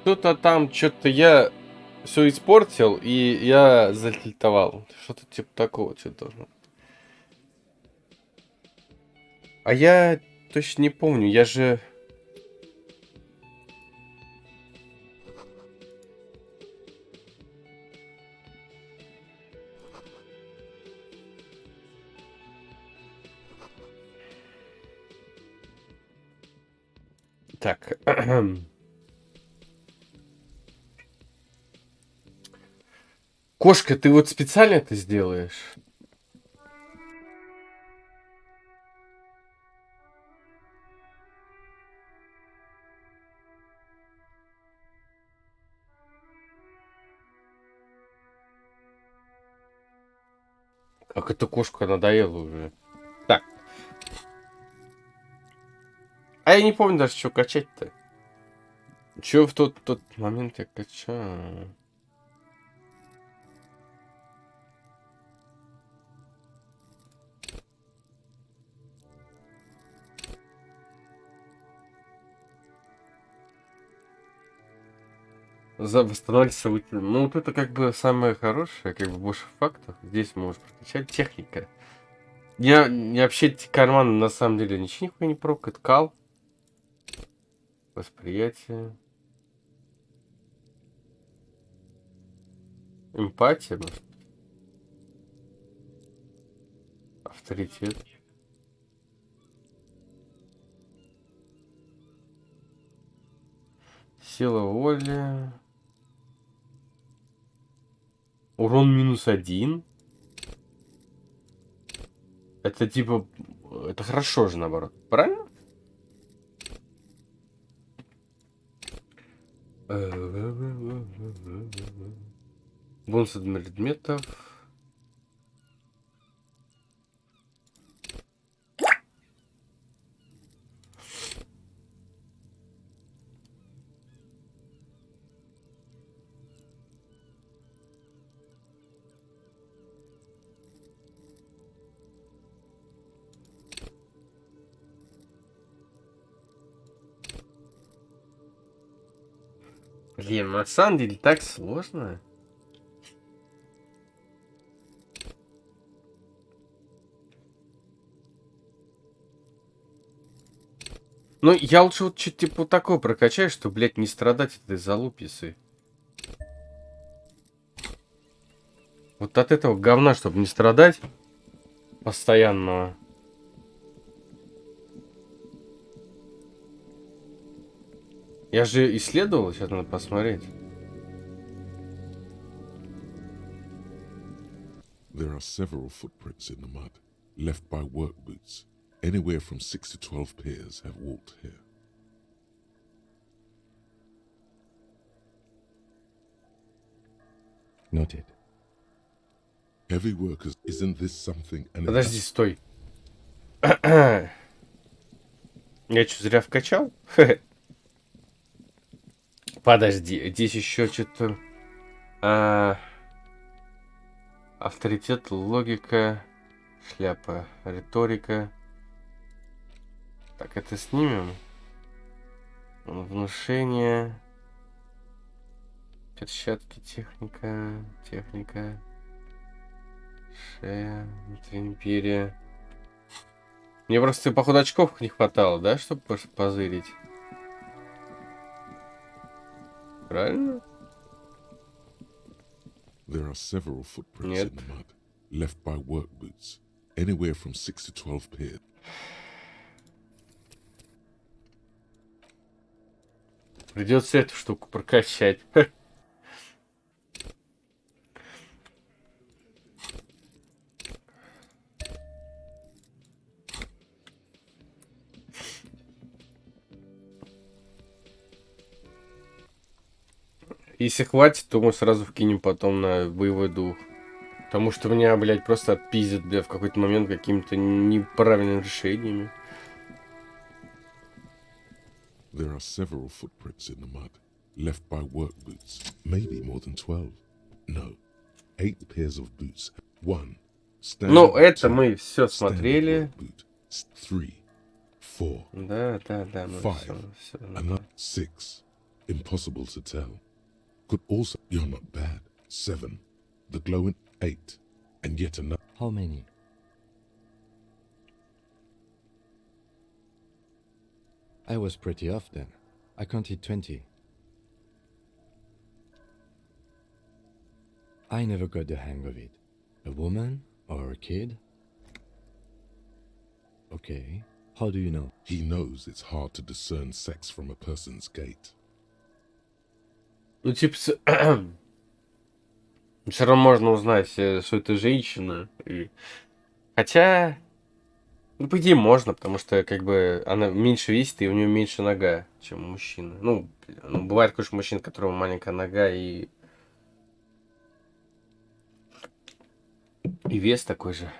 Что-то там, что-то я все испортил, и я затильтовал. Что-то типа такого, что-то должно. А я точно не помню, я же... Так. Кошка, ты вот специально это сделаешь? Как эта кошка надоела уже. Так. А я не помню даже, что качать-то. Че в тот момент я качал? За восстановиться выкинул. Ну, вот это как бы самое хорошее, как бы больше фактов. Здесь можешь прокачать техника. Я вообще эти карманы на самом деле ничего не прокат. Кал. Восприятие. Эмпатия. Может. Авторитет. Сила воли. Урон -1. Это типа... Это хорошо же, наоборот. Правильно? Бонус от предметов. Блин, на самом деле так сложно. Ну, я лучше вот что-то типа вот такое прокачаю, что, блядь, не страдать этой залуписой. Вот от этого говна, чтобы не страдать постоянного. Я же исследовал, сейчас надо посмотреть. There are several footprints in the mud, left by work boots. Anywhere from 6 to 12 pairs have walked here. Noted. Heavy workers, isn't this something? Подожди, стой. Я что, зря вкачал? Подожди, здесь еще что-то... авторитет, логика, шляпа, риторика. Так, это снимем. Внушение. Перчатки, техника. Шея, империя. Мне просто, походу, очков не хватало, да, чтобы позырить? Правильно? There are several footprints Нет. in the mud, left by work boots. Anywhere from 6 to 12 pairs. Придется эту штуку прокачать. Если хватит, то мы сразу вкинем потом на боевой дух. Потому что меня, блядь, просто отпиздят, блядь, в какой-то момент какими-то неправильными решениями. There are several footprints in the mud, left by work boots. Maybe more than 12. No. 8 pairs of boots. 1. Ну, это мы все смотрели. 3, 4, Да, мы 5, все. another 6, Impossible to tell. Could also... You're not bad. 7. The glowing 8. And yet another... How many? I was pretty off then. I counted 20. I never got the hang of it. A woman or a kid? Okay. How do you know? He knows it's hard to discern sex from a person's gait. Ну, типа, все равно можно узнать, что это женщина. Хотя, ну, по идее, можно, потому что, как бы, она меньше весит, и у нее меньше нога, чем у мужчины. Ну, бывает, конечно, мужчин, у которого маленькая нога, и вес такой же.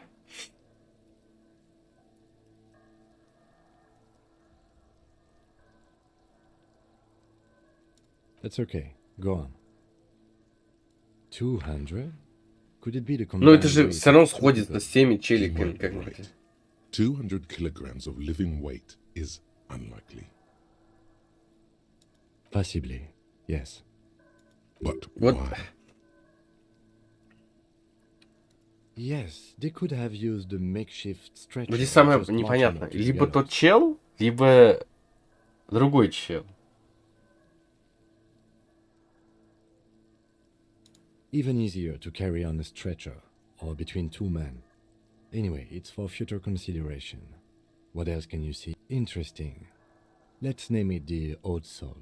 That's okay. Go on. 200? Could it be the Ну, это combined же weight все равно of two сходится people? с теми He челиками, might be как right. 200 kilograms of living weight is unlikely. Possibly, yes. But Вот. why? Yes, they could have used the makeshift stretcher. Вот здесь or самое just непонятное. marching Либо together. тот чел, либо другой чел. Even easier to carry on a stretcher, or between two men. Anyway, it's for future consideration. What else can you see? Interesting. Let's name it the Old Soul.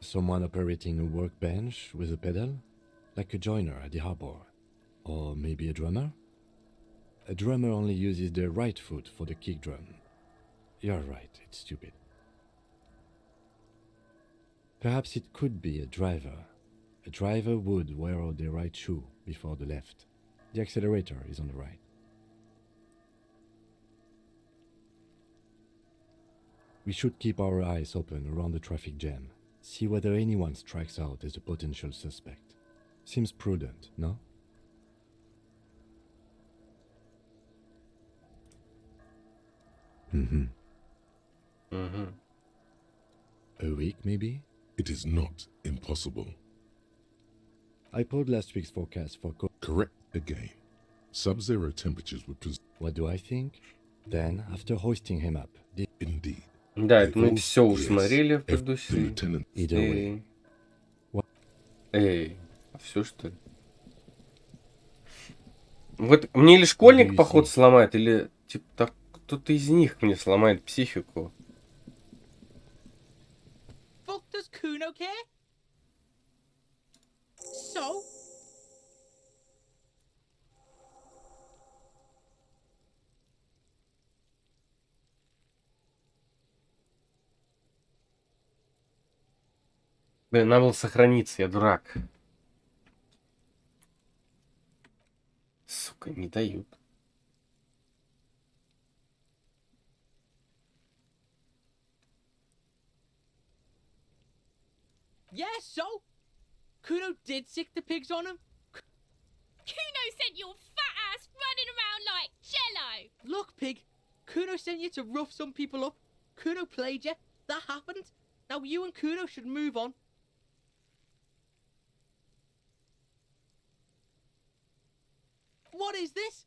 Someone operating a workbench with a pedal? Like a joiner at the harbor. Or maybe a drummer? A drummer only uses the right foot for the kick drum. You're right, it's stupid. Perhaps it could be a driver. A driver would wear the right shoe before the left. The accelerator is on the right. We should keep our eyes open around the traffic jam. See whether anyone strikes out as a potential suspect. Seems prudent, no? Mm-hmm. Угу. A week, maybe? It is not impossible. I pulled last week's forecast for Correct again. Sub-zero temperatures would What do I think? Then, after hoisting him up, the indeed. Да, They это мы all- все уже yes, смотрели в if the предыдущей. lieutenant either way. Эй, а все что ли? Вот мне или школьник Надеюсь, поход и- сломает, или типа так кто-то из них мне сломает психику. Fuck does Kuno care? So? Блин, надо было сохраниться, я дурак. Сука, не дают. Yeah, so? Kuno did sick the pigs on him? Kuno sent your fat ass running around like jello. Look, pig. Kuno sent you to rough some people up. Kuno played you. That happened. Now you and Kuno should move on. What is this?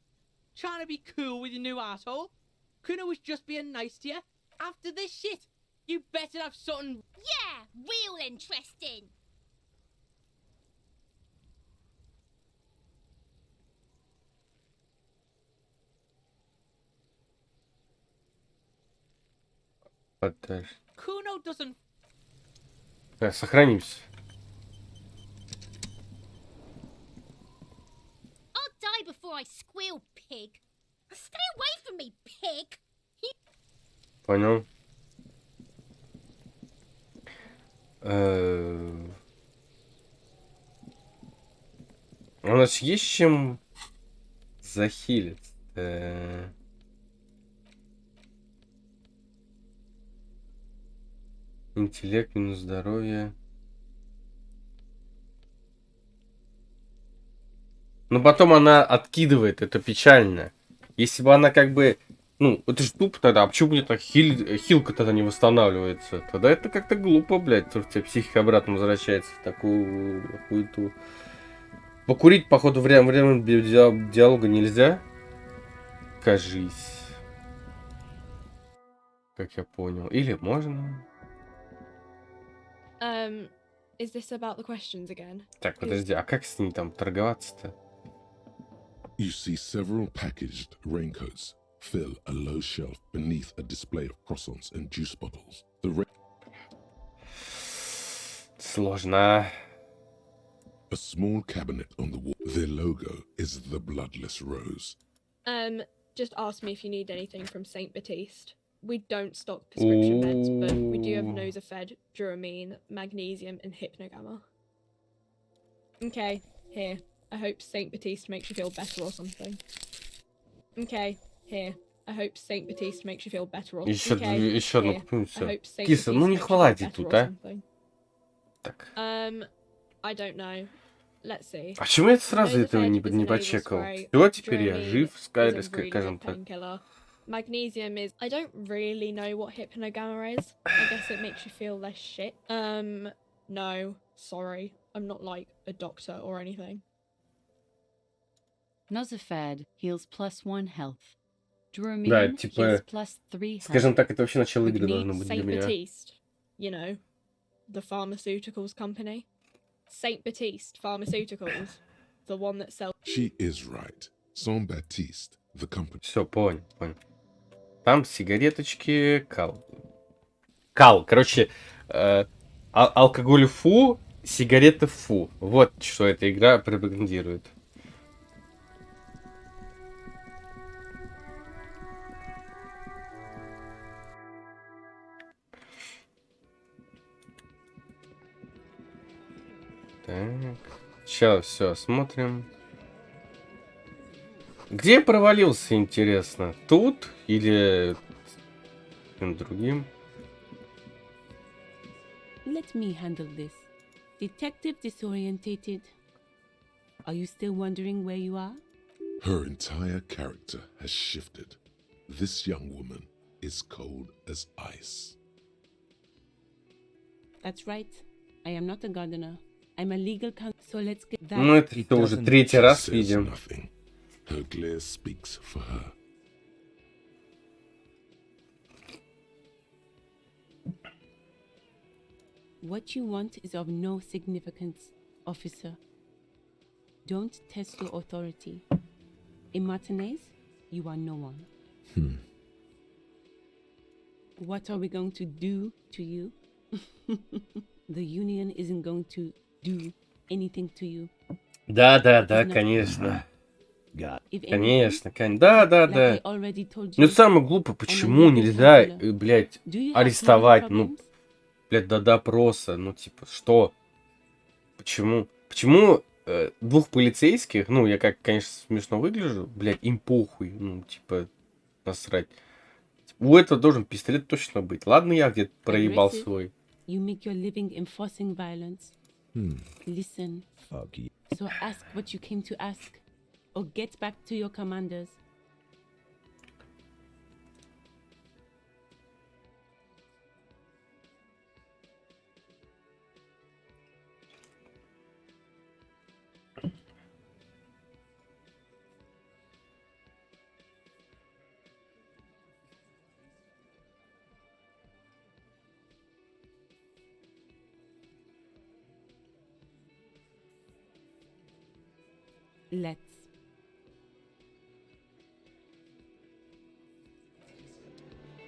Trying to be cool with your new asshole? Kuno was just being nice to you. After this shit, you better have something. Yeah, real interesting. Подальше. Kuno doesn't. Сохранимся. I'll die before I squeal, pig. Stay away from me, pig. Понял. У нас есть чем захилить? Интеллект минус здоровье. Но потом она откидывает, это печально. Если бы она как бы Ну, это ж тупо тогда. А почему мне так хилка тогда не восстанавливается? Тогда это как-то глупо, блядь, потому что у тебя психика обратно возвращается в такую хуету. Покурить, походу, время диалога нельзя. Кажись. Как я понял. Или можно. Is this about the questions again? Так, подожди, а как с ней там торговаться-то? You see several packaged raincoats fill a low shelf beneath a display of croissants and juice bottles. Сложно. A small cabinet on the wall. Their logo is the bloodless rose. Just ask me if you need anything from Saint Baptiste. We don't stock prescription meds, but we do have Ooh. Nosafed, Duramine, Magnesium, and Hypnogamma. Okay, here. I hope Saint Baptiste makes you feel better or something. Okay, here. I hope Saint Baptiste makes you feel better or Еще, okay, еще одну here. купим, I все. hope Saint Киса, ну Baptiste не makes you feel хватит better тут, or а? something. Так. I don't know. Let's see. А почему я сразу этого Nosafed не is a nasal почекал? spray. Все, теперь я Duramine жив, is a really скажем good так. painkiller. Magnesium is... I don't really know what Hypnogamma is. I guess it makes you feel less shit. No. Sorry. I'm not like a doctor or anything. Nosafed heals +1 health. Да, Duramine типа, heals +3 health. скажем так, это вообще начало игры должно быть для Saint меня. Baptiste. You know, the pharmaceuticals company. Saint Baptiste Pharmaceuticals. The one that sells... She is right. Saint Baptiste, the company. Все, понял. Там сигареточки, кал. Короче, алкоголь фу, сигареты фу. Вот что эта игра пропагандирует. Так. Сейчас все смотрим. Где я провалился, интересно? Тут или другим? Let me handle this. Detective disorientated. Are you still wondering where you are? Her entire character has shifted. This young woman is cold as ice. That's right. I am not a gardener. I'm a legal counsel. So let's get that. Ну, это It что, уже doesn't- третий She раз says видим. nothing. Her glare speaks for her. What you want is of no significance, officer. Don't test your authority. In Martinez, you are no one. What are we going to do to you? The union isn't going to do anything to you. Да, конечно. If anything, Конечно. Да. like I already told Ну, you, это самое глупое, почему legal нельзя, counselor. блядь, do you have арестовать, plumbing ну, problems? блядь, до допроса, ну, типа, что? Почему? Почему двух полицейских, ну, я как, конечно, смешно выгляжу, блядь, им похуй, ну, типа, насрать. У этого должен пистолет точно быть. Ладно, я где-то проебал Aggressive. свой. You make your living enforcing violence. Listen. Fuck you. So ask what you came to ask, or get back to your commanders. Let's.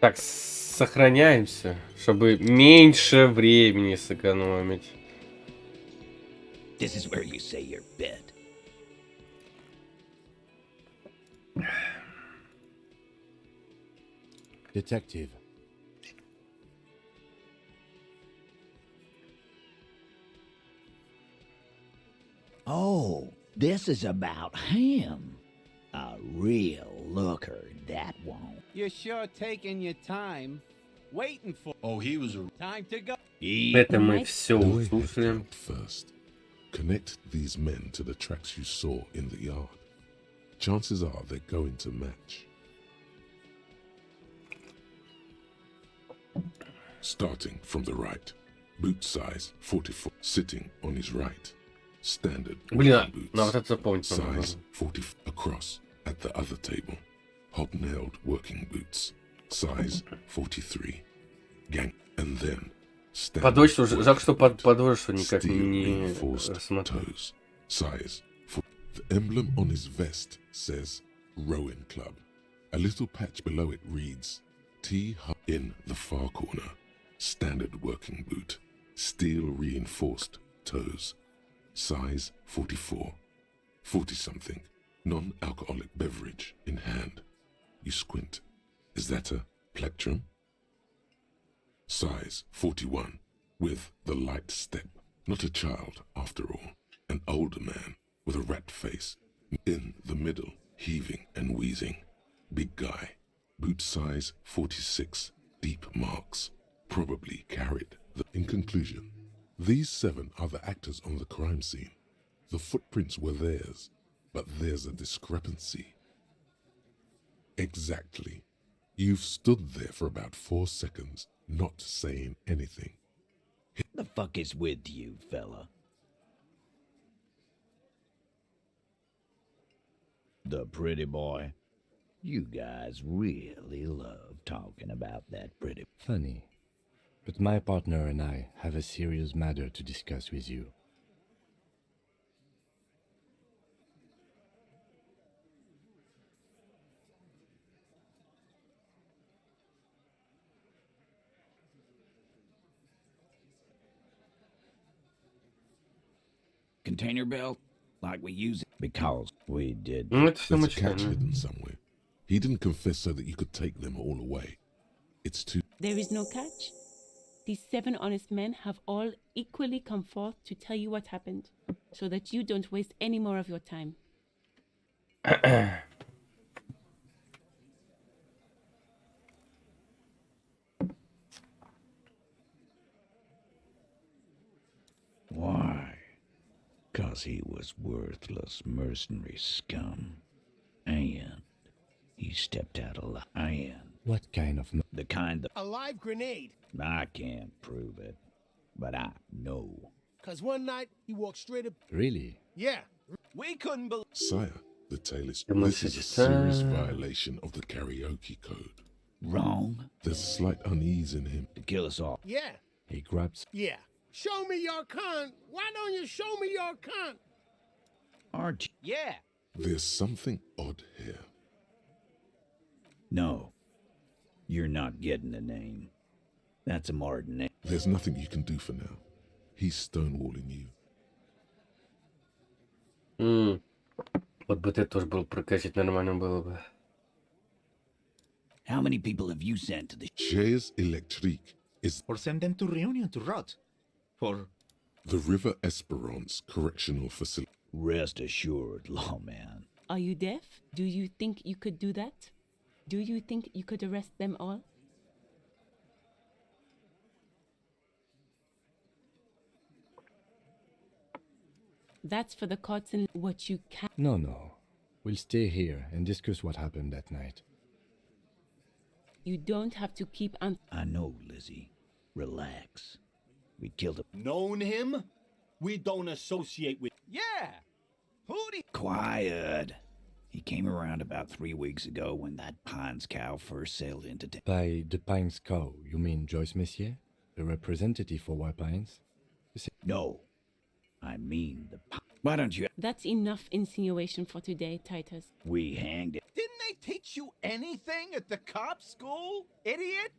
Так, сохраняемся, чтобы меньше времени сэкономить. This is where you say your bit. Detective. Oh, this is about him. A real looker, that won't. You're sure taking your time, waiting for. Oh, he was a. Time to go. Это мы все The way I услышали. thought first. Connect these men to the tracks you saw in the yard. Chances are they're going to match. Starting from the right. Boot size 44. Sitting on his right. Standard Блин, working на вот boots. это запомнить надо. Size 40 across at the other table. Hobnailed working boots. Size 43. Gang. And then standard Подводишь уже. Жалко, что working boot. подводишь никак Steel не reinforced рассмотрел. toes. Size 4. The emblem on his vest says Rowing Club. A little patch below it reads T Hub. In the far corner. Standard working boot. Steel reinforced toes. Size 44. 40-something. Non-alcoholic beverage in hand. You squint. Is that a plectrum? Size 41. With the light step. Not a child, after all. An older man with a rat face. In the middle, heaving and wheezing. Big guy. Boot size 46. Deep marks. Probably carried. In conclusion, these 7 are the actors on the crime scene. The footprints were theirs, but there's a discrepancy. Exactly. You've stood there for about 4 seconds, not saying anything. The fuck is with you, fella? The pretty boy? You guys really love talking about that pretty... Funny. But my partner and I have a serious matter to discuss with you. Container belt? Like we use it? Because we did. Ну, это все There's a мочка. catch hidden somewhere. He didn't confess so that you could take them all away. It's too... There is no catch. These 7 honest men have all equally come forth to tell you what happened, so that you don't waste any more of your time. Why? 'Cause he was worthless mercenary scum. And he stepped out of line. What kind of... The kind that... A live grenade. I can't prove it, but I know. 'Cause one night he walked straight up. Really? Yeah. We couldn't believe. Sire, the tale is... Come on, This is a sister. serious violation of the karaoke code. Wrong? There's slight unease in him. To kill us all. Yeah. He grabs... Yeah. Show me your cunt. Why don't you show me your cunt? Aren't you? Yeah. There's something odd here. No. You're not getting the name. That's a Martin name. There's nothing you can do for now. He's stonewalling you. Вот бы ты тоже был прокачать, нормально было бы. How many people have you sent to the... Chaise électrique is Or send them to Reunion to rot. For the River Esperance Correctional Facility. Rest assured, lawman. Are you deaf? Do you think you could do that? Do you think you could arrest them all? That's for the courts and what you can. No. We'll stay here and discuss what happened that night. You don't have to keep on. I know, Lizzie. Relax. We killed him. Known him? We don't associate with. Yeah. Hootie. Quiet. He came around about 3 weeks ago when that Pines cow first sailed into town. By the Pines cow, you mean Joyce Messier? The representative for White Pines? No. I mean the... Why don't you... That's enough insinuation for today, Titus. We hanged it. Didn't they teach you anything at the cop school, idiot?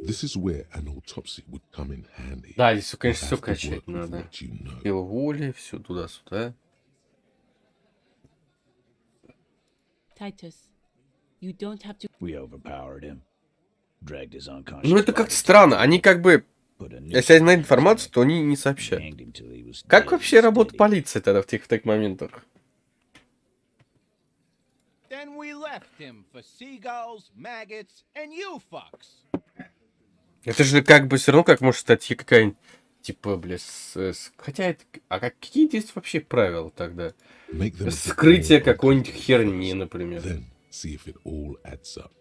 This is where an autopsy would come in handy. Да, здесь, конечно, You все have to качать work with надо. what you know. Его воли, все туда-сюда. Titus, you don't have to. We overpowered him. Dragged his unconscious Ну, это body как-то странно. Они как бы... put a Если они знают информацию, то они не сообщают. hanged him till he was Как dead вообще and работает steady. полиция тогда в таких моментах? Then we left him for seagulls, maggots, and you fucks. Это же как бы все равно как может статья какая-нибудь, типа, бля, хотя это... А какие здесь вообще правила тогда? Make them a bit Скрытие more какой-нибудь uncomfortable херни, first, например. Then see if it all adds up.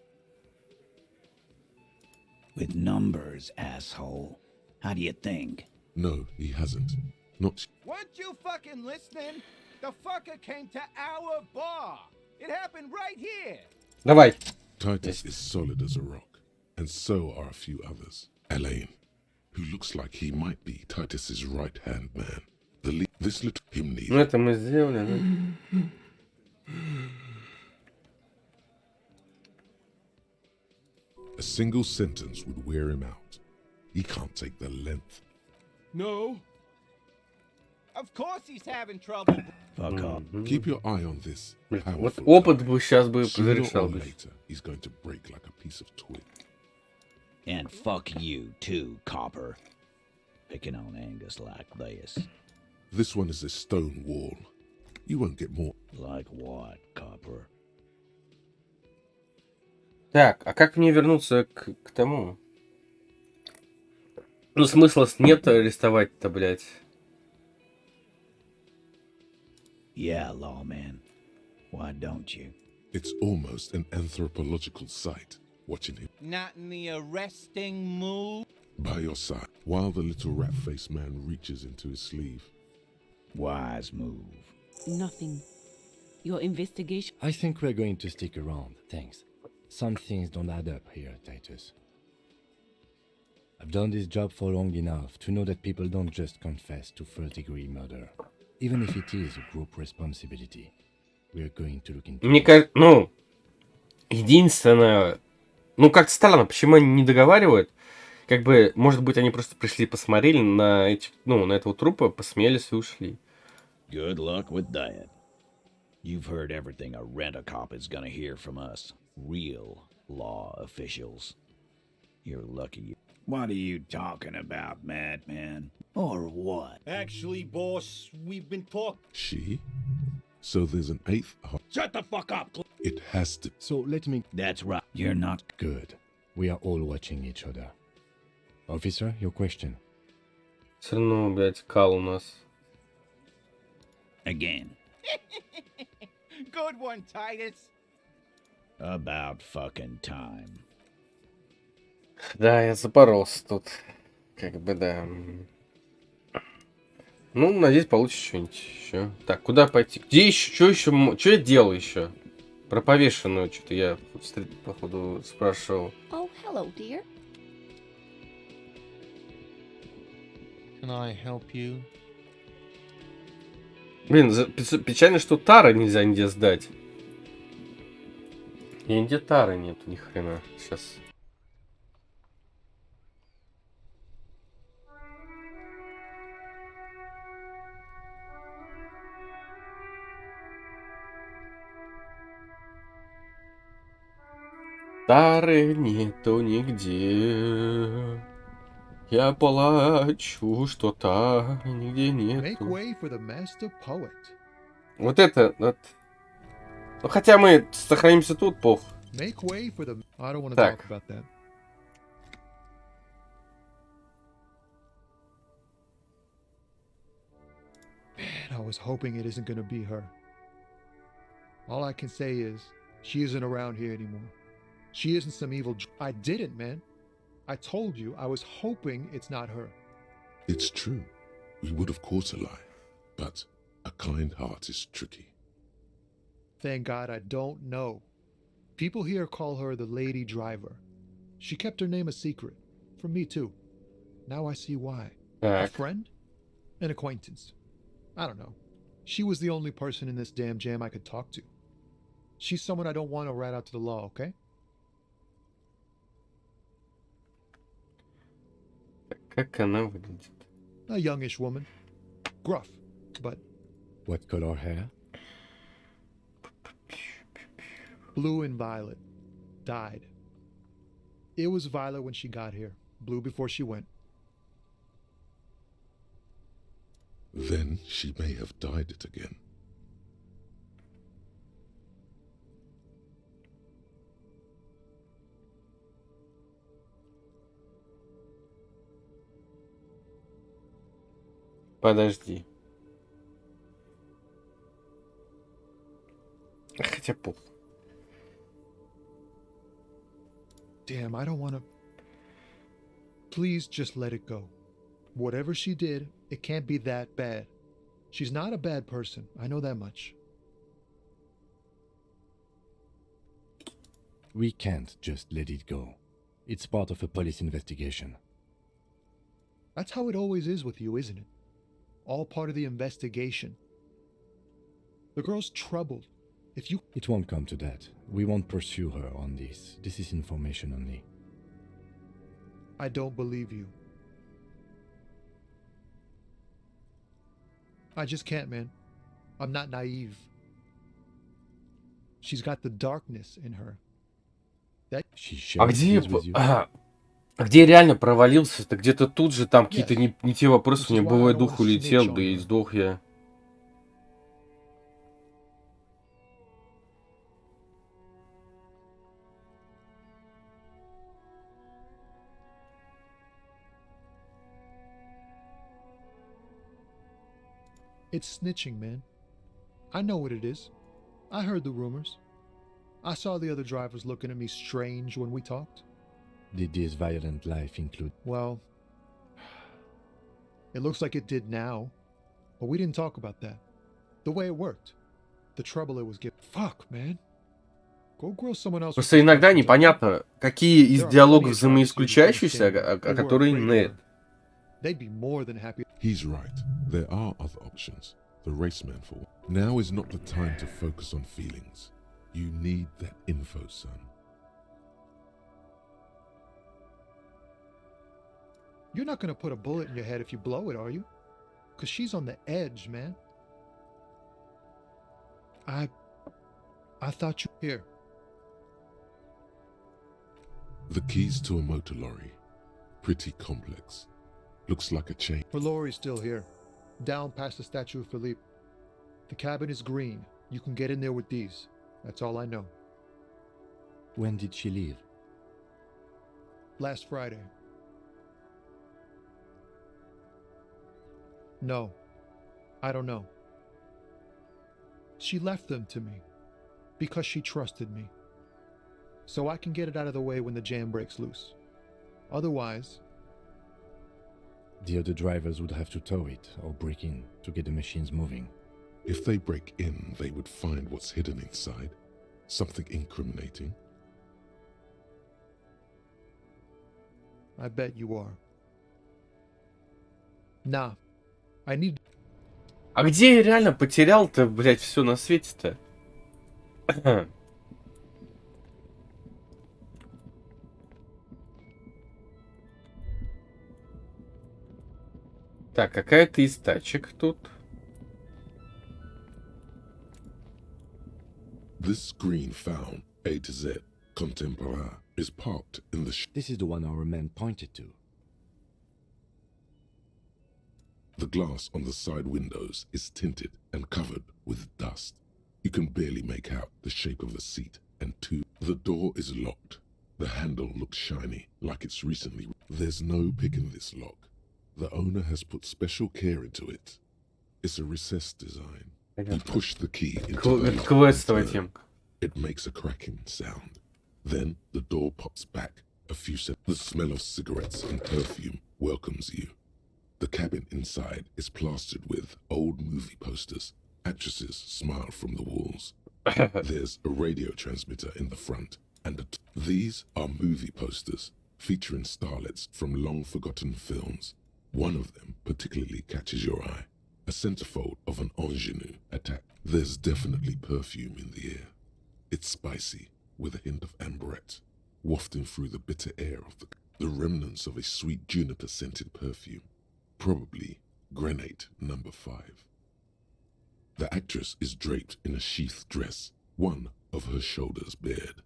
With numbers, asshole. How do you think? No, he hasn't. Not. Weren't you fucking listening? The fucker came to our bar. It happened right here. Давай. Titus is solid as a rock, and so are a few others. Elaine, who looks like he might be Titus's right-hand man. This little him Ну, neither. это мы сделали, да? A single sentence would wear him out. He can't take the length. No. Of course he's having trouble. Fuck off. Keep your eye on this. Вот Powerful опыт guy. бы сейчас бы Sooner зарешал or бы. later, he's going to break like a piece of twig. And fuck you too, copper. Picking on Angus like this. This one is a stone wall. You won't get more. Like what, copper? Так, а как мне вернуться к тому? Ну, смысла нет арестовать-то, блядь. Yeah, lawman. Why don't you? It's almost an anthropological sight, watching him Not in the arresting mood. by your side, while the little rat-faced man reaches into his sleeve. Wise move. Nothing. Your investigation. I think we're going to stick around, thanks. Some things don't add up here, Titus. I've done this job for long enough to know that people don't just confess to first-degree murder. Even if it is a group responsibility, we're going to look into Мне it. кажется, ну, единственное, ну, как-то странно, почему они не договаривают? Как бы, может быть, они просто пришли, посмотрели на эти, ну, на этого трупа, посмеялись и ушли. Good luck with that. You've heard everything a rent-a-cop is gonna hear from us. Real law officials. You're lucky. What are you talking about, madman? Or what? Actually, boss, we've been talking. She? So there's an eighth. Shut the fuck up. It has to. So let me... That's right. You're not Good. We are all watching each other. Officer, your question. Все равно, блядь, кал у нас. again. Good one, Titus. About fucking time. Да, я запоролся тут. Как бы, да. Ну, надеюсь, получится что-нибудь еще. Так, куда пойти? Где еще? Что еще? Что я делал еще? Про повешенную что-то я, походу, спрашивал. Oh, hello, dear. Can I help you? Блин, печально, что Тара нельзя нигде сдать. И нигде Тары нету, ни хрена. Сейчас. Тары нету нигде. Я плачу, что Тары нигде Make нету. way for the master poet. Вот это... Вот. Ну, хотя мы сохранимся тут, пох. Make way for the... I don't want to Так. talk about that. Man, I was hoping it isn't going to be her. All I can say is, she isn't around here anymore. She isn't some evil... I didn't, man. I told you, I was hoping it's not her. It's true. We would of course a lie. But a kind heart is tricky. Thank God I don't know. People here call her the Lady Driver. She kept her name a secret. From me, too. Now I see why. A Так. friend? An acquaintance. I don't know. She was the only person in this damn jam I could talk to. She's someone I don't want to rat out to the law, okay? Как она выглядит? A youngish woman. Gruff, but What color hair? blue and violet. Died. It was violet when she got here. Blue before she went. Then she may have dyed it again. Подожди. Хотя пух. Damn, I don't want to... Please just let it go. Whatever she did, it can't be that bad. She's not a bad person. I know that much. We can't just let it go. It's part of a police investigation. That's how it always is with you, isn't it? All part of the investigation. The girl's troubled. If you... It won't come to that. We won't pursue her on this. This is information only. I don't believe you. I just can't, man. I'm not naive. She's got the darkness in her. That... She А shares где, this with you? где я реально провалился? Это где-то тут же, там какие-то Yes. не те вопросы, Which у меня is why I боевой don't дух wanna улетел, snitch да on и her. сдох я. It's snitching, man. I know what it is. I heard the rumors. I saw the other drivers looking at me strange when we talked. Did this violent life include... Well, it looks like it did now, but we didn't talk about that. The way it worked. The trouble it was giving. Fuck, man. Go grill someone else. with Просто this иногда questions, okay? непонятно, какие из There are диалогов plenty of drivers here that взаимоисключающиеся, understand а you, who were которые afraid of нет. her. They'd be more than happy. He's right. There are other options. The raceman for one. Now is not the time to focus on feelings. You need that info, son. You're not gonna put a bullet in your head if you blow it, are you? Because she's on the edge, man. I thought you... Here. The keys to a motor lorry. Pretty complex. Looks like a chain. Her lorry's still here. Down past the statue of Philippe. The cabin is green. You can get in there with these. That's all I know. When did she leave? Last Friday. No. I don't know. She left them to me. Because she trusted me. So I can get it out of the way when the jam breaks loose. Otherwise... The other drivers would have to tow it or break in to get the machines moving. If they break in, they would find what's hidden inside. Something incriminating. I bet you are. Nah. I need... А где я реально потерял-то, блядь, все на свете-то? Так, какая-то из тачек тут. This green found, A to Z, contemporaire, is parked in the... This is the one our man pointed to. The glass on the side windows is tinted and covered with dust. You can barely make out the shape of the seat and two. The door is locked. The handle looks shiny, like it's recently... There's no picking this lock. The owner has put special care into it. It's a recessed design. You push the key into the lock Квестовая and turn. темка. It makes a cracking sound. Then the door pops back a few seconds. The smell of cigarettes and perfume welcomes you. The cabin inside is plastered with old movie posters. Actresses smile from the walls. There's a radio transmitter in the front, and these are movie posters featuring starlets from long-forgotten films. One of them particularly catches your eye. A centerfold of an ingenue attack. There's definitely perfume in the air. It's spicy, with a hint of amberette, wafting through the bitter air of the remnants of a sweet juniper-scented perfume. Probably grenade number 5. The actress is draped in a sheathed dress, one of her shoulders bared.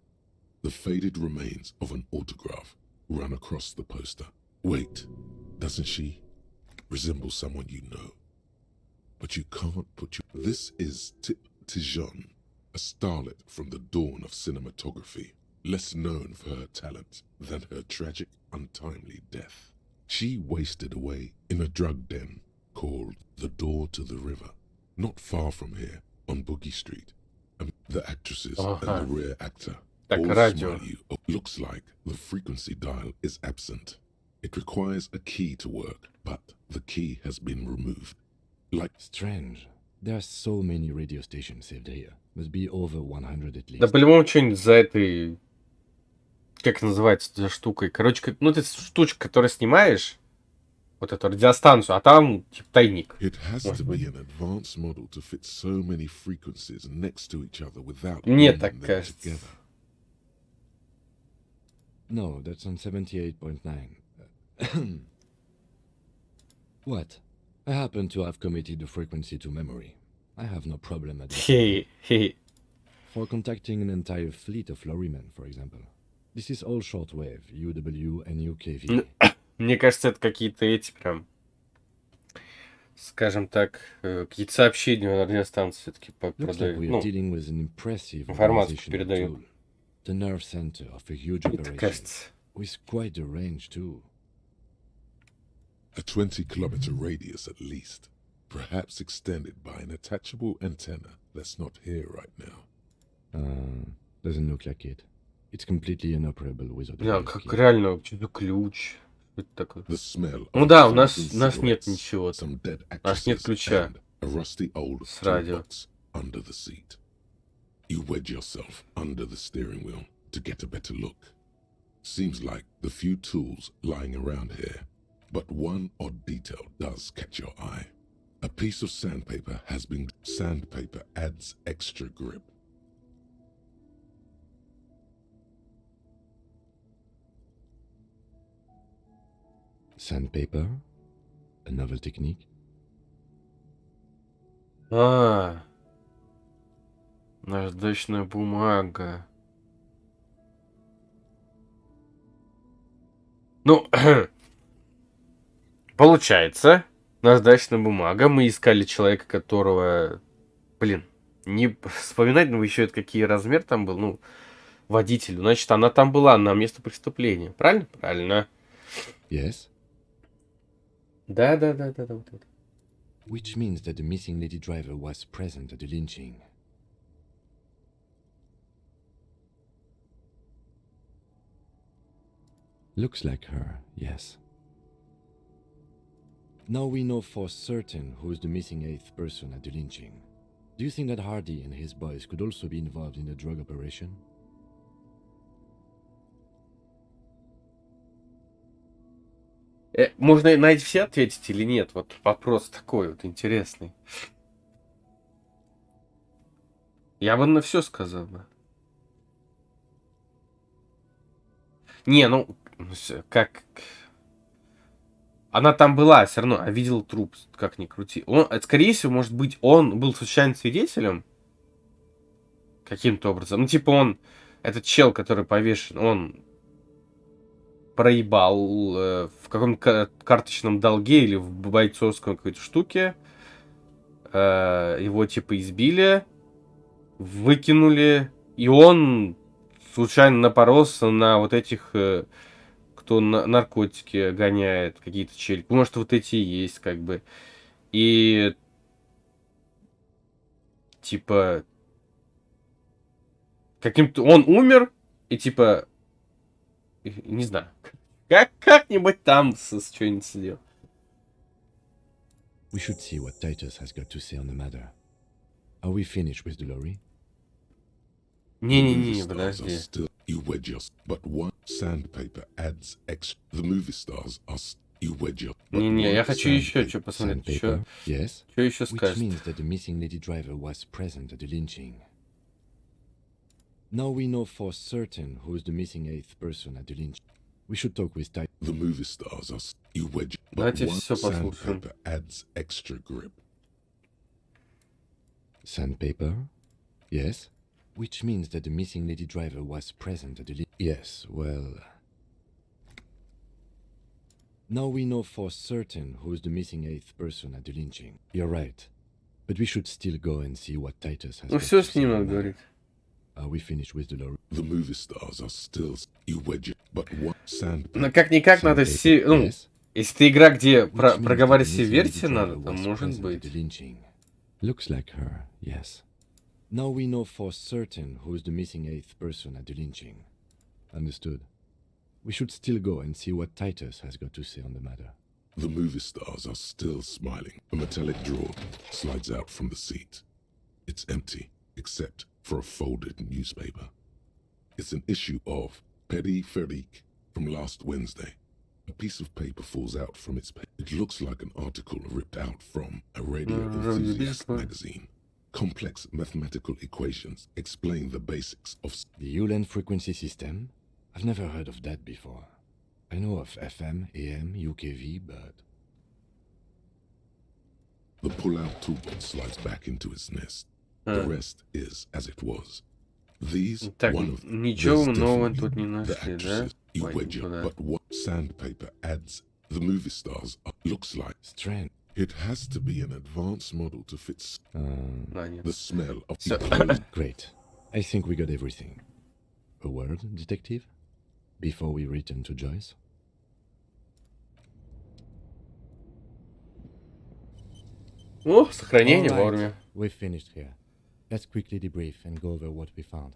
The faded remains of an autograph run across the poster. Wait, doesn't she resemble someone you know? But you can't put you... This is Tip Tijon, a starlet from the dawn of cinematography, less known for her talent than her tragic, untimely death. She wasted away in a drug den called The Door to the River, not far from here on Boogie Street. And the actresses and the rear actor all Radio. smile you. Looks like the frequency dial is absent. It requires a key to work, but the key has been removed. Like Strange. There are so many radio stations saved here. Must be over 100 at Да least. по-любому что-нибудь за этой... Как называется за штукой? Короче, ну, это штучка, которую снимаешь, вот эту радиостанцию, а там, типа, тайник. It has Может to быть. be an advanced model to fit so many frequencies next to each other without Мне bringing так them кажется. together. No, that's on 78.9. What? I happen to have committed the frequency to memory. I have no problem admitting. Хе-хе. For contacting an entire fleet of lorrymen, for example. This is all shortwave, UW and UKV. Мне кажется, это какие-то эти прям, скажем так, какие-то сообщения на радиостанции все-таки Looks like продают. we are Ну, dealing with an impressive информацию organizational передают. tool. The nerve center of a huge Мне так operation. кажется. With quite a range too. A 20-kilometer radius at least, perhaps extended by an attachable antenna that's not here right now. Doesn't look like it. It's completely inoperable without a Бля, real как key. реально, что за ключ? Что это такое? The smell Ну of да, у нас frozen нет cigarettes, ничего. some dead У нас нет actresses, ключа and a rusty old с радио. toolbox under the seat. You wedge yourself under the steering wheel to get a better look. Seems like the few tools lying around here, but one odd detail does catch your eye. A piece of sandpaper has been... Sandpaper adds extra grip. Sandpaper? A novel technique? Наждачная бумага. Ну, получается, наждачная бумага. Мы искали человека, которого... Блин, не вспоминать, но еще это какие размер там был. Ну, водителю. Значит, она там была на место преступления. Правильно? Правильно. Yes. Да. Вот это. Which means that the missing lady driver was present at the lynching. Looks like her, yes. Now we know for certain who's the missing eighth person at the lynching. Do you think that Hardy and his boys could also be involved in the drug operation? Можно на эти все ответить или нет? Вот вопрос такой вот интересный. Я бы на все сказал бы. Не, ну, как... Она там была, все равно, а видел труп, как ни крути. Он, скорее всего, может быть, он был случайным свидетелем? Каким-то образом. Ну, типа он, этот чел, который повешен, он проебал в каком-то карточном долге или в бойцовской какой-то штуке. Его, типа, избили, выкинули, и он случайно напоролся на вот этих... кто наркотики гоняет, какие-то челики. Может, вот эти и есть, как бы. И... Типа... Каким-то... Он умер, и типа... Не знаю. Как-нибудь там что-нибудь сделал. We should see what Titus has got to say on the matter. Are we finished with the lorry? Не, подожди. You wedge us, but one sandpaper adds extra. The movie stars are you wedge us. Не, я хочу еще что посмотреть. Sandpaper, yes. Что еще Which скажет? means that the missing lady driver was present at the lynching. Now we know for certain who is the missing eighth person at the lynching. We should talk with Titus. The movie stars are you wedge, but Давайте one все послушаем. sandpaper adds extra grip. Sandpaper, yes. Which means that the missing lady driver was present at the yes, well... Now we know for certain who is the missing eighth person at the lynching. You're right. But we should still go and see what Titus has Ну got все to с ним say надо on the говорить. matter. Are we finished with the lorry? The movie stars are still you wedge it, but one sandpaper. Ну как-никак надо все... Ну, Yes. если это игра, где Which means that the проговаривать все missing lady версии driver надо, там was может present at быть. the lynching. Looks like her, yes. Now we know for certain who is the missing eighth person at the lynching. Understood. We should still go and see what Titus has got to say on the matter. The movie stars are still smiling. A metallic drawer slides out from the seat. It's empty, except for a folded newspaper. It's an issue of Périphérique from last Wednesday. A piece of paper falls out from its page. It looks like an article ripped out from a radio enthusiast magazine. Complex mathematical equations explain the basics of the Uland frequency system? I've never heard of that before. I know of FM, AM, UKV, but... The pull-out toolbox slides back into its nest. The rest is as it was. These, Так, one of ничего there's нового definitely тут не the нашли, да? actresses you wedge up, but what sandpaper adds the movie stars looks like. Strange. It has to be an advanced model to fit the smell of Great. I think we got everything. A word, detective? Before we return to Joyce? О, сохранение All right, вовремя. we've finished here. Let's quickly debrief and go over what we found,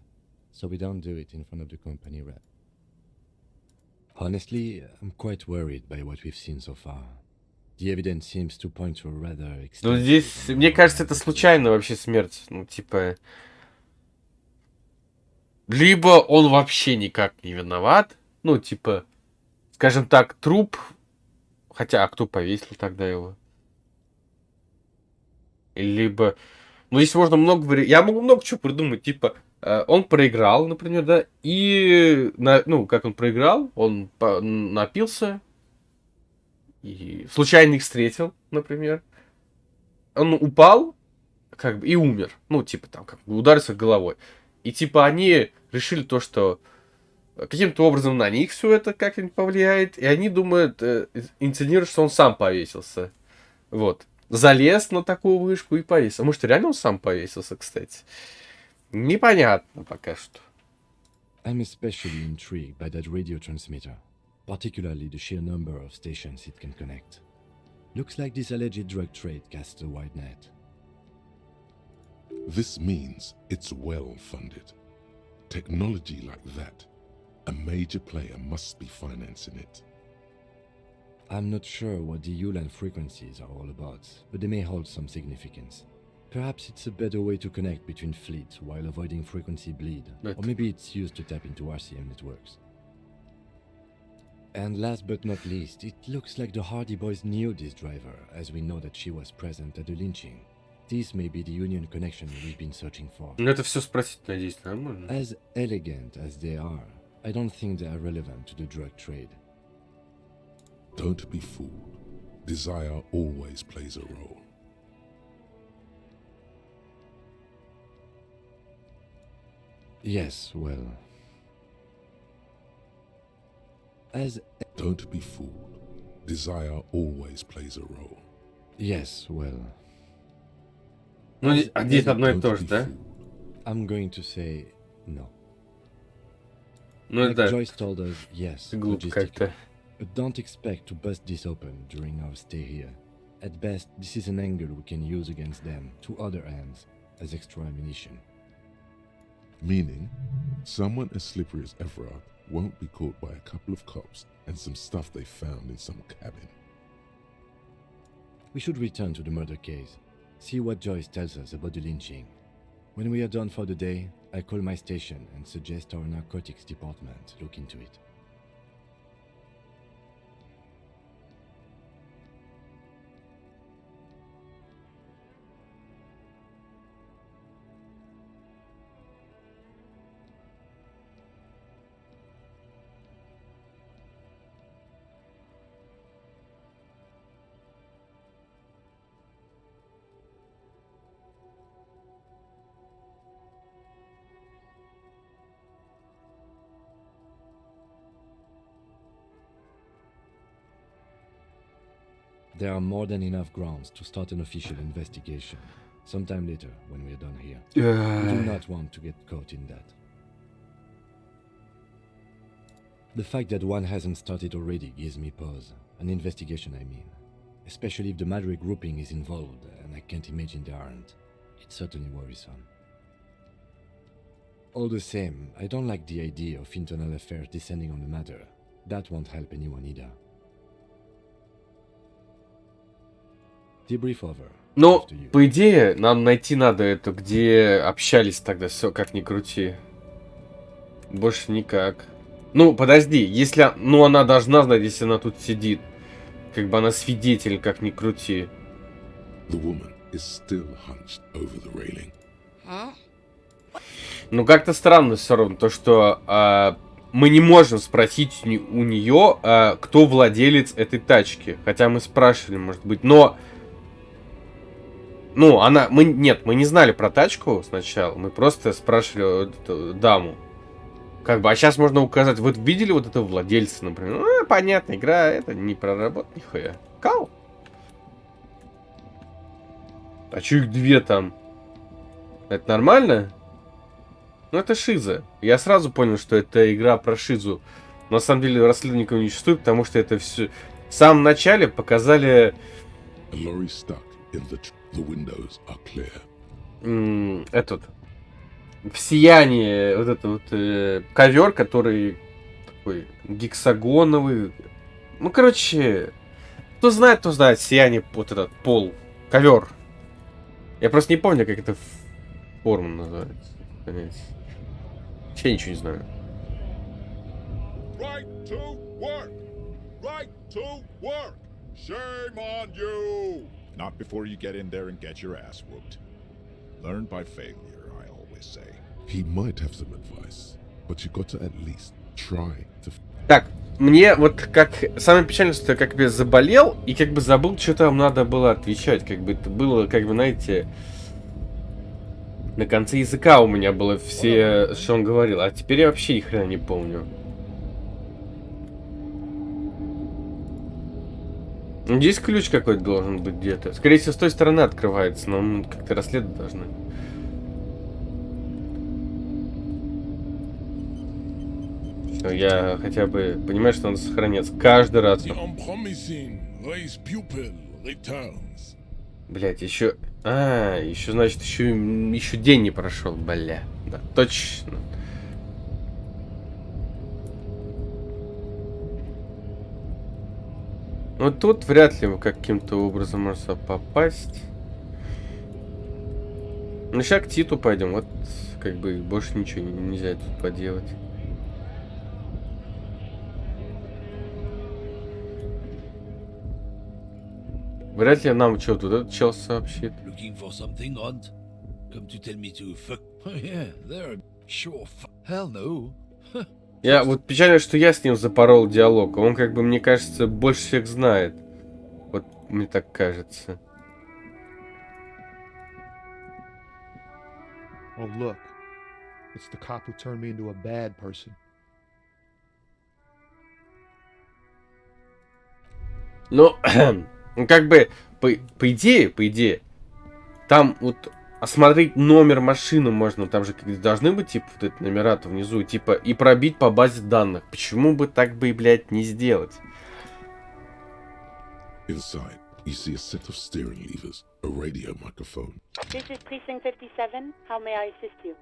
so we don't do it in front of the company rep. Honestly, I'm quite worried by what we've seen so far. The evidence seems to point to a rather Ну, extensive... здесь, мне кажется, это случайно вообще смерть. Ну, типа... Либо он вообще никак не виноват. Ну, типа... Скажем так, труп... Хотя, а кто повесил тогда его? Либо... Ну, здесь можно много... Я могу много чего придумать. Типа, он проиграл, например, да? И... Ну, как он проиграл? Он напился... И случайно их встретил, например. Он упал, как бы, и умер. Ну, типа, там, как бы, ударился головой. И, типа, они решили то, что каким-то образом на них все это как-нибудь повлияет. И они думают, инсценируют, что он сам повесился. Вот. Залез на такую вышку и повесился. А может, реально он сам повесился, кстати? Непонятно пока что. I'm especially intrigued by that radio transmitter. Particularly the sheer number of stations it can connect. Looks like this alleged drug trade casts a wide net. This means it's well funded. Technology like that, a major player must be financing it. I'm not sure what the Uland frequencies are all about, but they may hold some significance. Perhaps it's a better way to connect between fleets while avoiding frequency bleed, or maybe it's used to tap into RCM networks. And last but not least, it looks like the Hardy Boys knew this driver, as we know that she was present at the lynching. This may be the union connection we've been searching for. Ну, это все спросить, надеюсь, нормально. As elegant as they are, I don't think they are relevant to the drug trade. Don't be fooled. Desire always plays a role. Yes, well... As... Don't be fooled. Desire always plays a role. Yes, well... Ну, здесь одно и то же, да? I'm going to say no. Ну, Like это Joyce told us, yes, глупо как-то. but don't expect to bust this open during our stay here. At best, this is an angle we can use against them, to other ends, as extra ammunition. Meaning, someone as slippery as Everard won't be caught by a couple of cops and some stuff they found in some cabin. We should return to the murder case, see what Joyce tells us about the lynching. When we are done for the day, I call my station and suggest our narcotics department look into it. There are more than enough grounds to start an official investigation, sometime later when we are done here. We do not want to get caught in that. The fact that one hasn't started already gives me pause. An investigation, I mean. Especially if the Madrid grouping is involved, and I can't imagine they aren't. It's certainly worrisome. All the same, I don't like the idea of internal affairs descending on the matter. that won't help anyone either. Debrief over. Ну, After you. по идее, нам найти надо эту, где общались тогда, все как ни крути. Больше никак. Ну, подожди, если... Ну, она должна знать, если она тут сидит. Как бы она свидетель, как ни крути. The woman is still hunched over the railing. Ну, как-то странно все равно, то, что мы не можем спросить у нее, кто владелец этой тачки. Хотя мы спрашивали, может быть, но... Ну, мы не знали про тачку сначала, мы просто спрашивали эту даму. Как бы, а сейчас можно указать, вот видели вот этого владельца, например. Ну, понятно, игра, это не проработать нихуя. Кал. А чё их две там? Это нормально? Ну, это шиза. Я сразу понял, что это игра про шизу. Но на самом деле расследовников не существует, потому что это все... В самом начале показали... A lorry stuck in the windows are clear. Этот... В сиянии вот этот вот ковер, который такой гексагоновый. Ну, короче... Кто знает, сияние, вот этот пол. Ковер. Я просто не помню, как эта форма называется. Вообще ничего не знаю. Right to work! Right to work! Shame on you! Not before you get in there and get your ass whooped. Learn by failure, I always say. He might have some advice, but you got to at least try to... Так, мне вот как... Самое печальное, что я как бы заболел и как бы забыл, что там надо было отвечать. Как бы это было, как бы, знаете... На конце языка у меня было все, что он говорил. А теперь я вообще ни хрена не помню. Здесь ключ какой-то должен быть где-то. Скорее всего, с той стороны открывается, но мы как-то расследовать должны. Все, я хотя бы понимаю, что надо сохраняться каждый раз. Блять, еще... еще, значит, еще день не прошел, бля. Да, точно. Ну, тут вряд ли каким-то образом можно попасть. Ну, сейчас к Титу пойдем. Вот, как бы, больше ничего нельзя тут поделать. Вряд ли нам что тут этот чел сообщит. Я вот печально, что я с ним запорол диалог. Он, как бы, мне кажется, больше всех знает. Вот мне так кажется. Oh, look. It's the cop who turned me into a bad person. Ну, как бы, по идее, там вот осмотреть номер машины можно, там же должны быть, типа, вот эти номера-то внизу, типа, и пробить по базе данных. Почему бы так бы, блядь, не сделать? Inside, you see a set of steering levers, a radio microphone. This is Precinct 57. How may I assist you?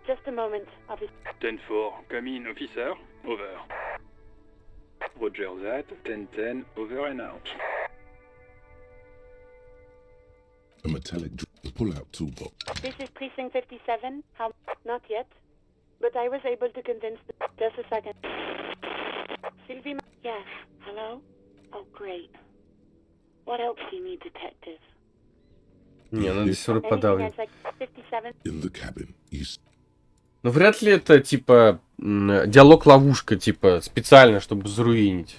Just a moment, officer. 10-4, come in, officer. Over. Roger that. 10-10, over and out. A metallic pull-out toolbox. This is Precinct 57. How? Not yet. But I was able to convince the... Just a second. Sylvie... Yes. Hello? Oh, great. What else do you need, detective? Не, надо здесь вроде подавлен. In the cabin, you... Ну, вряд ли это, типа, диалог-ловушка, типа, специально, чтобы заруинить.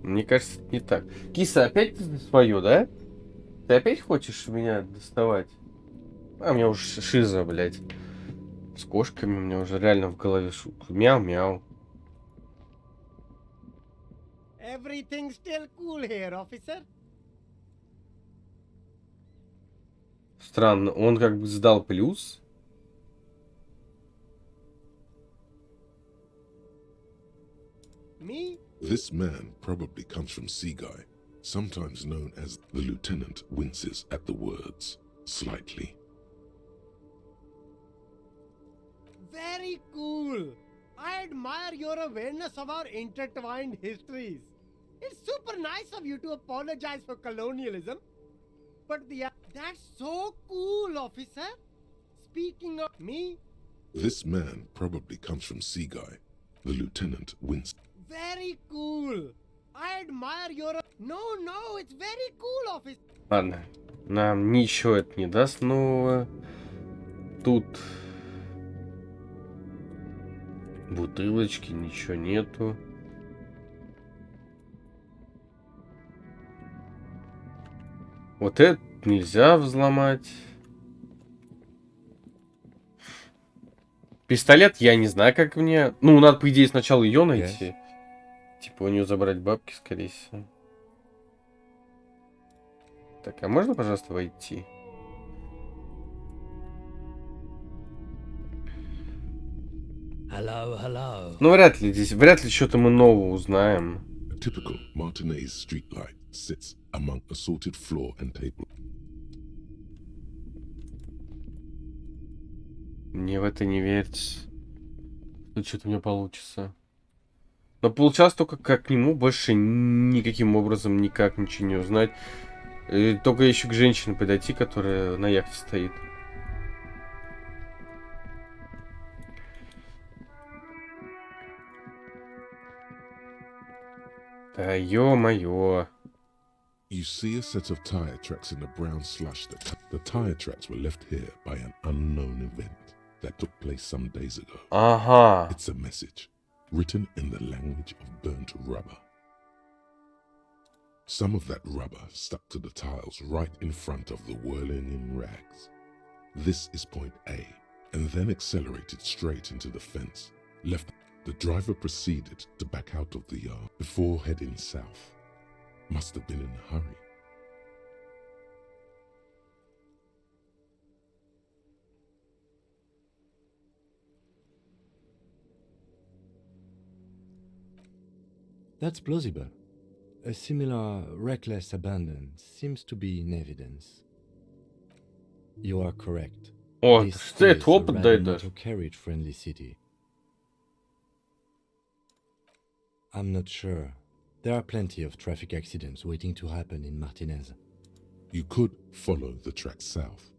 Мне кажется, это не так. Киса, опять ты свое, да? Ты опять хочешь меня доставать? А, у меня уже шиза, блядь. С кошками у меня уже реально в голове шутка. Мяу-мяу. Everything's still cool here, officer. Странно, он как бы сдал плюс. Me? This man probably comes from Seaguy, sometimes known as the lieutenant winces at the words, slightly. Very cool. I admire your awareness of our intertwined histories. It's super nice of you to apologize for colonialism. But that's so cool, officer. Speaking of me, This man probably comes from Sea Guy. The lieutenant wins. very cool. I admire your... No, it's very cool, officer. Ладно, нам ничего это не даст нового. Тут бутылочки, ничего нету. Вот это нельзя взломать. Пистолет я не знаю, как мне... Ну, надо, по идее, сначала ее найти. Типа у нее забрать бабки, скорее всего. Так, а можно, пожалуйста, войти? Ну, вряд ли что-то мы нового узнаем. A typical Martinez streetlight sits among assorted floor and table. Мне в это не верится. Тут что-то у меня получится. Но получалось только как к нему, больше никаким образом никак ничего не узнать. И только еще к женщине подойти, которая на яхте стоит. Да ё-моё. You see a set of tire tracks in the brown slush. The tire tracks were left here by an unknown event that took place some days ago. Ага. It's a message written in the language of burnt rubber. Some of that rubber stuck to the tiles right in front of the whirling in rags. This is point A, and then accelerated straight into the fence. The driver proceeded to back out of the yard before heading south. Must have been in a hurry. That's plausible. A similar reckless abandon seems to be in evidence. You are correct. О, This что is это a опыт rather дает даже. motor-carriage-friendly city. I'm not sure. There are plenty of traffic accidents waiting to happen in Martinez. You could follow the track south.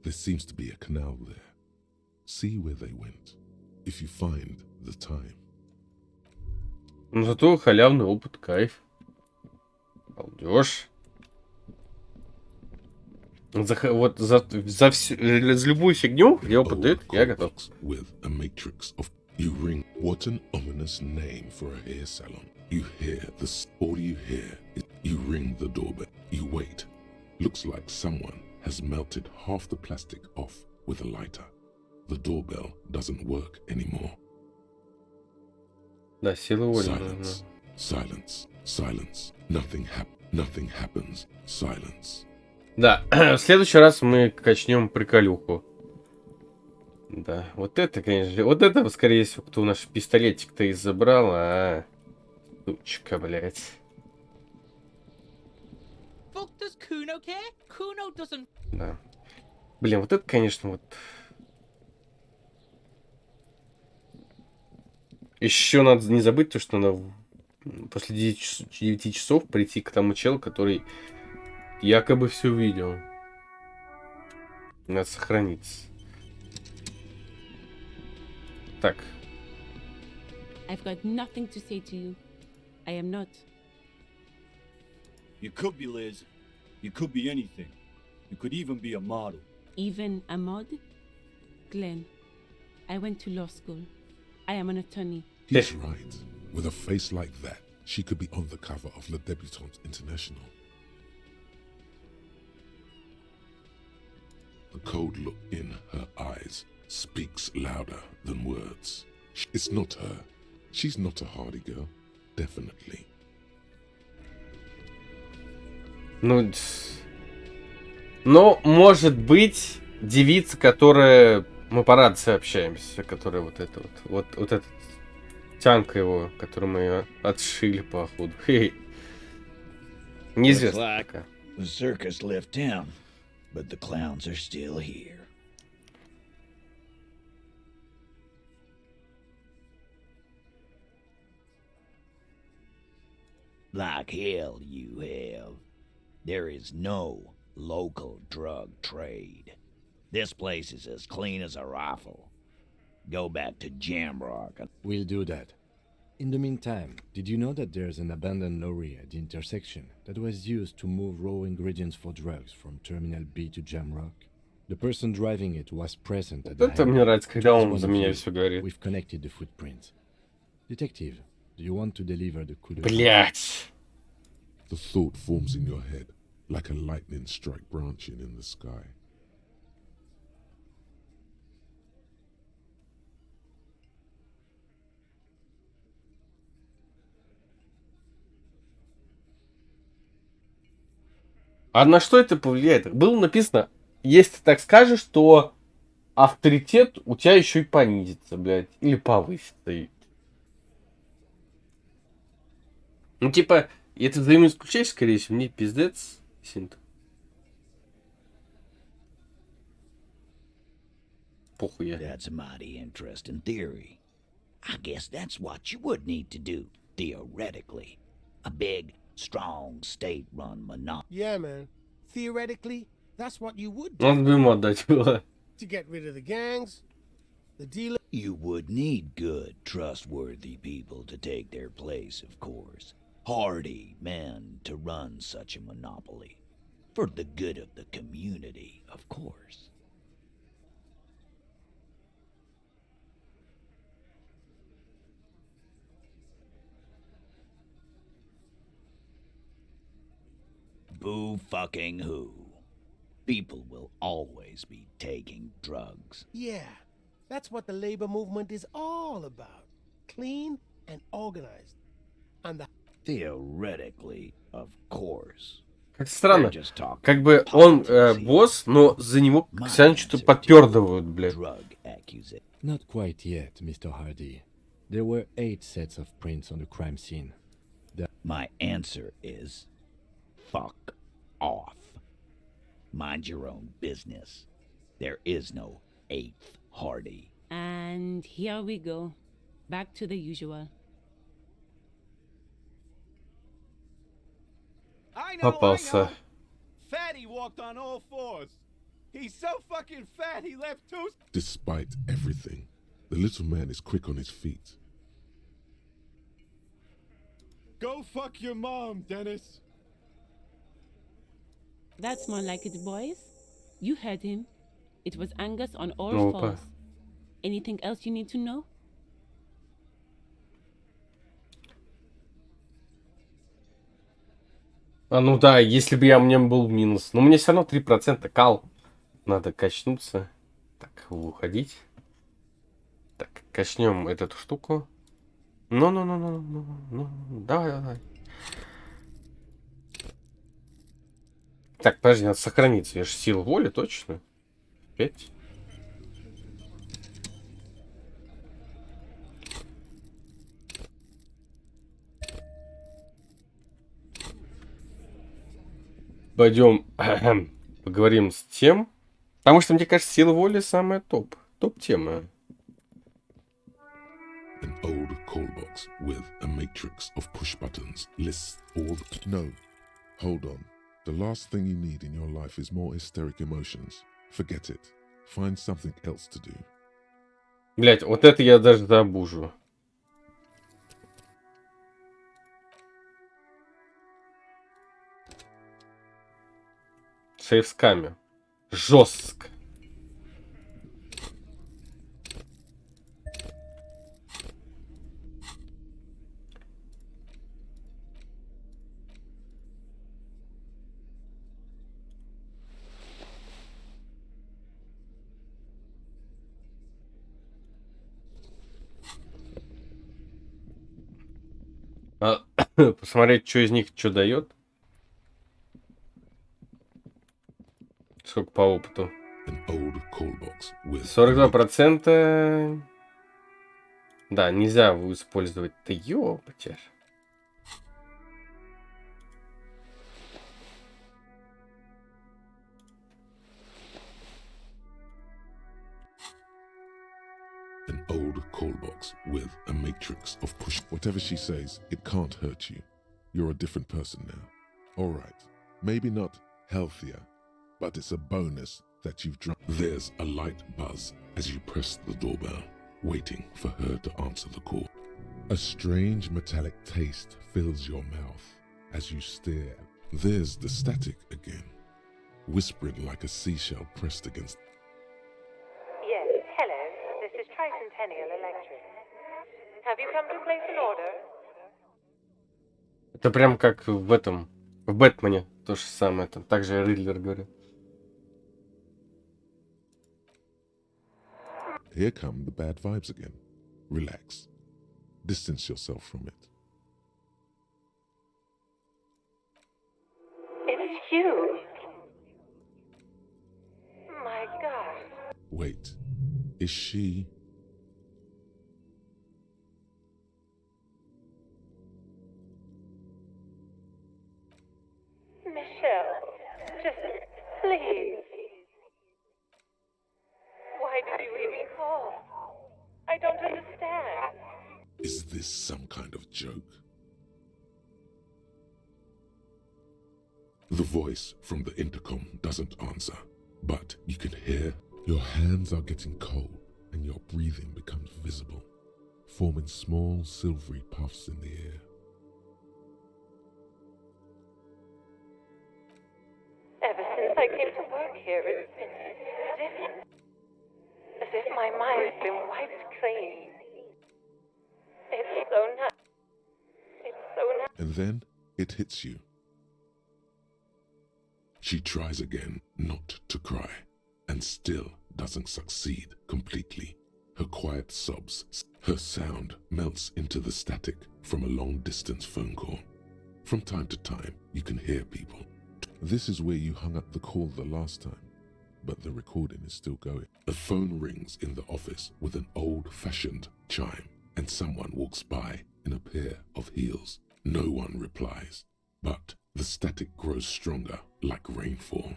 There seems to be a canal there. See where they went, if you find the time. Ну, зато халявный опыт, кайф. Балдеж. Вот за любую фигню, где опыт дают, я готов. With a matrix of you ring. What an ominous name for a hair salon. You hear this. All you hear is you ring the doorbell. You wait. Looks like someone has melted half the plastic off with a lighter. The doorbell doesn't work anymore. Да, сила воли. Silence. Silence. Silence. Nothing happens. Silence. Да, в следующий раз мы качнем приколюху. Да, вот это, конечно, вот это, скорее всего, кто наш пистолетик-то и забрал, а... Сучка, блядь. Fuck does Kuno care? Kuno doesn't... Да. Блин, вот это, конечно, вот... Еще надо не забыть то, что надо после 9 часов прийти к тому челу, который якобы все видел. Надо сохраниться. Так. I've got nothing to say to you. I am not. You could be Liz. You could be anything. You could even be a model. Even a mod? Glenn, I went to law school. I am an attorney. He's right. With a face like that, she could be on the cover of Le Debutante International. The cold look in her eyes speaks louder than words. It's not her. She's not a hardy girl. Definitely. Ну, может быть, девица, которая... Мы по рации общаемся, которая вот это вот этот тянка его, который мы отшили, походу. Неизвестно пока. The circus left town, but the clowns are still here. Like hell you have. There is no local drug trade. This place is as clean as a rifle. Go back to Jamrock. We'll do that. In the meantime, did you know that there's an abandoned lorry at the intersection that was used to move raw ingredients for drugs from Terminal B to Jamrock? The person driving it was present at the Это мне hangar. нравится, когда Choose он one за of меня you. все говорит. We've connected the footprints. Detective, do you want to deliver the coup de Блять. The thought forms in your head like a lightning strike branching in the sky. А на что это повлияет? Было написано, если ты так скажешь, то авторитет у тебя еще и понизится, блядь. Или повысится. Ну, типа, это взаимоисключаешь, скорее всего, мне пиздец. Синт. Похуй я. That's a mighty interesting theory. I guess that's what you would need to do, theoretically. A big, strong, state-run monopoly. Yeah, man. Theoretically, that's what you would Надо бы ему отдать было. to get rid of the gangs, the dealers. You would need good, trustworthy people to take their place, of course. Hardy men to run such a monopoly. For the good of the community, of course. Boo fucking who. People will always be taking drugs. Yeah, that's what the labor movement is all about. Clean and organized. And the Theoretically, of course. Как странно. They're just talking Как бы он politics here. босс, но за него постоянно что-то подпердывают, блядь. Drug accusation. Not quite yet, Mr. Hardy. There were 8 sets of prints on the crime scene. My answer is fuck off. Mind your own business. There is no 8th Hardy. And here we go. Back to the usual. I know. Попался. Fatty walked on all fours. He's so fucking fat he left two. Despite everything, the little man is quick on his feet. Go fuck your mom, Dennis. That's more like it, boys. You heard him. It was Angus on all Опа. fours. Anything else you need to know? А, ну да, если бы у меня был минус. Но у меня все равно 3% кал. Надо качнуться. Так, уходить. Так, качнем эту штуку. Ну. Давай. Так, подожди, надо сохраниться. Я же сила воли, точно. 5. Пойдем поговорим с тем. Потому что, мне кажется, сила воли самая топ. Топ-тема. An old call box with a matrix of push buttons lists all the... No, hold on. The last thing you need in your life is more hysteric emotions. Forget it. Find something else to do. Блять, вот это я даже забужу. Сейфсками. Жестко. Посмотреть, что из них что дает. Сколько по опыту? 42%. Да, нельзя его использовать. Да ёпатер. An old call box with a matrix of push. Whatever she says, it can't hurt you. you're a different person now. All right, maybe not healthier, but it's a bonus that you've drunk. There's a light buzz as you press the doorbell, waiting for her to answer the call. A strange metallic taste fills your mouth as you stare. There's the static again, whispering like a seashell pressed against. Yes, hello. This is Tricentennial Electric. Have you come to place an order? Это прям как в этом, в Бэтмене, то же самое. Там также Ридлер говорит. Here come the bad vibes again. Relax. Distance yourself from it. It's you. My God. Wait, is she? Michelle, just please. Why did you even call? I don't understand. Is this some kind of joke? The voice from the intercom doesn't answer, but you can hear your hands are getting cold and your breathing becomes visible, forming small silvery puffs in the air. Ever since I came to work here, it's been different. As if my mind's been wiped clean. It's so nice. It's so nice. And then it hits you. She tries again not to cry, and still doesn't succeed completely. Her quiet sobs, her sound melts into the static from a long-distance phone call. From time to time, you can hear people. This is where you hung up the call the last time, but the recording is still going. A phone rings in the office with an old-fashioned chime, and someone walks by in a pair of heels. No one replies, but the static grows stronger like rainfall.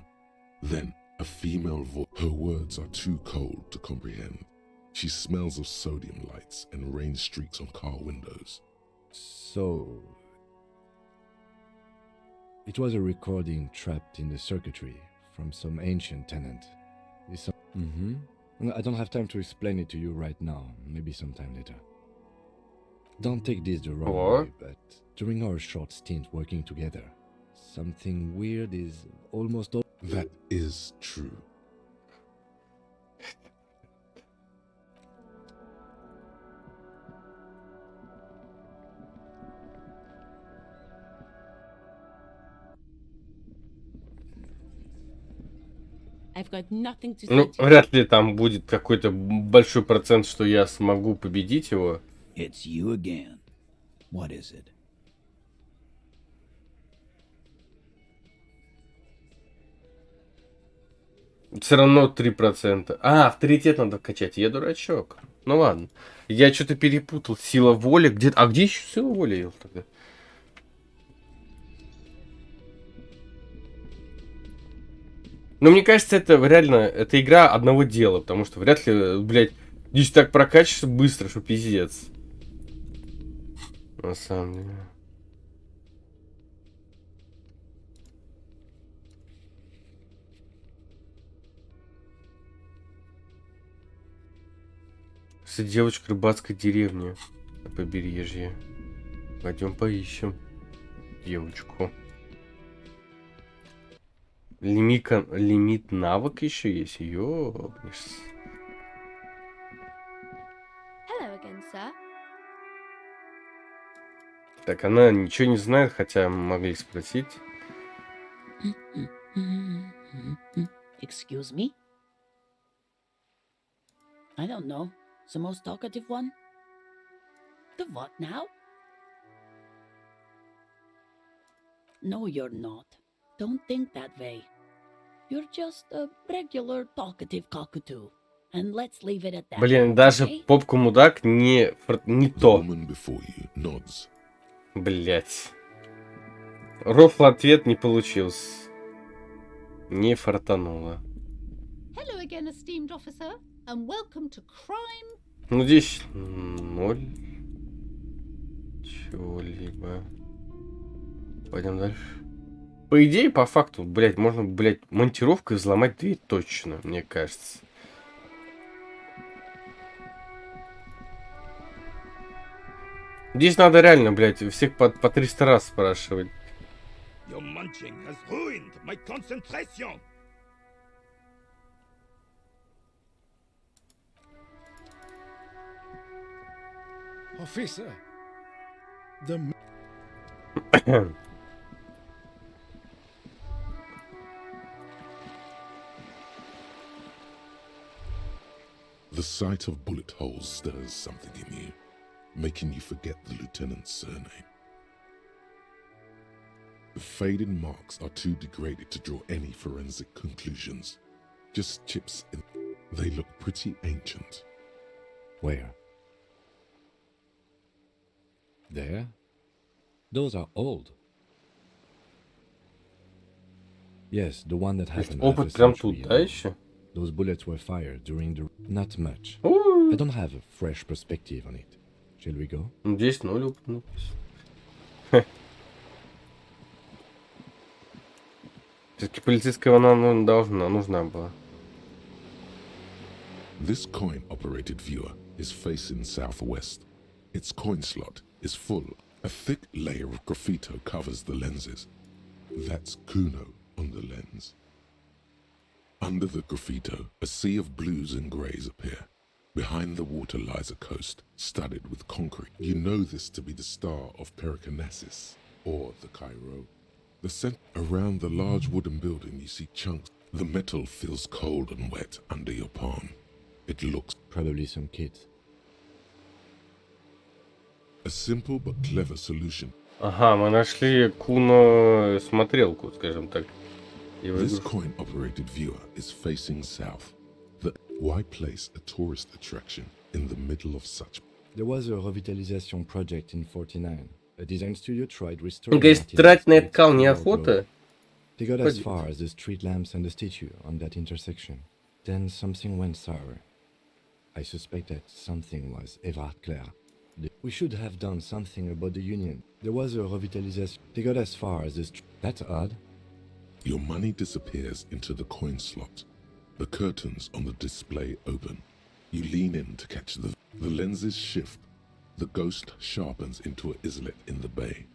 Then a female voice. Her words are too cold to comprehend. She smells of sodium lights and rain streaks on car windows. So, it was a recording trapped in the circuitry from some ancient tenant. I don't have time to explain it to you right now, maybe sometime later. Don't take this the wrong way, but during our short stint working together, something weird is almost all. That is true. I've got nothing to say Ну, to you. вряд ли там будет какой-то большой процент, что я смогу победить его. It's you again. What is it? Все равно 3%. А, авторитет надо качать. Я дурачок. Ну ладно. Я что-то перепутал. Сила воли. Где... А где еще сила воли тогда? Ну, мне кажется, это реально... Это игра одного дела. Потому что вряд ли, блядь, здесь так прокачивается быстро, что пиздец. На самом деле. Девочка рыбацкой деревни на побережье. Пойдем поищем девочку. Лимит навык еще есть. Ёбнешься. Hello again, sir. Так, она ничего не знает, хотя могли спросить. Excuse me? I don't know. The most talkative one? The what now? No, you're not. Don't think that way. You're just a regular talkative cockatoo. And let's leave it at that. Блин, даже okay? попку мудак не то. Nods. Блять. Рофл ответ не получился. Не фартануло. Hello again, esteemed officer, and welcome to crime. Ну здесь 0. Чего-либо. Пойдем дальше. По идее, по факту, блядь, можно, блядь, монтировкой взломать дверь точно, мне кажется. Здесь надо реально, блядь, всех по 300 раз спрашивать. Your munching has ruined my concentration. Officer, the The sight of bullet holes stirs something in you, making you forget the lieutenant's surname. The faded marks are too degraded to draw any forensic conclusions. Just chips in. They look pretty ancient. Where? There? Those are old. Yes, the one that happened half a Опыт прям century тут, ago. да, еще? Those bullets were fired during the... Not much. Ooh. I don't have a fresh perspective on it. Shall we go? Здесь 0 опыт. Все-таки полицейская она нужна была. This coin-operated viewer is facing southwest. Its coin slot is full. A thick layer of graffito covers the lenses. That's Kuno on the lens. Under the graffito, a sea of blues and greys appear. Behind the water lies a coast, studded with concrete. You know this to be the star of Periconesus, or the Cairo. The center around the large wooden building you see chunks. The metal feels cold and wet under your palm. It looks probably some kids. A simple but clever solution. Ага, мы нашли Куно смотрелку, скажем так. This coin-operated viewer is facing south. Why place a tourist attraction in the middle of such? There was a revitalization project in 49. A design studio tried restoring. Говорит, тратить на этот кал неохота. They got as far as the street lamps and the statue on that intersection. Then something went sour. I suspect that something was Everard Clare. We should have done something about the union. There was a revitalization. They got as far as the street. That's odd. Your money disappears into the coin slot. The curtains on the display open. You lean in to catch the lenses shift. The ghost sharpens into an islet in the bay.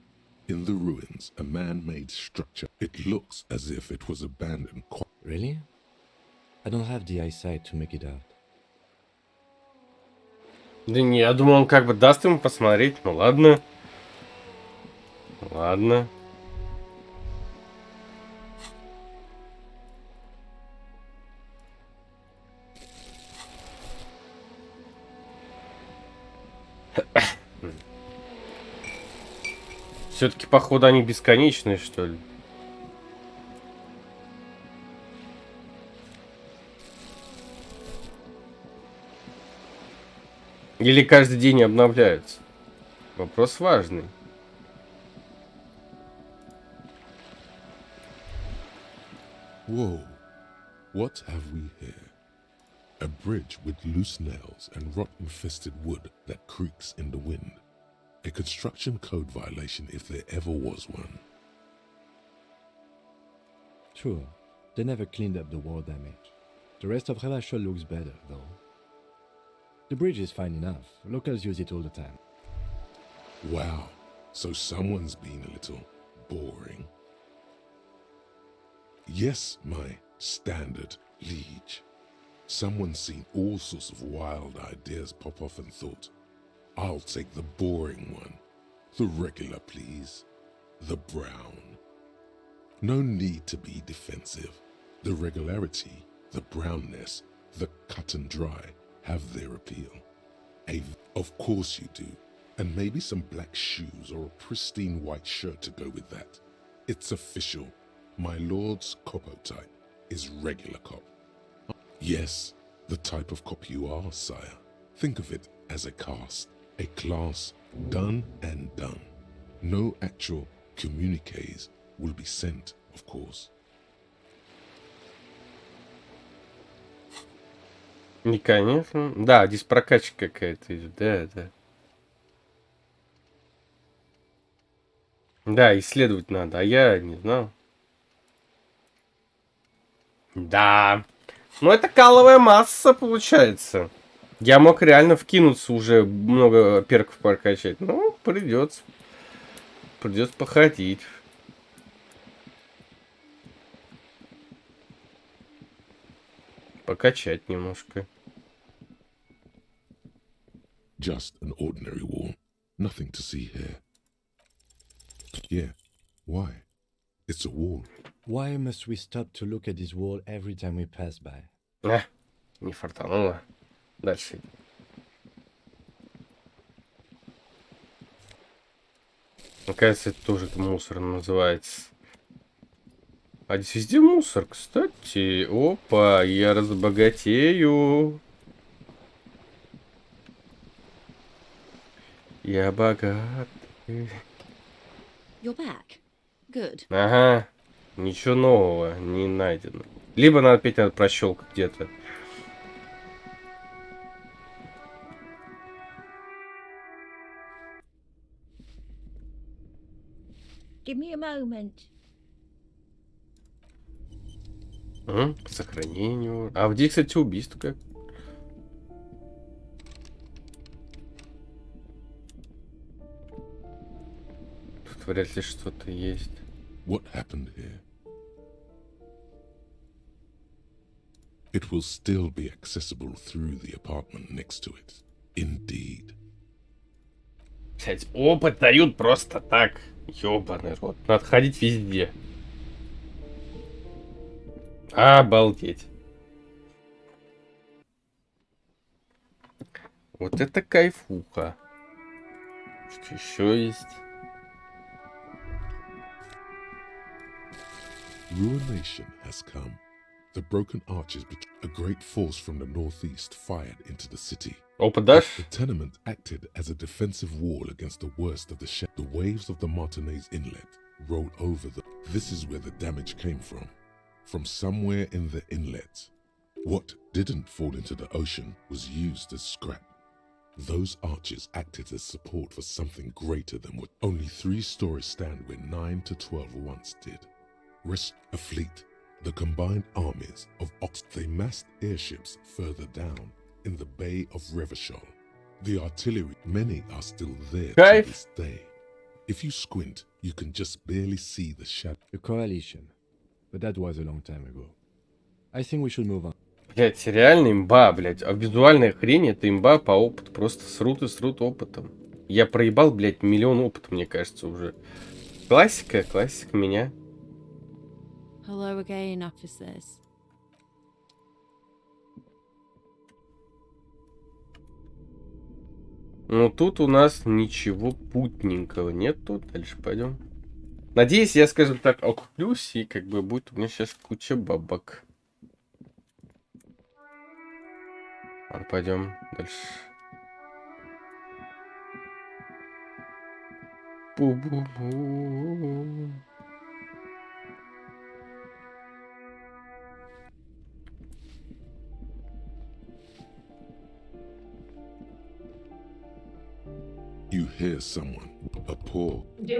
In the ruins, a man-made structure. It looks as if it was abandoned. Really? I don't have the eyesight to make it out. Да не, я думал, он как бы даст ему посмотреть. Ну ладно. Ладно. Все-таки, походу, они бесконечные, что ли? Или каждый день обновляются? Вопрос важный. Whoa, what have we here? A bridge with loose nails and rot-infested wood that creaks in the wind. A construction code violation if there ever was one. Sure, they never cleaned up the war damage. The rest of Revachol looks better, though. The bridge is fine enough. Locals use it all the time. Wow, so someone's been a little boring. Yes, my standard liege. Someone's seen all sorts of wild ideas pop off and thought, I'll take the boring one. The regular, please. The brown. No need to be defensive. The regularity, the brownness, the cut and dry have their appeal. Of course you do. And maybe some black shoes or a pristine white shirt to go with that. It's official. My lord's copo type is regular cop. Yes, the type of cop you are, sire. Think of it as a caste, a class done and done. No actual communiques will be sent, of course. Не, конечно. Да, здесь прокачка какая-то идет. Да, да. Да, исследовать надо, а я не знал. Да. Ну, это каловая масса, получается. Я мог реально вкинуться уже, много перков прокачать. Ну, придется. Придется походить. Покачать немножко. Just an ordinary wall. Nothing to see here. Yeah. Why? It's a wall. Why must we stop to look at this wall every time we pass by? Не фартануло. Дальше. Оказывается, это тоже мусор называется. А здесь везде мусор, кстати. Опа, я разбогатею. Я богат. You're back. Good. Ага. Ничего нового не найдено. Либо надо опять надо прощелкать где-то. Give me a moment. К сохранению. А где, кстати, убийство как? Тут вряд ли что-то есть. What happened here? It will still be accessible through the apartment next to it. Indeed. Блять, опыт дают просто так. Ёбаный рот. Надо ходить везде. Обалдеть. Вот это кайфуха. Что еще есть? Ruination has come. The broken arches, a great force from the northeast fired into the city. Опыт дашь? The tenement acted as a defensive wall against the worst of the waves of the Martinez Inlet rolled over them. This is where the damage came from. From somewhere in the inlet. What didn't fall into the ocean was used as scrap. Those arches acted as support for something greater than what only 3 stories stand where 9 to 12 once did. Rest a fleet. The combined armies of they massed airships further down in the Bay of Revachol. The artillery, many are still there to this day. If you squint, you can just barely see the shadow. The coalition. But that was a long time ago. I think we should move on. Блять, реально имба, блять. А визуальная хрень это имба по опыту. Просто срут и срут опытом. Я проебал, блять, миллион опыта, мне кажется, уже. Классика меня. Hello again, officers. Ну тут у нас ничего путненького нету. Дальше пойдем. Надеюсь, я, скажем так, окуплюсь, и как бы будет у меня сейчас куча бабок. Ладно, пойдем дальше. Бу-бу-бу. You hear someone, a poor. Do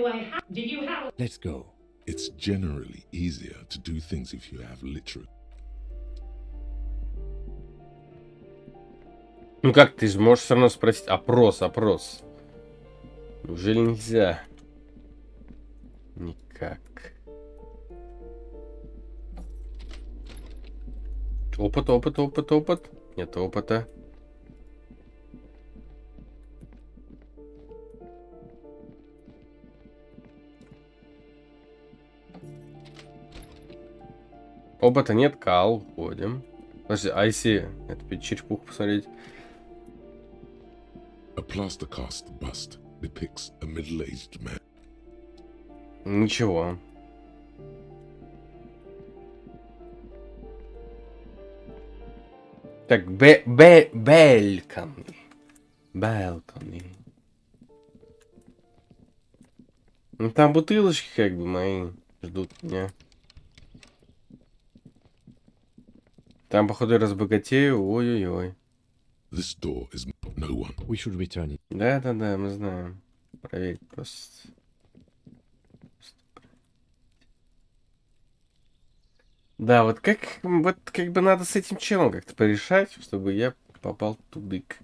you have? Let's go. It's generally easier to do things if you have literate. Ну как, ты же можешь все равно спросить. Опрос. Неужели нельзя? Никак. Опыт. Нет опыта. Опыта нет, кал, уходим. Подожди, а если это черепуху посмотреть? A plaster cast bust depicts a middle-aged man. Ничего. Так, балконы. Ну там бутылочки как бы мои ждут меня. Там, походу, я разбогатею. Ой-ой-ой. This door is no one. We should return it. Да, мы знаем. Проверить просто. Да, вот как бы надо с этим челом как-то порешать, чтобы я попал в тудык.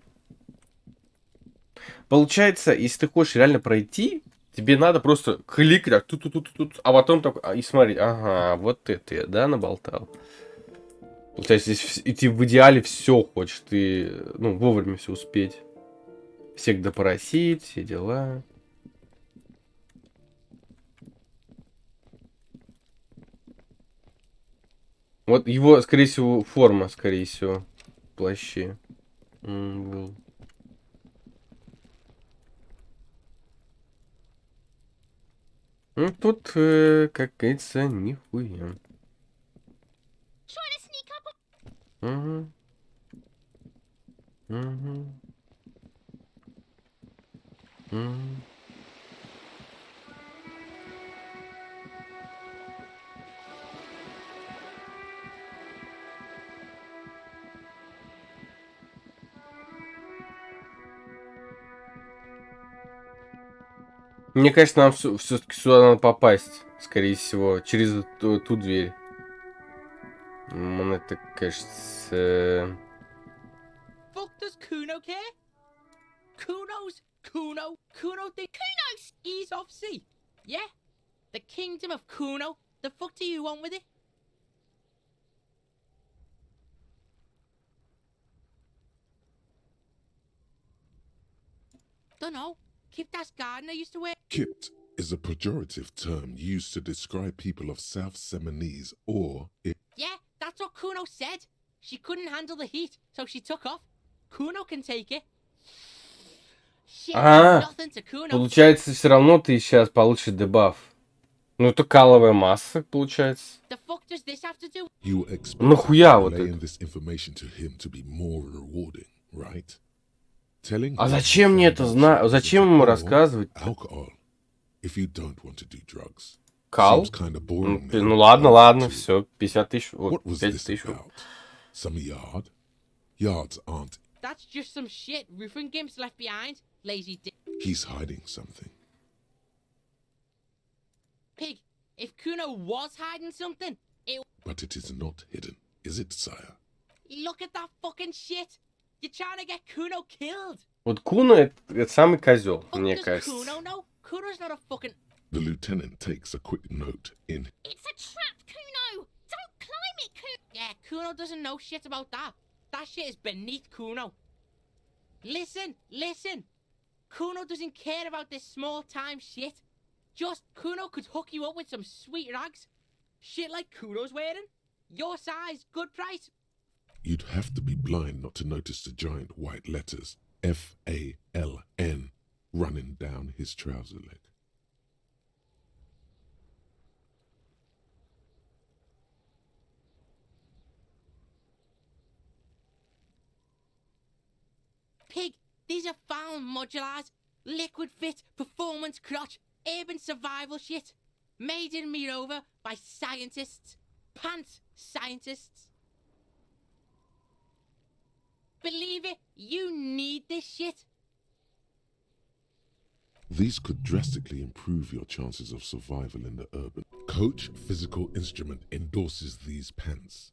Получается, если ты хочешь реально пройти, тебе надо просто кликать, так, тут, а потом так, и смотреть, ага, вот это я, да, наболтал. Получается, здесь и ты в идеале все хочешь, ты, ну, вовремя все успеть. Всех допросить, все дела. Вот его, скорее всего, форма, скорее всего, в плаще. Был. Ну, тут, как говорится, нихуя. Угу. Угу. Угу. Мне кажется, нам все-таки сюда надо попасть, скорее всего, через ту дверь. Мне так кажется. Fuck does Kuno care? Kuno think he's off sea. Yeah? The kingdom of Kuno? The fuck do you want with it? Dunno. Kiptas gardener used to wear. Kipt is a pejorative term used to describe people of South Seminese or... Yeah, that's what Kuno said. She couldn't handle the heat, so she took off. Kuno can take it. Shit is nothing to Kuno. Получается, все равно ты сейчас получишь дебаф. Ну, это каловая масса, получается. The fuck does this have to do? You expect Нахуя вот relaying это? this information to him to be more rewarding, right? Telling А him зачем мне это знать? Зачем ему рассказывать? alcohol, if you don't want to do drugs. Кал? Seems kind of boring. Ну ладно, все, 50 тысяч, вот, What was 5 this тысяч. about? Some yard? Yards aren't. That's just some shit roofing gimps left behind. Lazy dick. He's hiding something. Pig, if Kuno was hiding something, it... But it is not hidden, is it, sire? Look at that fucking shit. You're trying to get Kuno killed. Вот Куно это самый козел, мне Does кажется. Kuno know? Kuno's not a fucking... The lieutenant takes a quick note in. It's a trap, Kuno! Don't climb it, Kuno! Yeah, Kuno doesn't know shit about that. That shit is beneath Kuno. Listen. Kuno doesn't care about this small-time shit. Just Kuno could hook you up with some sweet rags. Shit like Kuno's wearing. Your size, good price. You'd have to be blind not to notice the giant white letters FALN running down his trouser leg. Pig, these are found modulars. Liquid fit, performance crotch, urban survival shit. Made in Mirova by scientists. Pants scientists. Believe it, you need this shit. These could drastically improve your chances of survival in the urban. Coach Physical Instrument endorses these pants.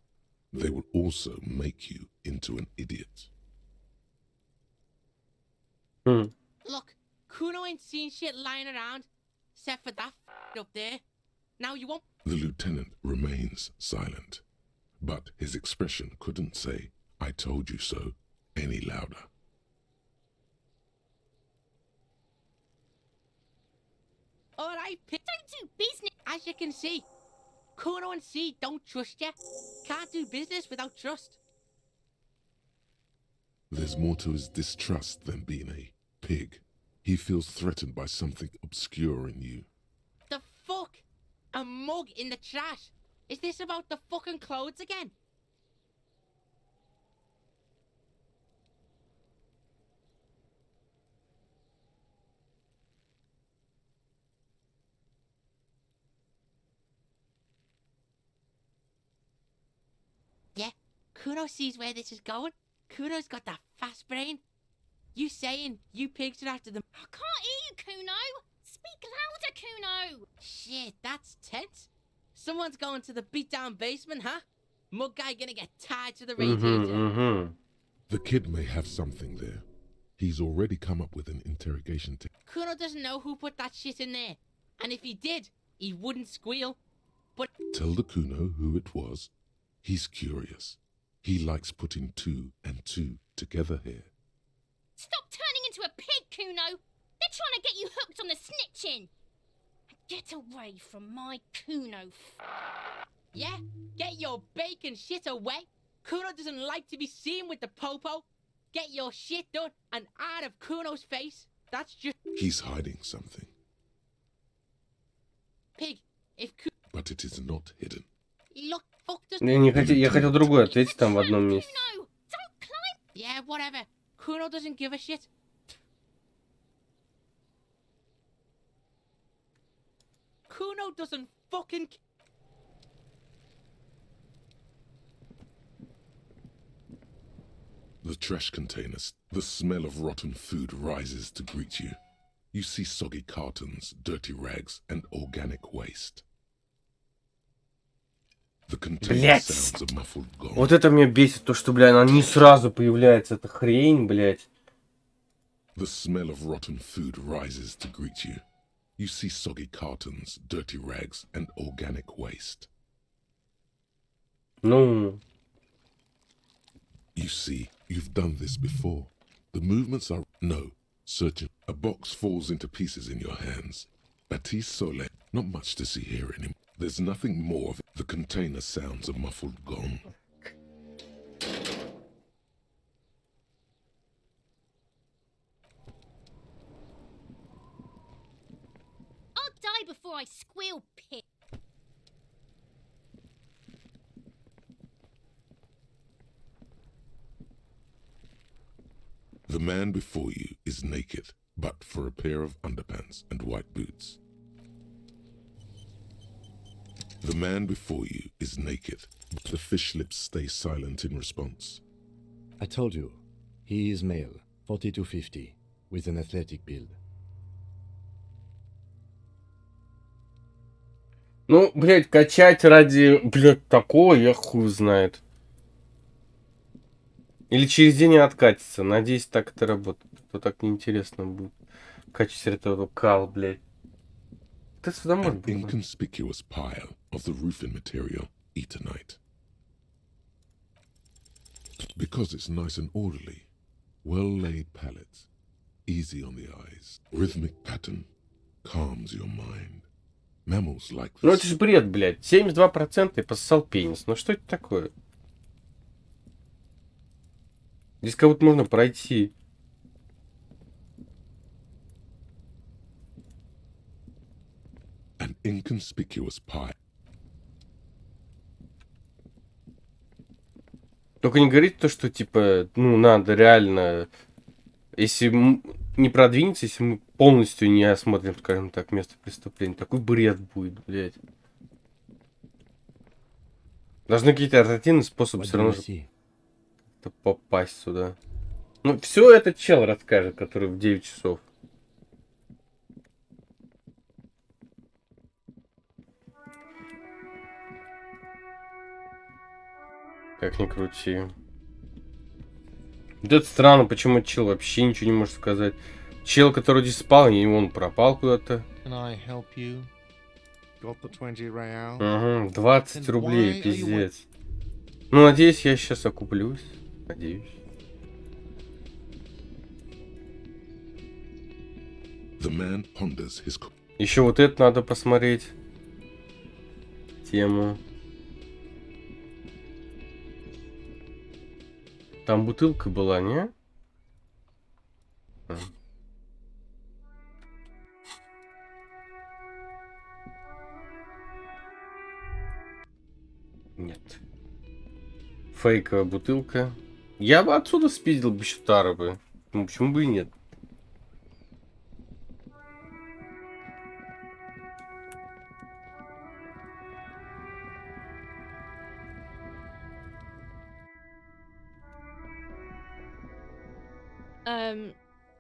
They will also make you into an idiot. Look, Kuno ain't seen shit lying around, except for that up there. Now you won't... The lieutenant remains silent, but his expression couldn't say, "I told you so," any louder. Alright, Pig, don't do business. As you can see, Kuno and C don't trust you. Can't do business without trust. There's more to his distrust than being a pig. He feels threatened by something obscure in you. The fuck? A mug in the trash? Is this about the fucking clothes again? Yeah, Kuno sees where this is going. Kuno's got that fast brain. You saying you pigs are after them? I can't hear you, Kuno! Speak louder, Kuno! Shit, that's tense. Someone's going to the beat-down basement, huh? Mug guy gonna get tied to the Mm-hmm, radiator. mm-hmm. The kid may have something there. He's already come up with an interrogation technique. Kuno doesn't know who put that shit in there. And if he did, he wouldn't squeal. But Tell the Kuno who it was. He's curious. He likes putting 2 and 2 together here. Stop turning into a pig, Kuno! They're trying to get you hooked on the snitching! Get away from my Kuno. yeah, get your bacon shit away. Kuno doesn't like to be seen with the popo. Get your shit done and out of Kuno's face. That's just He's hiding something, pig. If but it is not hidden. look, fuck does. Я хотел другое ответить там в одном месте. Yeah, whatever. Kuno doesn't give a shit. Kuno doesn't fucking. The trash containers, the smell of rotten food rises to greet you. You see soggy cartons, dirty rags, and organic waste. The container Блять! sounds a muffled gong. Вот это меня бесит, то что, бля, она не сразу появляется, эта хрень, блять. The smell of rotten food rises to greet you. You see soggy cartons, dirty rags, and organic waste. Ну. You see, you've done this before. The movements are... No. Searching. A box falls into pieces in your hands. Baptiste Sole. Not much to see here anymore. There's nothing more of it. The container sounds a muffled gong. I'll die before I squeal, pig. The man before you is naked, but for a pair of underpants and white boots. The man before you is naked, but the fish lips stay silent in response. I told you, he is male, 40 to 50, with an athletic build. Ну, блять, качать ради, блять, такого, я хуй знает. Или через день откатится. Надеюсь, так это работает. То так неинтересно будет. Качать этого кал, блять. Ты сюда An может быть. inconspicuous pile of the roofing material, Eternite. Because it's nice and orderly. Well-laid pallets, easy on the eyes. Rhythmic pattern calms your mind. Mammals like Ну это this. же бред, блядь. 72% и пососал пенис. Ну что это такое? Здесь как будто можно пройти. An inconspicuous pile. Только не говорите то, что типа, ну надо реально, если не продвинется, если мы полностью не осмотрим, скажем так, место преступления, такой бред будет, блядь. Должны какие-то альтернативные способы все равно как-то попасть сюда. Ну, все это чел расскажет, который в 9 часов. Как ни крути. Вот это странно, почему чел вообще ничего не может сказать. Чел, который здесь спал, и он пропал куда-то. Ага, 20 рублей, пиздец. Ну, надеюсь, я сейчас окуплюсь. Надеюсь. The man ponders his... Еще вот это надо посмотреть. Тему. Там бутылка была, не? А. Нет. Фейковая бутылка. Я бы отсюда спиздил бы еще тару бы. Ну, почему бы и нет?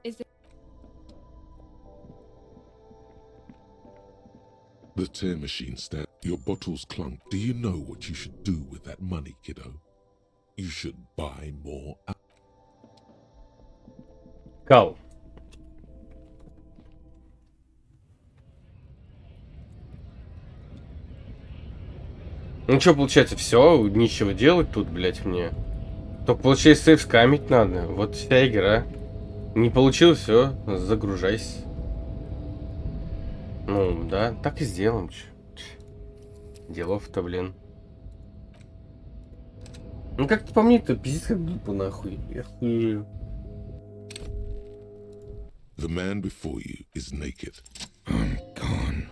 Is it... The tear machine stand. Your bottles clunk. Do you know what you should do with that money, kiddo? You should buy more. Кал. Ну что, получается, все, нечего делать тут, блять, мне. Только получается, сейф скамить надо. Вот вся игра. Не получилось, все, загружайся. Ну, да, так и сделаем. Делов-то, блин. Ну как-то по мне-то пиздец как глупо, нахуй. Я хуею. The man before you is naked. I'm gone.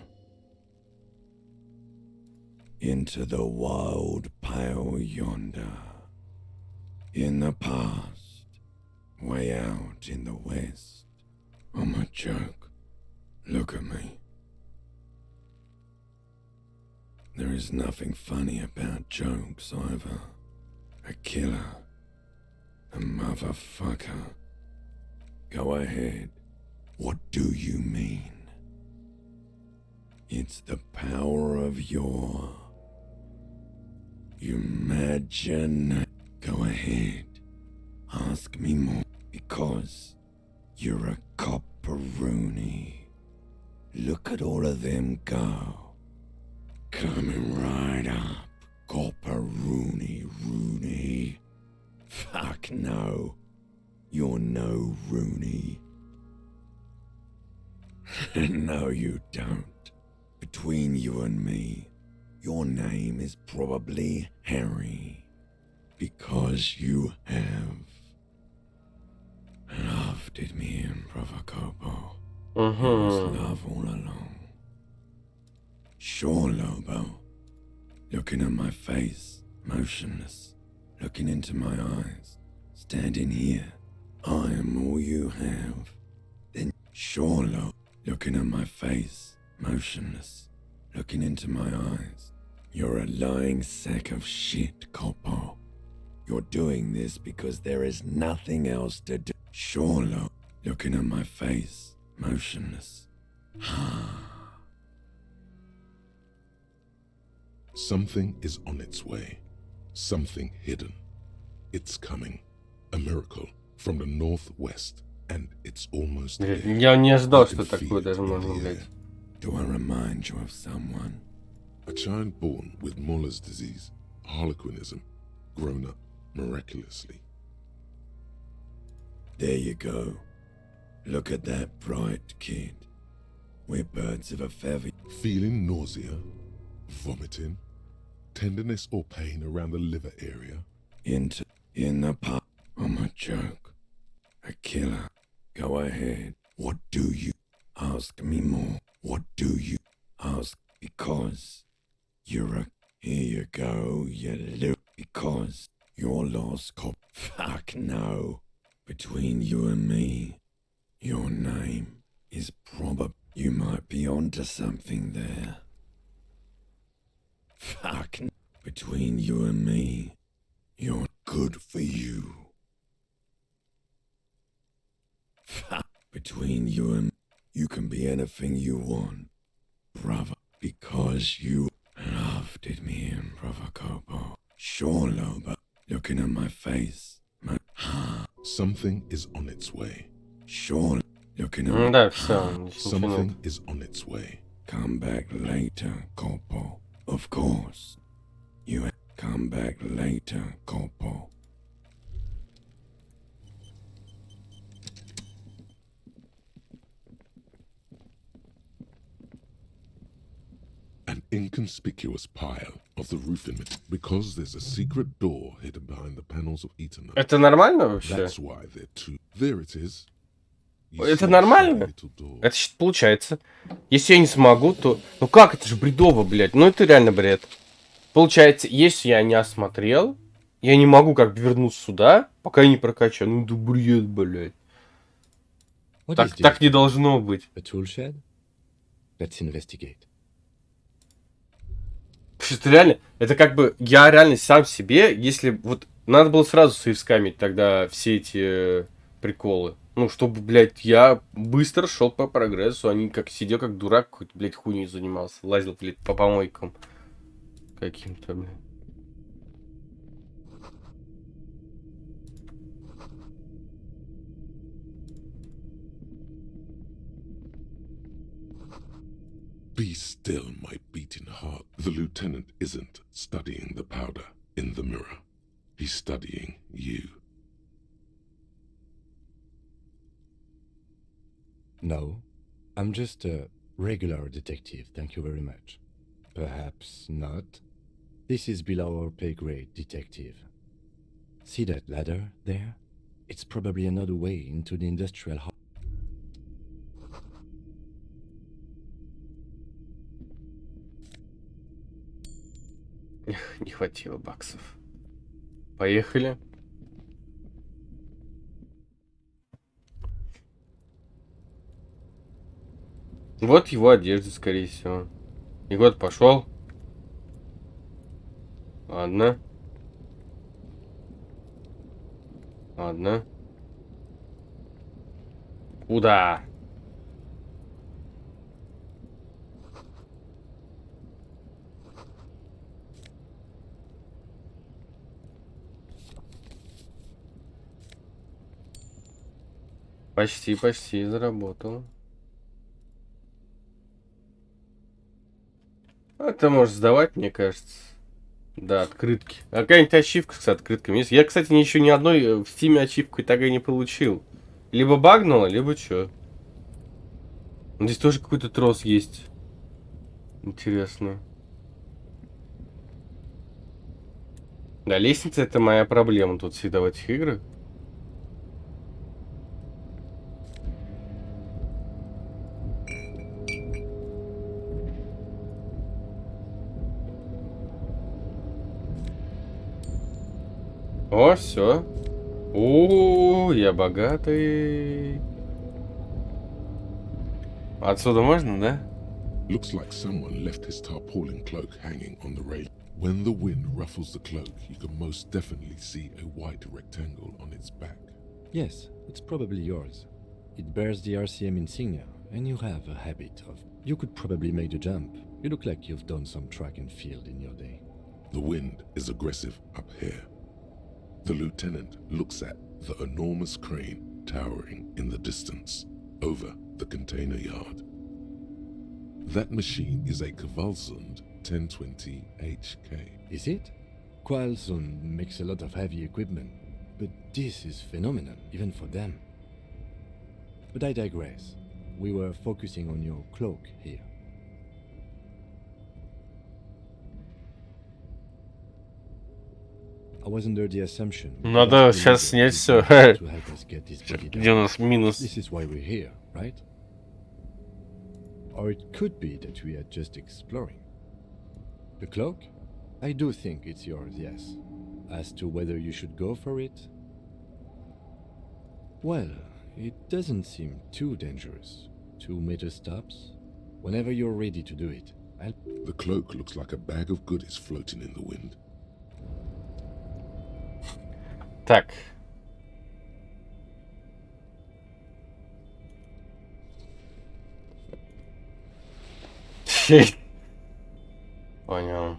Into the wild pale yonder. In the past. Way out in the west. I'm a joke. Look at me. There is nothing funny about jokes either. A killer. A motherfucker. Go ahead. What do you mean? It's the power of your imagine. Go ahead. Ask me more. Because you're a copperoony. Look at all of them go. Coming right up. Copperoony, Rooney. Fuck no. You're no Rooney. No, you don't. Between you and me, your name is probably Harry. Because you have loved it me in Provocopo. It was love all along. Sure, Lobo. Looking at my face, motionless. Looking into my eyes. Standing here. I am all you have. Then, sure, Lobo. Looking at my face, motionless, looking into my eyes. You're a lying sack of shit, Coppo. You're doing this because there is nothing else to do. Sure, looking at my face, motionless. Something is on its way. Something hidden. It's coming. A miracle from the northwest. And it's almost there. Я не ожидал, что такое даже можно, блядь. Do I remind you of someone? A child born with Muller's disease, harlequinism, grown up miraculously. There you go. Look at that bright kid. We're birds of a feather. Feeling nausea, vomiting, tenderness or pain around the liver area. In the pub. I'm a joke. A killer. Go ahead. What do you ask me more? What do you ask? Because you're a. Here you go, you look. Because you're lost, cop. Fuck no. Between you and me, your name is probably. You might be onto something there. Fuck. Between you and me, you're good for you. Between you and you can be anything you want, brother, because you loved it me in Provocopo. Sure, Loba, looking at my face, Something is on its way. Sure, looking at my Something is on its way. Come back later, Corpo. Of course. You come back later, Corpo. An inconspicuous pile of the roof image because there's a secret door hidden behind the panels of Eternal. Это нормально вообще? That's why they're two. There it is. Это нормально? Это что получается? Если я не смогу, то... Ну как, это же бредово, блядь. Ну это реально бред. Получается, если я не осмотрел, я не могу как бы вернуться сюда, пока я не прокачаю. Ну да бред, блядь. Так не должно быть. A tool shed? Let's investigate. Что реально, это как бы я реально сам себе, если вот надо было сразу сейвскамить тогда все эти приколы. Ну, чтобы, блядь, я быстро шел по прогрессу, а не как сидел как дурак, какой-то, блядь, хуйней занимался, лазил, блядь, по помойкам. каким-то, блин. Be still, my beating heart. The lieutenant isn't studying the powder in the mirror. He's studying you. No, I'm just a regular detective, thank you very much. Perhaps not. This is below our pay grade, detective. See that ladder there? It's probably another way into the industrial hall. Не хватило баксов. Поехали. Вот его одежда, скорее всего. И вот пошел. Ладно. Ладно. Куда? Почти заработал. Это можешь сдавать, мне кажется. Да, открытки. А какая-нибудь ачивка с открытками есть? Я, кстати, еще ни одной в Steam ачивку так и не получил. Либо багнуло, либо что. Здесь тоже какой-то трос есть. Интересно. Да, лестница — это моя проблема тут всегда в этих играх. О, все. О, я богатый. Отсюда можно, да? Looks like someone left his tarpaulin cloak hanging on the rail. When the wind ruffles the cloak, you can most definitely see a white rectangle on its back. Yes, it's probably yours. It bears the RCM insignia, and you have a habit of... You could probably make the jump. You look like you've done some track and field in your day. The wind is aggressive up here. The lieutenant looks at the enormous crane towering in the distance over the container yard. That machine is a Kvalsund 1020 HK. Is it? Kvalsund makes a lot of heavy equipment, but this is phenomenal, even for them. But I digress. We were focusing on your cloak here. I was under the assumption... Надо сейчас снять все. Где у нас минус? This is why we're here, right? Or it could be that we are just exploring. The cloak? I do think it's yours, yes. As to whether you should go for it? Well, it doesn't seem too dangerous. 2 meter stops. Whenever you're ready to do it, I'll... The cloak looks like a bag of goodies floating in the wind. Так. Понял.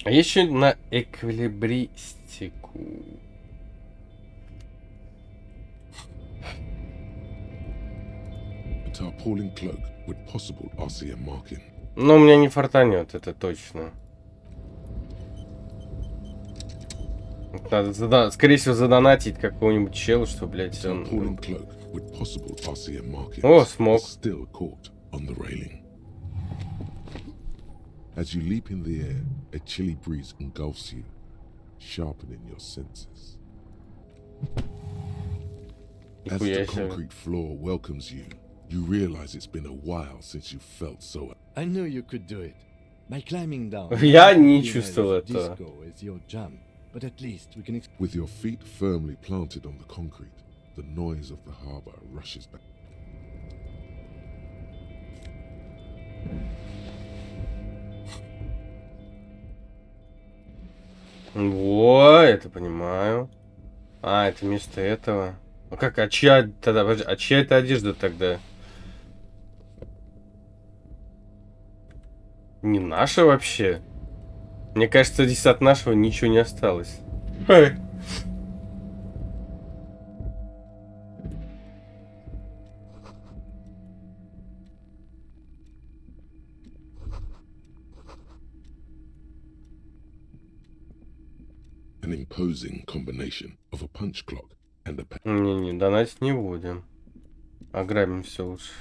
А еще на эквилибристику. A tarpaulin cloak with possible RCM marking. Но у меня не фартанет, это точно. Надо, скорее всего, задонатить какого-нибудь чела, что, блядь, он... О, смог. As you leap in the air, a chilly breeze engulfs you, sharpening your senses. As the concrete floor welcomes you, you realize it's been a while since you felt so... I knew you could do it. By climbing down... Я не чувствовал этого. But at least we can... With your feet firmly planted on the concrete, the noise of the harbor rushes back. Во, это понимаю. А, это вместо этого. А как, а чья тогда, подожди, а чья это одежда тогда? Не наше вообще. Мне кажется, здесь от нашего ничего не осталось. Эй. An imposing combination of a punch clock and a Не, донатить не будем. Ограбим все лучше.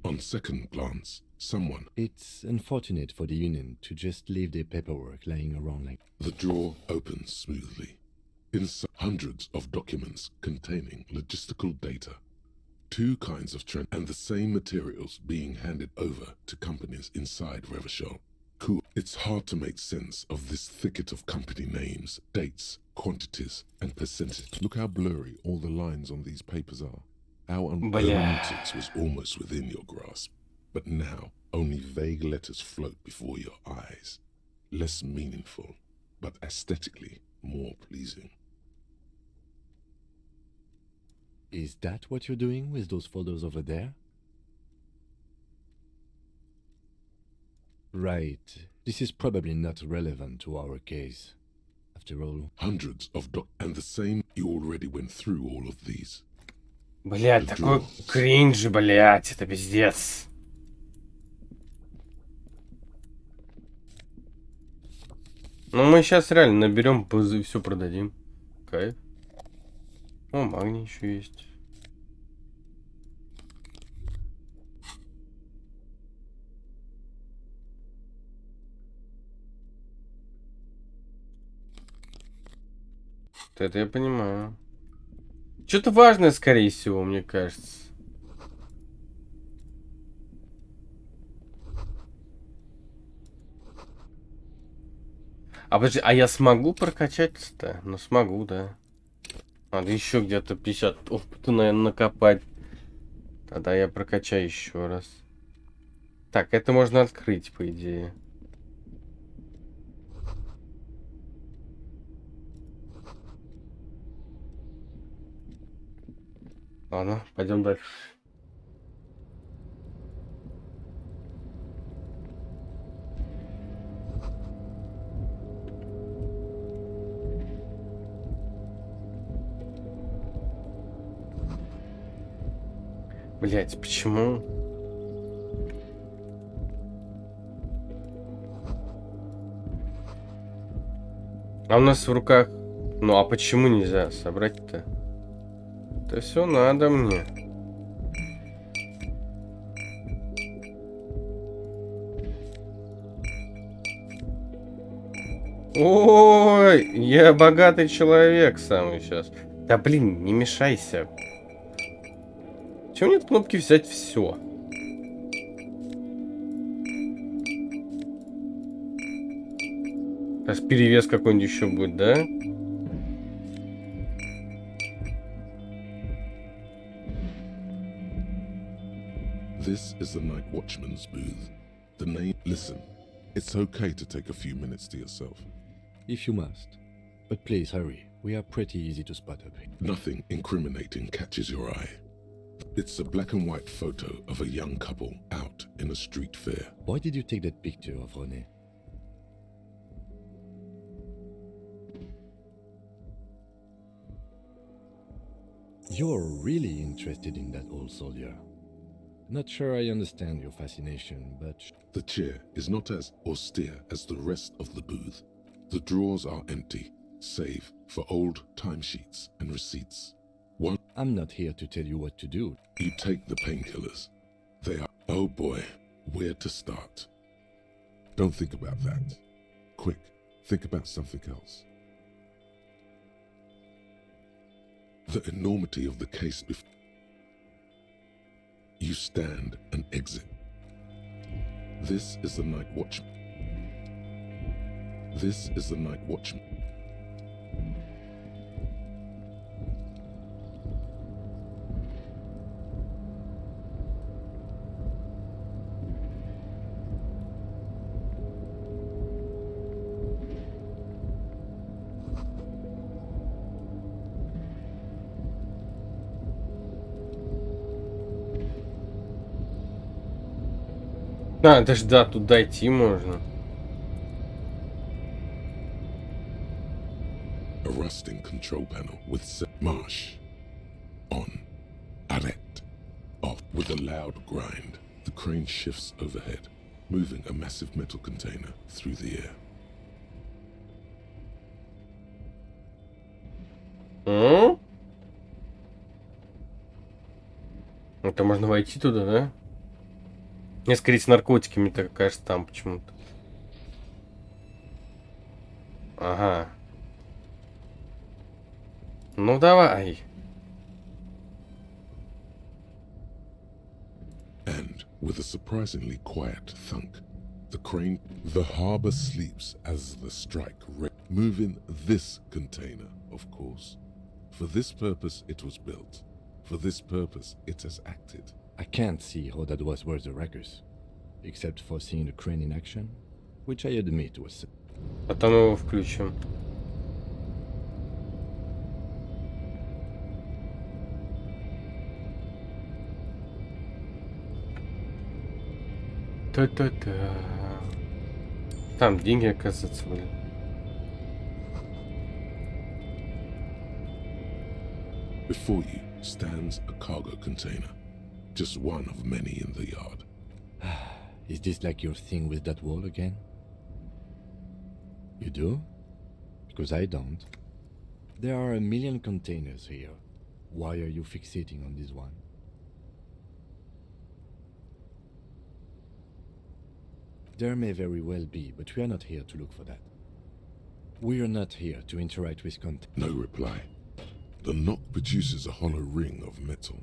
On second glance, someone. It's unfortunate for the Union to just leave their paperwork lying around like. The drawer opens smoothly. Inside hundreds of documents containing logistical data. Two kinds of trend and the same materials being handed over to companies inside Revachol. Cool. It's hard to make sense of this thicket of company names, dates, quantities, and percentages. Look how blurry all the lines on these papers are. Our hermeneutics was almost within your grasp, but now only vague letters float before your eyes. Less meaningful, but aesthetically more pleasing. Is that what you're doing with those photos over there? Right. This is probably not relevant to our case. After all, hundreds of and the same, you already went through all of these. Блять, такой кринж, блять, это пиздец. Ну мы сейчас реально наберем пузы и все продадим. Кайф. О, магний еще есть. Это я понимаю. Что-то важное, скорее всего, мне кажется. А подожди, а я смогу прокачать-то? Ну смогу, да. Надо еще где-то 50 опыта, наверное, накопать. Тогда я прокачаю еще раз. Так, это можно открыть, по идее. Ладно, пойдем дальше. Блять, почему? А у нас в руках... Ну, а почему нельзя собрать-то? Это все надо мне. Ой, я богатый человек самый сейчас. Да блин, не мешайся. Чего нет кнопки взять все? Сейчас перевес какой-нибудь еще будет, да? This is the night watchman's booth. The name. Listen, it's okay to take a few minutes to yourself. if you must. But please hurry. We are pretty easy to spot up here. Nothing incriminating catches your eye. It's a black and white photo of a young couple out in a street fair. Why did you take that picture of René? You're really interested in that old soldier. Not sure I understand your fascination, but... The chair is not as austere as the rest of the booth. The drawers are empty, save for old timesheets and receipts. One... I'm not here to tell you what to do. You take the painkillers. They are... Oh boy, where to start? Don't think about that. Quick, think about something else. The enormity of the case before you stand and exit. This is the night watchman. This is the night watchman. А, даже да, тут дойти можно. A rusting control panel with marsh on, arrête, off with a loud grind. The crane shifts overhead, moving a massive metal container through the air. Это можно войти туда, да? Мне скорее с наркотиками, так кажется, там почему-то. Ага. Ну давай. And with a surprisingly quiet thunk, the harbor sleeps as the strike moving this container, of course. For this purpose it was built. For this purpose it has acted. I can't see how that was worth the ruckus, except for seeing the crane in action, which I admit was... Потом его включим. Та-та-та. Там деньги, оказывается, были. Before you stands a cargo container, just one of many in the yard. Is this like your thing with that wall again? You do? Because I don't. There are a million containers here. Why are you fixating on this one? There may very well be, but we are not here to look for that. We are not here to interact with content. No reply. The knock produces a hollow ring of metal.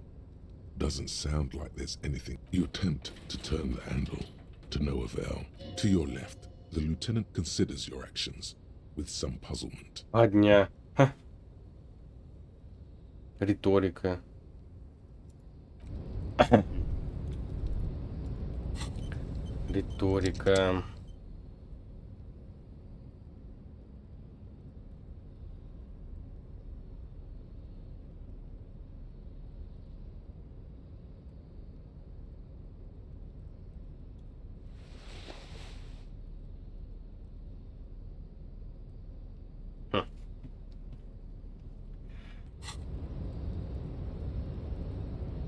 Doesn't sound like there's anything. You attempt to turn the handle, to no avail. To your left, the lieutenant considers your actions with some puzzlement. Дня. Ха. Риторика. Риторика.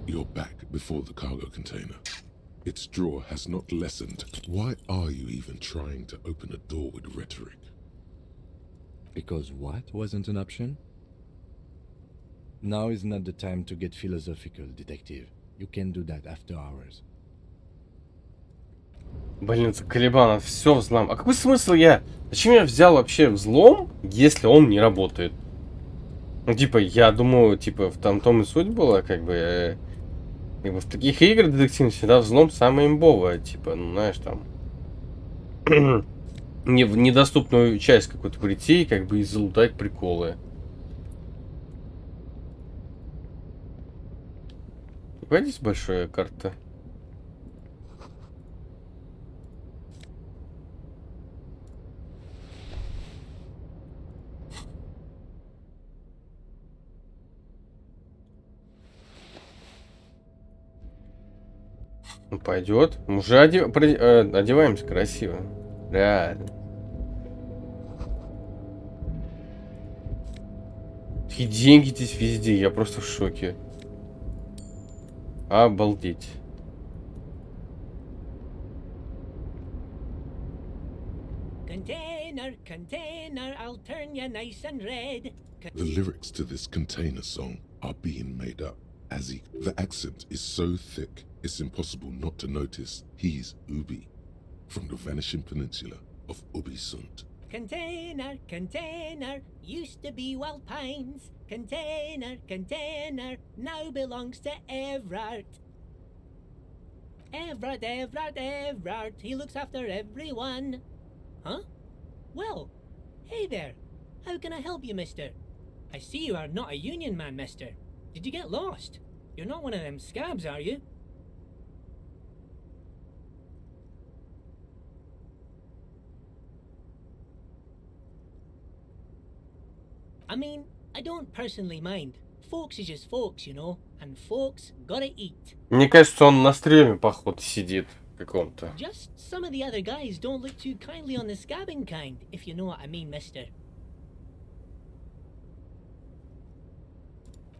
You're back before the cargo container. Its drawer has not lessened. Why are you even trying to open a door with rhetoric? Because what wasn't an option? Now is not the time to get philosophical, detective. You can do that after hours. Блин, заколебано, все взлом. А какой смысл Зачем я взял вообще взлом, если он не работает? Ну, типа, я думаю, типа, в том и суть была, как бы в таких играх детективных всегда взлом самое имбовое, типа, ну, знаешь, там, не в недоступную часть какую-то прийти, как бы, и залутать приколы. Какая здесь большая карта? Ну, пойдет. Мы уже одеваемся красиво. Реально. И деньги здесь везде. Я просто в шоке. Обалдеть. Container, container, I'll turn you nice and red. The lyrics to this container song are being made up. The accent is so thick, it's impossible not to notice he's Ubi, from the vanishing peninsula of Ubisund. Container, container, used to be Wild Pines. Container, container, now belongs to Everard. Everard, Everard, Everard, he looks after everyone. Huh? Well, hey there. How can I help you, mister? I see you are not a union man, mister. Did you get lost? You're not one of them scabs, are you? I mean, I don't personally mind. Folks is just folks, you know, and folks gotta eat. Мне кажется, он на стреме, походу, сидит. каком-то. Just some of the other guys don't look too kindly on the scabbing kind, if you know what I mean, mister.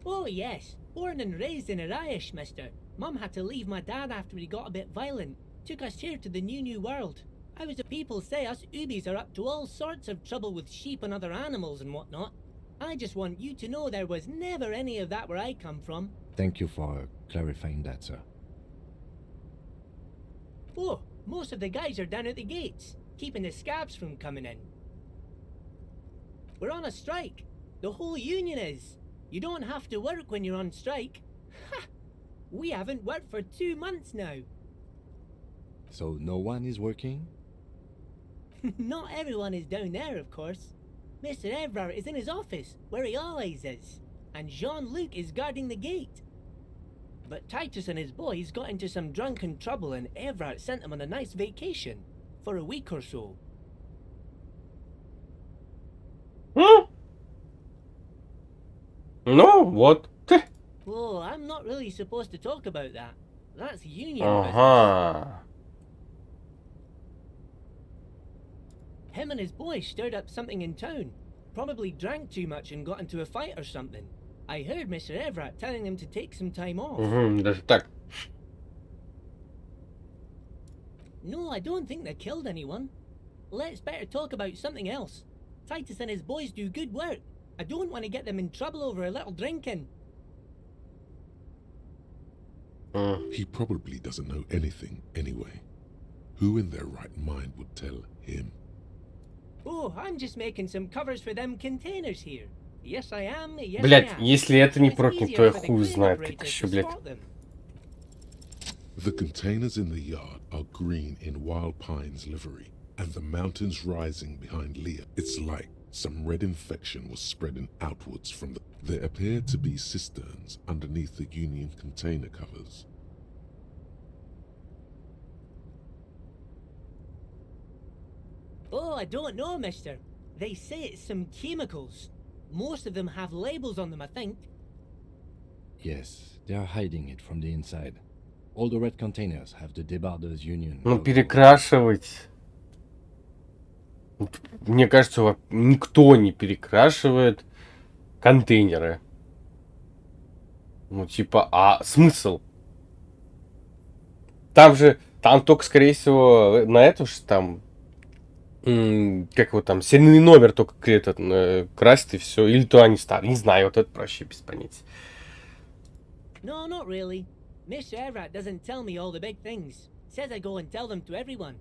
Oh, yes. Born and raised in Irish, mister. Mum had to leave my dad after he got a bit violent. Took us here to the new world. I was the people say us Ubies are up to all sorts of trouble with sheep and other animals and whatnot. I just want you to know there was never any of that where I come from. Thank you for clarifying that, sir. Oh, most of the guys are down at the gates, keeping the scabs from coming in. We're on a strike. The whole union is. You don't have to work when you're on strike. Ha! We haven't worked for 2 months now. So no one is working? Not everyone is down there, of course. Mr. Evrard is in his office, where he always is, and Jean-Luc is guarding the gate. But Titus and his boys got into some drunken trouble and Evrard sent them on a nice vacation, for a week or so. Ну, вот. Oh, I'm not really supposed to talk about that. That's union Ага. business. Him and his boys stirred up something in town. Probably drank too much and got into a fight or something. I heard Mr. Everett telling them to take some time off. Даже так. No, I don't think they killed anyone. Let's better talk about something else. Titus and his boys do good work. I don't want to get them in trouble over a little drinking. He probably doesn't know anything anyway. Who in their right mind would tell him? Oh, I'm just making some covers for them containers here. Yes, I am. Yes, Блять, I am. если это не It's прокнет, easier то я for the хуй crane знает, operators как еще, to блядь. spot them. The containers in the yard are green in Wild Pine's livery, and the mountains rising behind Leah. It's like some red infection was spreading outwards from the... There appear to be cisterns underneath the Union container covers. Oh, I don't know, mister. They say it's some chemicals. Most of them have labels on them, I think. Yes, they are hiding it from the inside. All the red containers have the Debarders Union. Ну, logo. перекрашивать. Мне кажется, никто не перекрашивает контейнеры. Ну, типа, а смысл? Там только, скорее всего, на эту ж там, как его там, серийный номер только красит и все. Или то они старые. Не знаю, вот это проще без понятия. No, not really. Mr. Everett doesn't tell me all the big things. Says I go and tell them to everyone.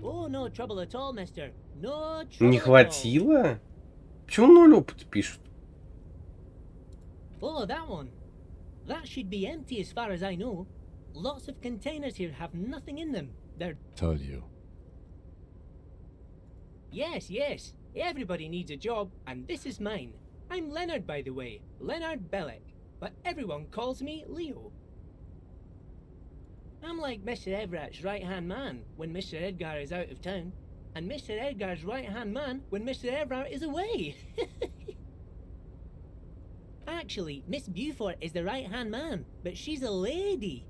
Oh, no trouble at all, mister. No trouble Не at all. хватило? Почему 0 опыта пишут? Oh, that one. That should be empty as far as I know. Lots of containers here have nothing in them. They're... Told you. Yes, yes. Everybody needs a job, and this is mine. I'm Leonard, by the way. Leonard Bellick. But everyone calls me Leo. I'm like Mr. Everett's right-hand man when Mr. Edgar is out of town, and Mr. Edgar's right-hand man when Mr. Everett is away. Actually, Miss Beaufort is the right-hand man, but she's a lady.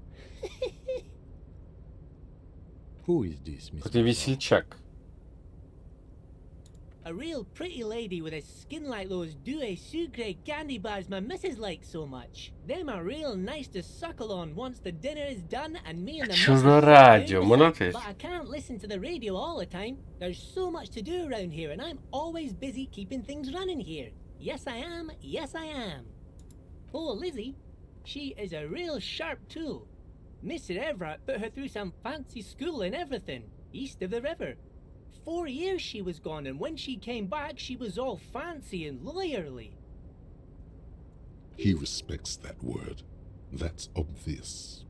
Who is this, Miss? Это весельчак. A real pretty lady with a skin like those Douai Sucre candy bars my missus likes so much. Them are real nice to suckle on once the dinner is done and me and the Что missus за sit радио? down. Можно ответить? But I can't listen to the radio all the time. There's so much to do around here and I'm always busy keeping things running here. Yes I am, yes I am. Oh, Lizzie, she is a real sharp tool. Mr. Everett put her through some fancy school and everything, east of the river. 4 years she was gone, and when she came back, she was all fancy and lawyerly. He respects that word. That's obvious.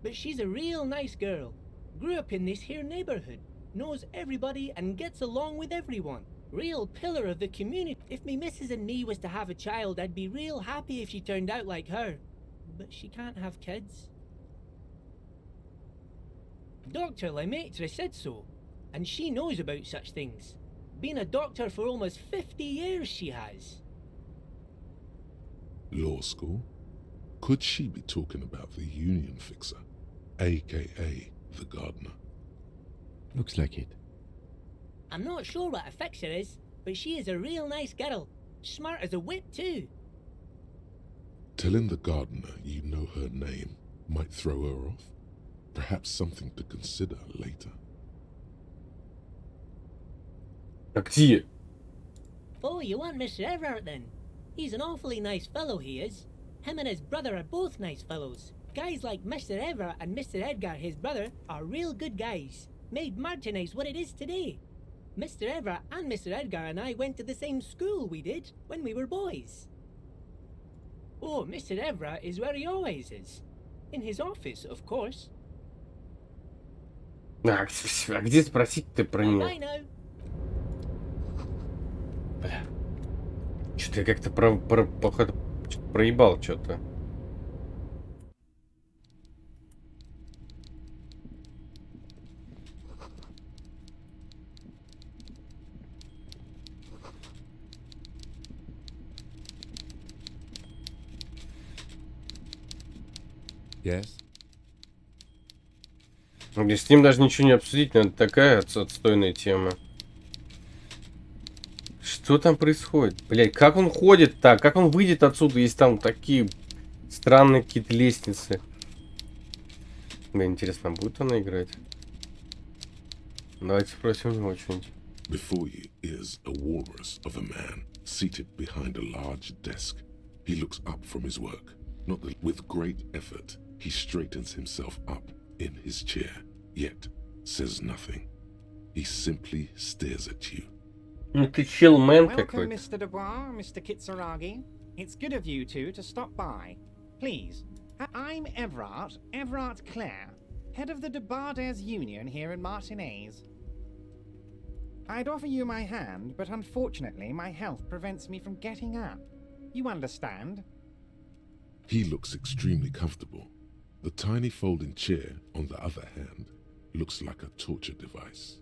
But she's a real nice girl. Grew up in this here neighborhood. Knows everybody and gets along with everyone. Real pillar of the community. If me missus and me was to have a child, I'd be real happy if she turned out like her. But she can't have kids. Dr. Lemaitre said so. And she knows about such things. Been a doctor for almost 50 years she has. Law school? Could she be talking about the union fixer, aka the gardener? Looks like it. I'm not sure what a fixer is, but she is a real nice girl. Smart as a whip, too. Telling the gardener you know her name might throw her off. Perhaps something to consider later. А где? Oh, you want Mr. Everard then? He's an awfully nice fellow, he is. Him and his brother are both nice fellows. Guys like Mr. Everard and Mr. Edgar, his brother, are real good guys. Made Martinez what it is today. Mr. Everard and Mr. Edgar and I went to the same school, we did, when we were boys. Oh, Mr. Everard is where he always is. In his office, of course. А где спросить-то про него? Bye now. Бля. Что-то я как-то походу проебал что-то. Yes? С ним даже ничего не обсудить, но это такая отстойная тема. Что там происходит? Блять, как он ходит так? Как он выйдет отсюда, если там такие странные какие-то лестницы? Мне интересно, будет она играть? Давайте спросим у него что-нибудь. Before you is a walrus of a man seated behind a large desk. He looks up from his work. Not that with great effort, he straightens himself up in his chair, yet says nothing. He simply stares at you. Ты чилмен Welcome, какой-то. Mr. Dubois, Mr. Kitsuragi. It's good of you two to stop by. Please, I'm Everard Clare, head of the Debarders Union here in Martinez. I'd offer you my hand, but unfortunately my health prevents me from getting up. You understand? He looks extremely comfortable. The tiny folding chair, on the other hand, looks like a torture device.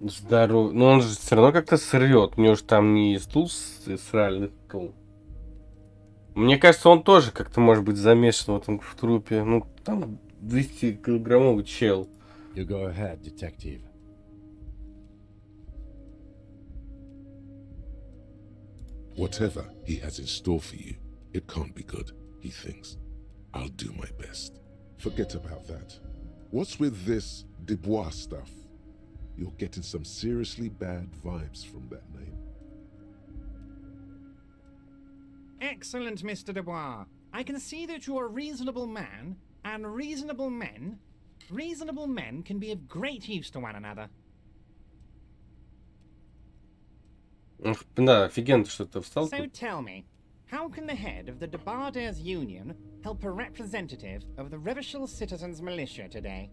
Здорово. Но он же все равно как-то срет. У него же там не стул сральный стул. Мне кажется, он тоже как-то может быть замешан в этом в трупе. Ну, там 200-килограммовый чел. You go ahead, detective. Whatever he has in store for you, it can't be good, he thinks. I'll do my best. Forget about that. What's with this Dubois stuff? You're getting some seriously bad vibes from that name. Excellent, Mr. Dubois. I can see that you're a reasonable man, and reasonable men can be of great use to one another. Да, офигенно, что ты встал. So tell me, how can the head of the Debarders Union help a representative of the Revachol Citizens Militia today?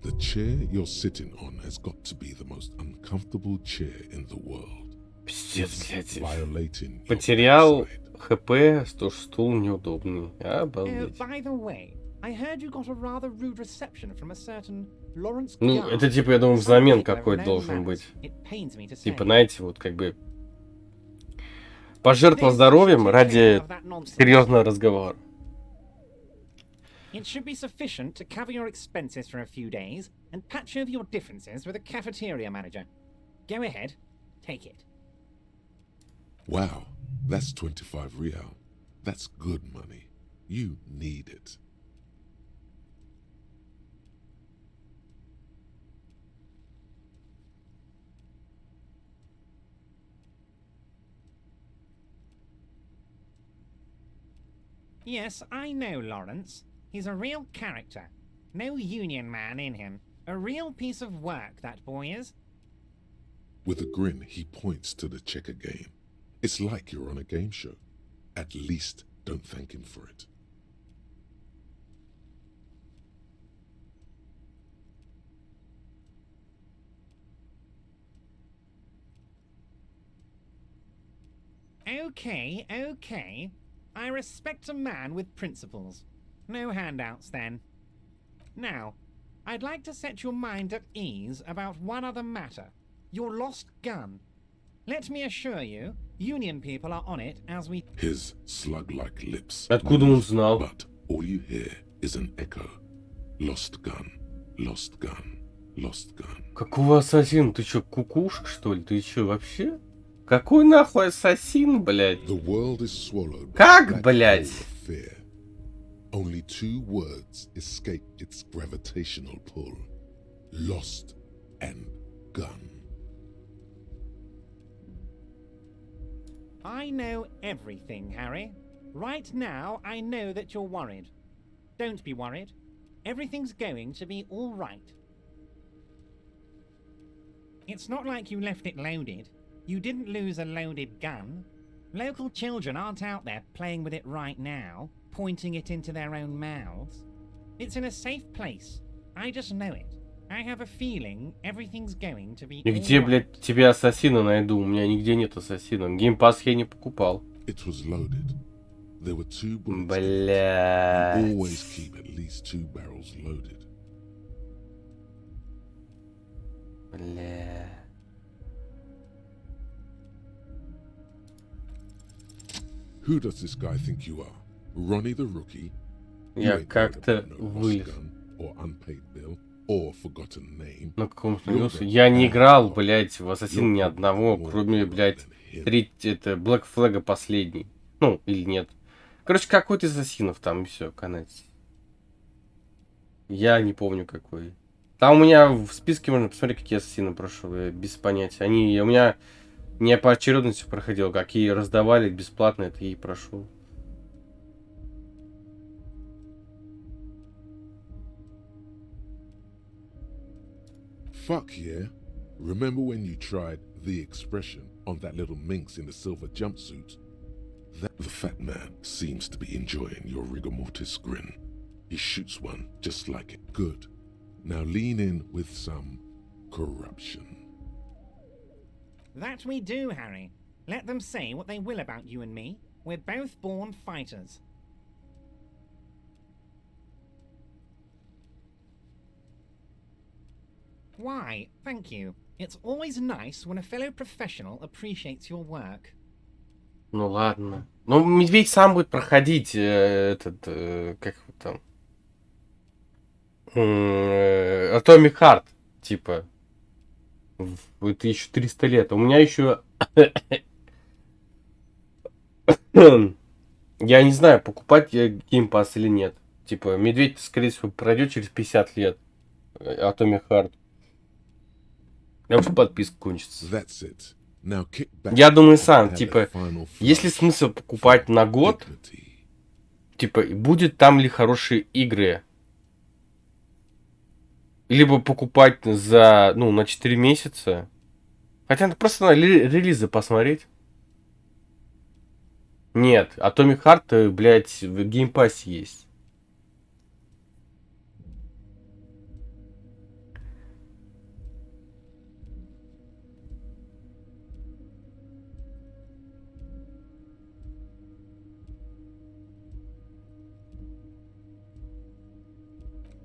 The chair you're sitting on has got to be the most uncomfortable chair in the world. Пиздец, блядь. Violating your Потерял outside. ХП, что стул неудобный. Обалдеть. By the way, I heard you got a rather rude reception from a certain Lawrence Ну, Guard. это типа, я думаю, взамен какой-то должен быть. It pains me to say. Типа, знаете, вот как бы пожертвовал здоровьем ради серьезного разговора. It should be sufficient to cover your expenses for a few days and patch over your differences with a cafeteria manager. Go ahead, take it. Wow, that's 25 real. That's good money. You need it. Yes, I know Lawrence. He's a real character. No union man in him. A real piece of work, that boy is. With a grin, he points to the checker game. It's like you're on a game show. At least don't thank him for it. Okay. I respect a man with principles. No handouts, then. Now, I'd like to set your mind at ease about one other matter. Your lost gun. Let me assure you, Union people are on it as we... His slug-like lips Откуда он move, знал? but all you hear is an echo. Lost gun, lost gun, lost gun. Какого ассасина? Ты чё, кукушка, что ли? Ты чё, вообще? Какой нахуй ассасин, блядь? The world is swallowed by Как, black блядь? hole of fear. Only two words escape its gravitational pull. Lost and gun. I know everything, Harry. Right now, I know that you're worried. Don't be worried. Everything's going to be all right. It's not like you left it loaded. You didn't lose a loaded gun. Local children aren't out there playing with it right now, pointing it into their own mouths. It's in a safe place. I just know it. I have a feeling everything's going to be И где, all right. блядь, тебе ассасина найду? У меня нигде нет ассасина. Геймпасс я не покупал. It was loaded. There were two bullets. Блядь. You always keep at least two barrels loaded. Бля. Who does this guy think you are? Ronnie the Rookie? You Я ain't как-то worried about no lost вылез. gun or unpaid bill or forgotten name. На каком You're снился? the Я не bad играл, cop. блядь, в Ассасина ни You're одного, more кроме, cruel блядь, than him. это, Black Flag последний. Ну, или нет. Короче, какой-то из ассасинов там, и все, конец. Я не помню какой. Там у меня в списке можно посмотреть, какие ассасины прошел, я без понятия. Они, у меня не по очередности проходил, какие раздавали бесплатно, это и прошел. Fuck yeah. Remember when you tried the expression on that little minx in the silver jumpsuit? That the fat man seems to be enjoying your rigor mortis grin. He shoots one just like it. Good. Now lean in with some corruption. That we do, Harry. Let them say what they will about you and me. We're both born fighters. Why, thank you. It's always nice when a fellow professional appreciates your work. Ну ладно. Ну, медведь сам будет проходить этот, как его там, Atomic Heart, типа, в 1300 лет. У меня еще, я не знаю, покупать геймпасс или нет. Типа, медведь, скорее всего, пройдет через 50 лет. Atomic Heart. Я уже подписка кончится. Я думаю сам, типа, есть ли смысл покупать на год? Типа, будет там ли хорошие игры? Либо покупать за, ну, на 4 месяца. Хотя просто на релизы посмотреть. Нет, Atomic Heart, блядь, в геймпассе есть.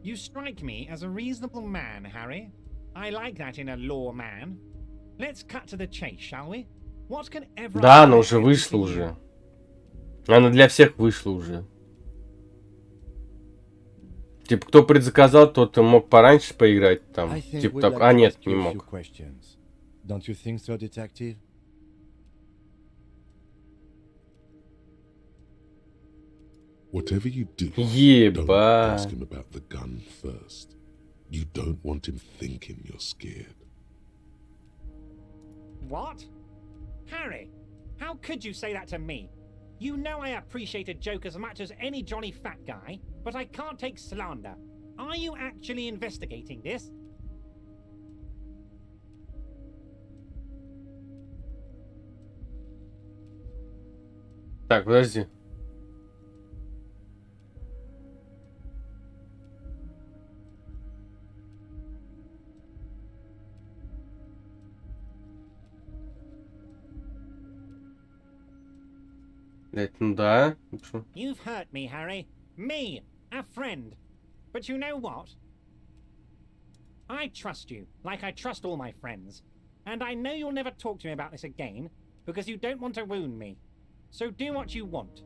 You strike me as a reasonable man, Harry. I like that in a law man. Let's cut to the chase, shall we? What can ever... Да, она уже вышла уже. Она для всех вышла уже. Типа, кто предзаказал, тот мог пораньше поиграть там. Типа так, а нет, не мог. Don't you think so, detective? Whatever you do, Ебать. don't ask him about the gun first. You don't want him thinking you're scared. What? Harry, how could you say that to me? You know I appreciate a joke as much as any jolly fat guy, but I can't take slander. Are you actually investigating this? Так, подожди. Блять, ну да. You've hurt me, Harry. Me, a friend. But you know what? I trust you, like I trust all my friends. And I know you'll never talk to me about this again, because you don't want to wound me. So do what you want.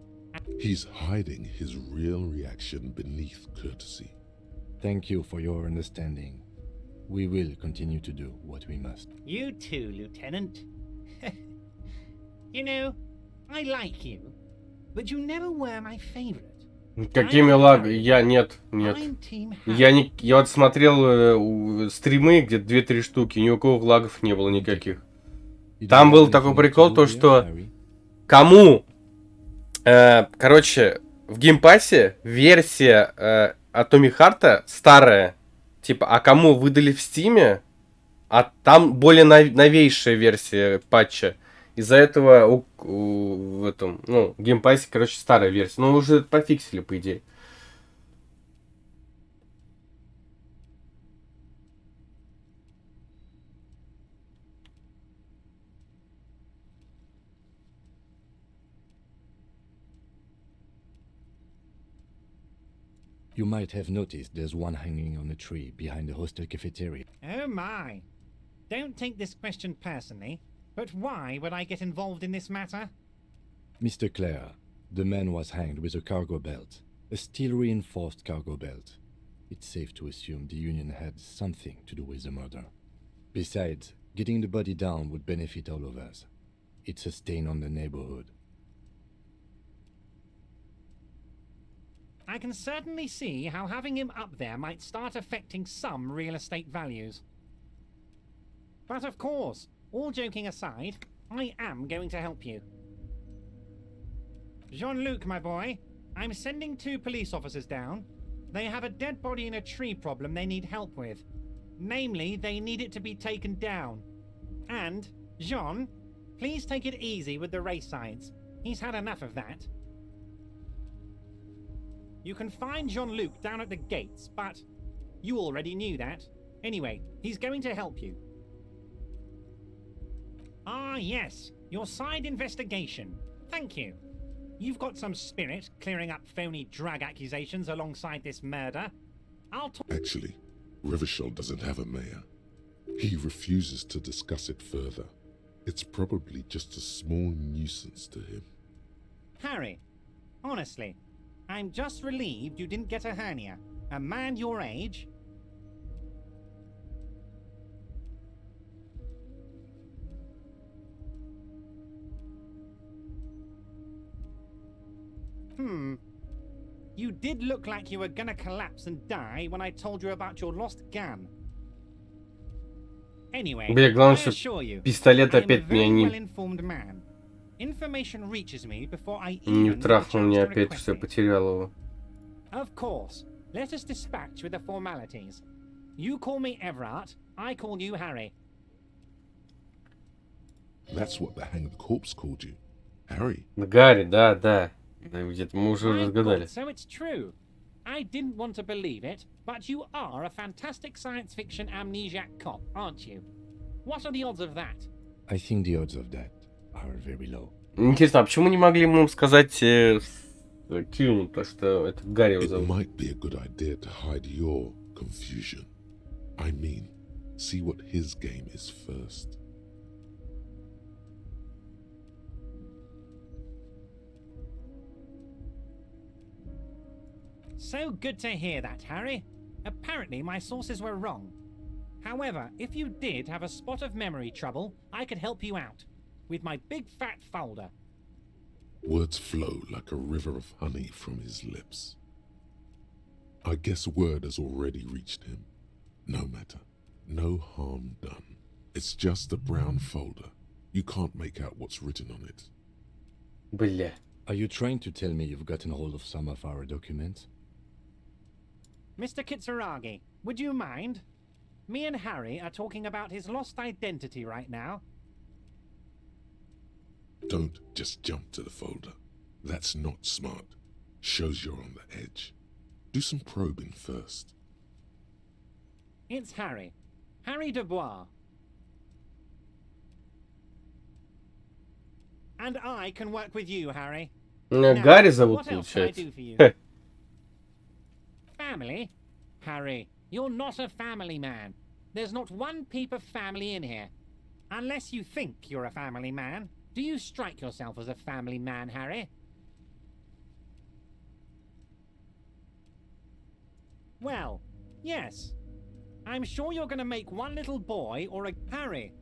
He's hiding his real reaction beneath courtesy. Thank you for your understanding. We will continue to do what we must. You too, Lieutenant. You know, I like you, but you never were my favorite. Какими лагами? Я нет. Я вот смотрел стримы, где-то 2-3 штуки, ни у кого лагов не было никаких. Там был такой прикол, то что кому, короче, в геймпассе версия Atomic Heart'а старая, типа, а кому выдали в Стиме, а там более новейшая версия патча. Из-за этого в этом, ну, в геймпассе, короче, старая версия. Ну, уже пофиксили, по идее. You might have noticed there's one hanging on a tree behind the hostel cafeteria. Oh my. Don't take this question personally, but why would I get involved in this matter? Mr. Clare, the man was hanged with a cargo belt, a steel-reinforced cargo belt. It's safe to assume the Union had something to do with the murder. Besides, getting the body down would benefit all of us. It's a stain on the neighborhood. I can certainly see how having him up there might start affecting some real estate values. But of course, all joking aside, I am going to help you. Jean-Luc, my boy, I'm sending 2 police officers down. They have a dead body in a tree problem they need help with. Namely, they need it to be taken down. And, Jean, please take it easy with the race signs. He's had enough of that. You can find Jean-Luc down at the gates, but you already knew that. Anyway, he's going to help you. Ah, yes, your side investigation. Thank you. You've got some spirit clearing up phony drag accusations alongside this murder. Actually, Revachol doesn't have a mayor. He refuses to discuss it further. It's probably just a small nuisance to him. Harry, honestly, I'm just relieved you didn't get a hernia. A man your age... You did look like you were gonna collapse and die when I told you about your lost gun. Anyway, I assure you, пистолет I'm a опять меня very не... well-informed man. Information reaches me before I Не even трахнул, мне опять все, потерял его. Of course. Let us dispatch with the formalities. You call me Everard, I call you Harry. That's what the hanged corpse called you, Harry. Гарри, да. Где-то мы уже разгадали. So it's true. I didn't want to believe it, but you are a fantastic science fiction amnesiac cop, aren't you? What are the odds of that? I think the odds of that are very low. Интересно, а почему не могли ему сказать Кьюну, то что это Гарри его зовут? It might be a good idea to hide your confusion. I mean, see what his game is first. So good to hear that, Harry. Apparently my sources were wrong. However, if you did have a spot of memory trouble, I could help you out. With my big fat folder. Words flow like a river of honey from his lips. I guess word has already reached him. No matter. No harm done. It's just a brown folder. You can't make out what's written on it. Бля. Are you trying to tell me you've gotten hold of some of our documents? Mr. Kitsuragi, would you mind? Me and Harry are talking about his lost identity right now. Don't just jump to the folder. That's not smart. Shows you're on the edge. Do some probing first. It's Harry. Harry Dubois. And I can work with you, Harry. Гарри зовут, получается. Family? Harry, you're not a family man. There's not one peep of family in here. Unless you think you're a family man. Do you strike yourself as a family man, Harry? Well, yes. I'm sure you're going to make one little boy or a Harry.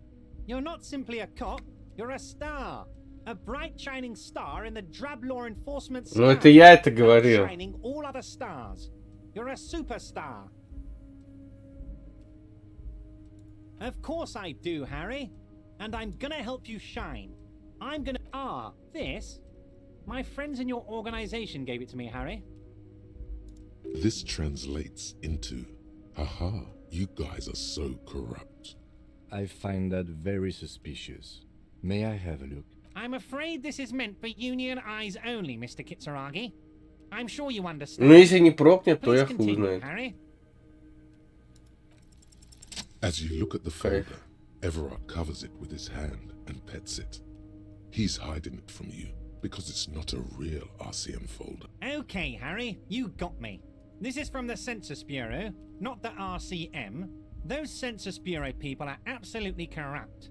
You're not simply a cop, you're a star. A bright shining star in the drab law enforcement sky. Ну это я это говорил. Shining all other stars. You're a superstar. Of course I do, Harry. And I'm gonna help you shine. I'm gonna... this? My friends in your organization gave it to me, Harry. This translates into, haha, you guys are so corrupt. I find that very suspicious. May I have a look? I'm afraid this is meant for union eyes only, Mr. Kitsuragi. I'm sure you understand. Ну если не прокнет, то Please я хуй continue, знает. Harry. As you look at the folder, Everard covers it with his hand and pets it. He's hiding it from you because it's not a real RCM folder. Okay, Harry, you got me. This is from the Census Bureau, not the RCM. Those Census Bureau people are absolutely corrupt.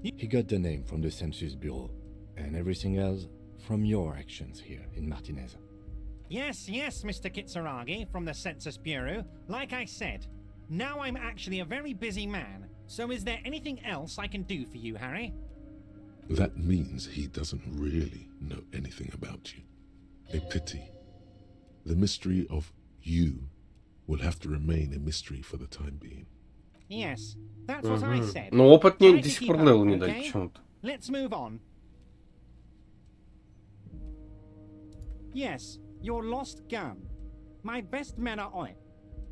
He got the name from the Census Bureau, and everything else from your actions here in Martinez. Yes, Mr. Kitsuragi from the Census Bureau. Like I said, now I'm actually a very busy man. So is there anything else I can do for you, Harry? That means he doesn't really know anything about you. A pity. The mystery of you will have to remain a mystery for the time being. Yes, that's what I said. Но опыт Try мне to до сих keep пор up, левел не дали okay? почему-то. Let's move on. Yes, your lost gun. My best men are on it.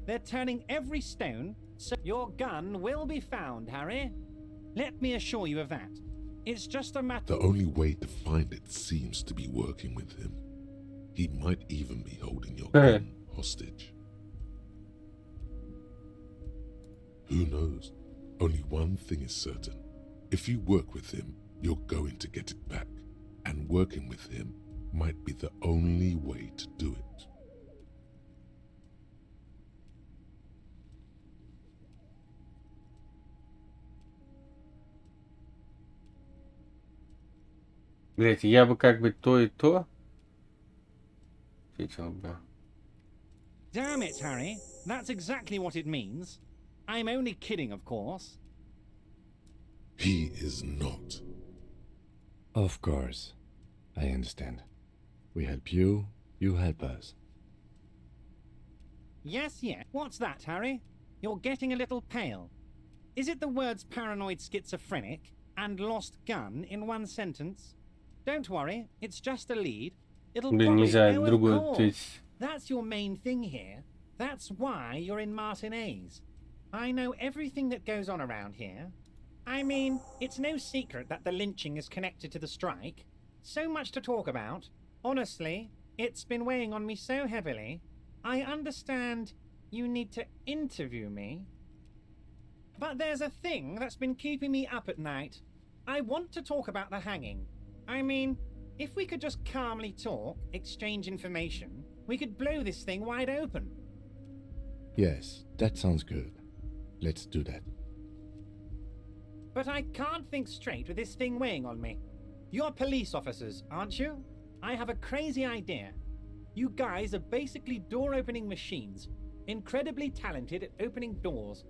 They're turning every stone, so your gun will be found, Harry. Let me assure you of that. It's just a matter... The only way to find it seems to be working with him. He might even be holding your gun hostage. Who knows? Only one thing is certain. If you work with him, you're going to get it back. And working with him might be the only way to do it. Блять, я бы как бы то и то ответил бы. Damn it, Harry. That's exactly what it means. I'm only kidding, of course. He is not. Of course. I understand. We help you, you help us. Yes. What's that, Harry? You're getting a little pale. Is it the words paranoid schizophrenic and lost gun in one sentence? Don't worry, it's just a lead. It'll Блин, probably... нельзя of другое course. ответить. That's your main thing here. That's why you're in Martinez. I know everything that goes on around here. I mean, it's no secret that the lynching is connected to the strike. So much to talk about. Honestly, it's been weighing on me so heavily. I understand you need to interview me. But there's a thing that's been keeping me up at night. I want to talk about the hanging. I mean, if we could just calmly talk, exchange information, we could blow this thing wide open. Yes, that sounds good. Let's do that. But I can't think straight with this thing weighing on me. You're police officers, aren't you? I have a crazy idea. You guys are basically door-opening machines, incredibly talented at opening doors.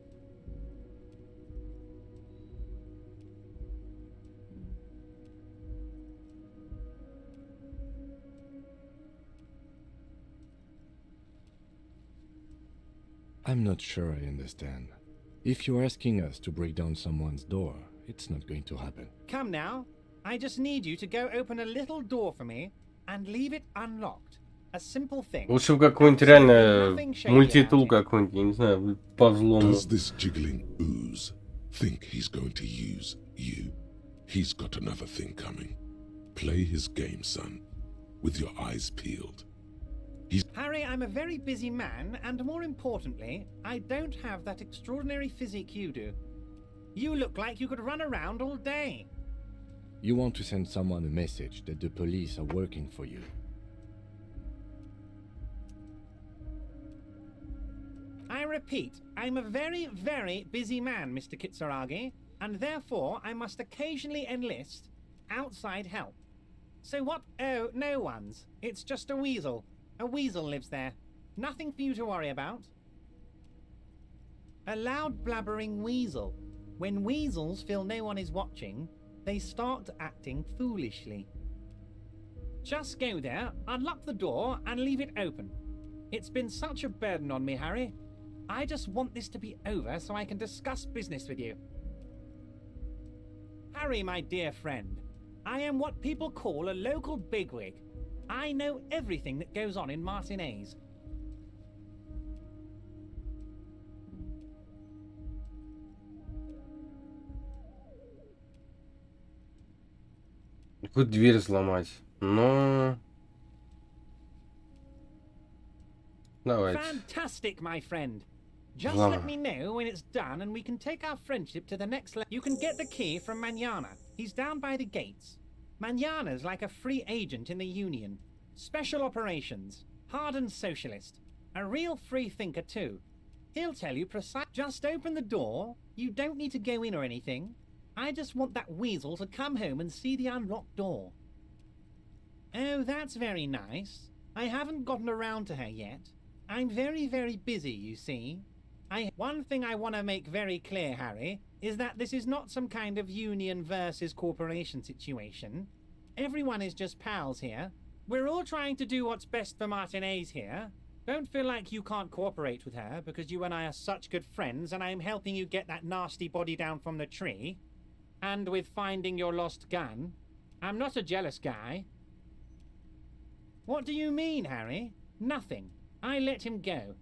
I'm not sure I understand. If you're asking us to break down someone's door, it's not going to happen. Come now. I just need you to go open a little door for me and leave it unlocked. A simple thing. Лучше бы какой-нибудь реально мультитул какой-нибудь, я не знаю, по взлому. Does this jiggling ooze think he's going to use you? He's got another thing coming. Play his game, son, with your eyes peeled. Harry, I'm a very busy man, and more importantly, I don't have that extraordinary physique you do. You look like you could run around all day. You want to send someone a message that the police are working for you. I repeat, I'm a very, very busy man, Mr. Kitsuragi, and therefore I must occasionally enlist outside help. So what? Oh, no one's. It's just a weasel. A weasel lives there. Nothing for you to worry about. A loud blabbering weasel. When weasels feel no one is watching, they start acting foolishly. Just go there, unlock the door, and leave it open. It's been such a burden on me, Harry. I just want this to be over so I can discuss business with you. Harry, my dear friend, I am what people call a local bigwig. I know everything that goes on in Martinez. Какую дверь взломать? Ну... Давайте. Fantastic, my friend. Just Ладно. let me know when it's done and we can take our friendship to the next level. You can get the key from Manana. He's down by the gates. Manana's like a free agent in the Union. Special operations. Hardened socialist. A real free thinker too. He'll tell you precise. Just open the door. You don't need to go in or anything. I just want that weasel to come home and see the unlocked door. Oh, that's very nice. I haven't gotten around to her yet. I'm very, very busy, you see. One thing I want to make very clear, Harry, is that this is not some kind of union versus corporation situation. Everyone is just pals here. We're all trying to do what's best for Martinez here. Don't feel like you can't cooperate with her because you and I are such good friends and I'm helping you get that nasty body down from the tree. And with finding your lost gun. I'm not a jealous guy. What do you mean, Harry? Nothing. I let him go.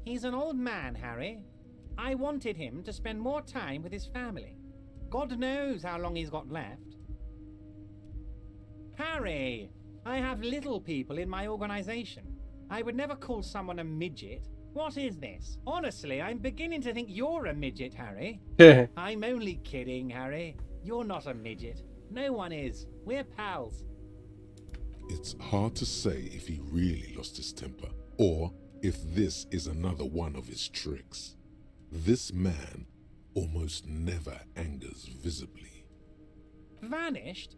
He's an old man, Harry. I wanted him to spend more time with his family. God knows how long he's got left. Harry, I have little people in my organization. I would never call someone a midget. What is this? Honestly, I'm beginning to think you're a midget, Harry. I'm only kidding, Harry. You're not a midget. No one is. We're pals. It's hard to say if he really lost his temper, or if this is another one of his tricks. This man almost never angers visibly. Vanished?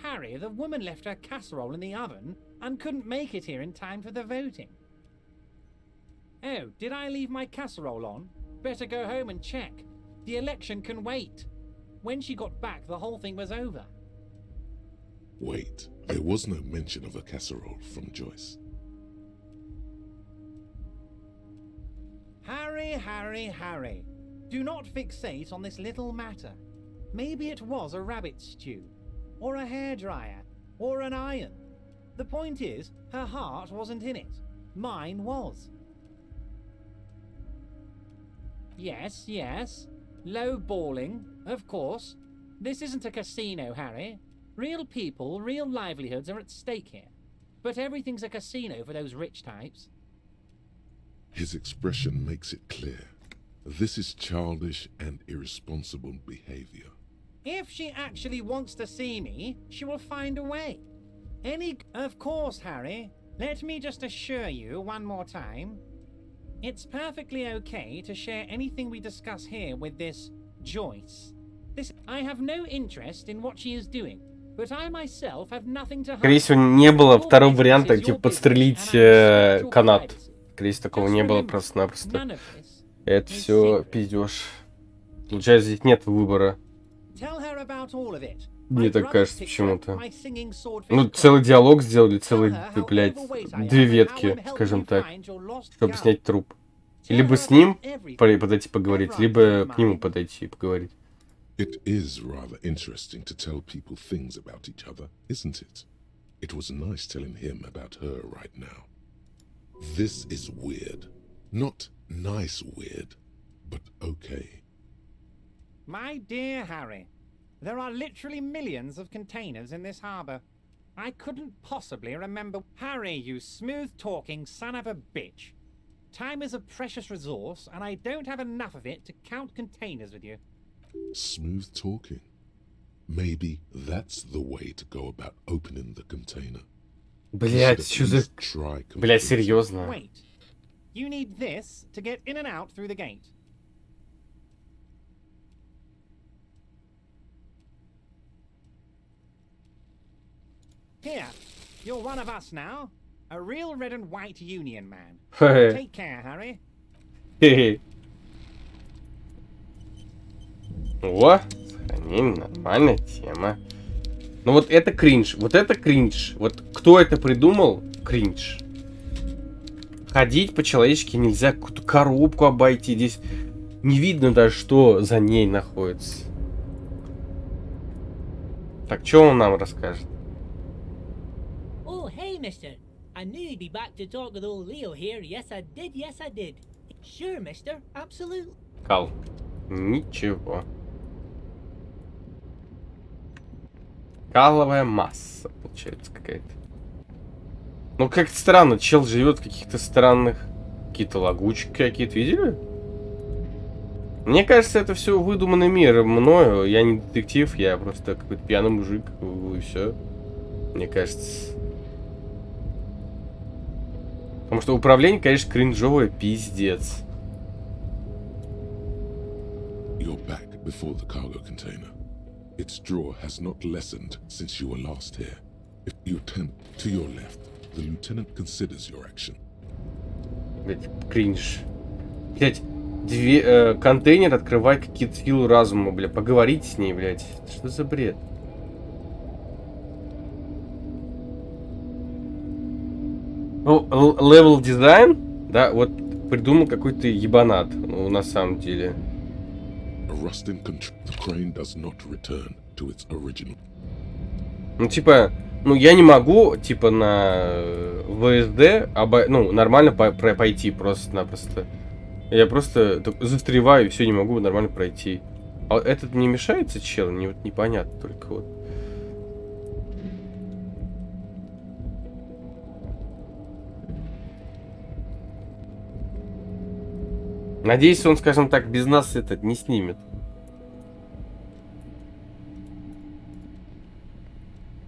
Harry, the woman left her casserole in the oven and couldn't make it here in time for the voting. Oh, did I leave my casserole on? Better go home and check. The election can wait. When she got back, the whole thing was over. Wait, there was no mention of a casserole from Joyce. Harry, Harry, Harry. Do not fixate on this little matter. Maybe it was a rabbit stew, or a hairdryer, or an iron. The point is, her heart wasn't in it. Mine was. Yes, yes. Low balling, of course. This isn't a casino, Harry. Real people, real livelihoods are at stake here. But everything's a casino for those rich types. His expression makes it clear. This is childish and irresponsible behavior. If she actually wants to see me, she will find a way. Of course, Harry. Let me just assure you one more time. It's perfectly okay to share anything we discuss here with this Joyce. I have no interest in what she is doing, but I myself have nothing to hide. Скорее всего, не было второго варианта, типа подстрелить канат. Скорее всего, такого не было просто-напросто. Это все пиздеж. Получается, здесь нет выбора. Мне так кажется почему-то. Ну, целый диалог сделали, блядь, две ветки, скажем так, чтобы снять труп. Либо с ним подойти поговорить, либо к нему подойти и поговорить. It is rather interesting to tell people things about each other, isn't it? It was nice telling him about her right now. This is weird. Not nice weird, but okay. My dear Harry, there are literally millions of containers in this harbour. I couldn't possibly remember. Harry, you smooth-talking son of a bitch. Time is a precious resource, and I don't have enough of it to count containers with you. Smooth talking. Maybe that's the way to go about opening the container. Блять, что за... Блять, серьезно. Wait. You need this to get in and out through the gate. Here, you're one of us now. A real red and white union man. Take care, Harry. Хе-хе. О, сохраним, нормальная тема. Ну вот это кринж, вот это кринж. Вот кто это придумал? Кринж. Ходить по-человечески нельзя, какую-то коробку обойти. Здесь не видно даже, что за ней находится. Так, что он нам расскажет? Oh, hey, mister. I knew you'd be back to talk with old Leo here. Yes, I did. Yes, I did. Sure, mister. Absolutely. Кал. Ничего. Каловая масса, получается, какая-то. Ну, как-то странно. Чел живет в каких-то странных... Какие-то лагучки какие-то, видели? Мне кажется, это все выдуманный мир мною. Я не детектив, я просто какой-то пьяный мужик, и все. Мне кажется. Потому что управление, конечно, кринжовое, пиздец. You're back before the cargo container. Its drawer has not lessened since you were last here. If you turn to your left, the lieutenant considers your action. Блять, кринж. Блять, контейнер открывает какие-то силы разума, бля. Поговорите с ней, блять. Что за бред? Ну, левел дизайн, да, вот придумал какой-то ебанат, ну, на самом деле. Ну, типа, ну, я не могу, типа, на ВСД, ну, нормально пойти просто-напросто. Я просто застреваю и все, не могу нормально пройти. А этот не мешается, чел? Мне вот непонятно только вот. Надеюсь, он, скажем так, без нас этот не снимет.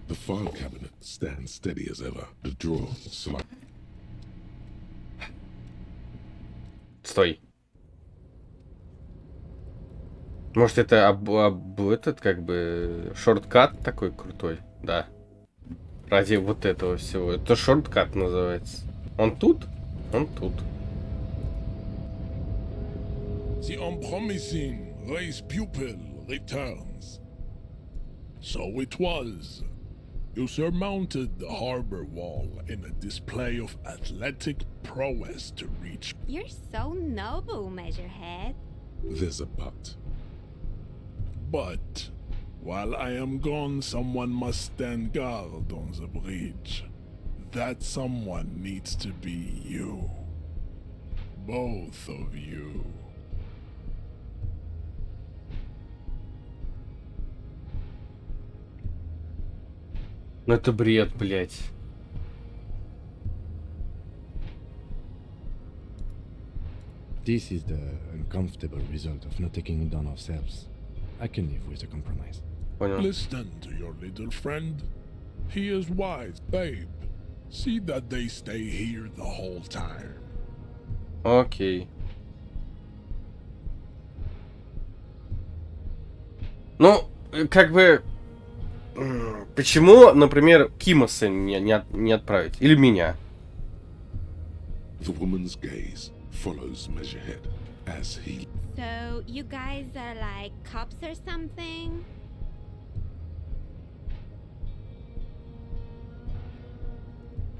The file cabinet stands steady as ever. The drawer slide. Стой. Может, это этот, как бы, шорткат такой крутой? Да. Ради вот этого всего. Это шорткат называется. Он тут? Он тут. The unpromising race pupil returns. So it was. You surmounted the harbor wall in a display of athletic prowess to reach. You're so noble, Measurehead. There's a but. But while I am gone, someone must stand guard on the bridge. That someone needs to be you. Both of you. Ну это бред, блядь. This is the uncomfortable result of not taking it on ourselves. I can live with a compromise. Listen to your little friend. He is wise, babe. See that they stay here the whole time. Окей. Ну, как бы... Почему, например, Кимоса не отправить? Или меня? The woman's gaze follows Measurehead as he... So, you guys are like cops or something?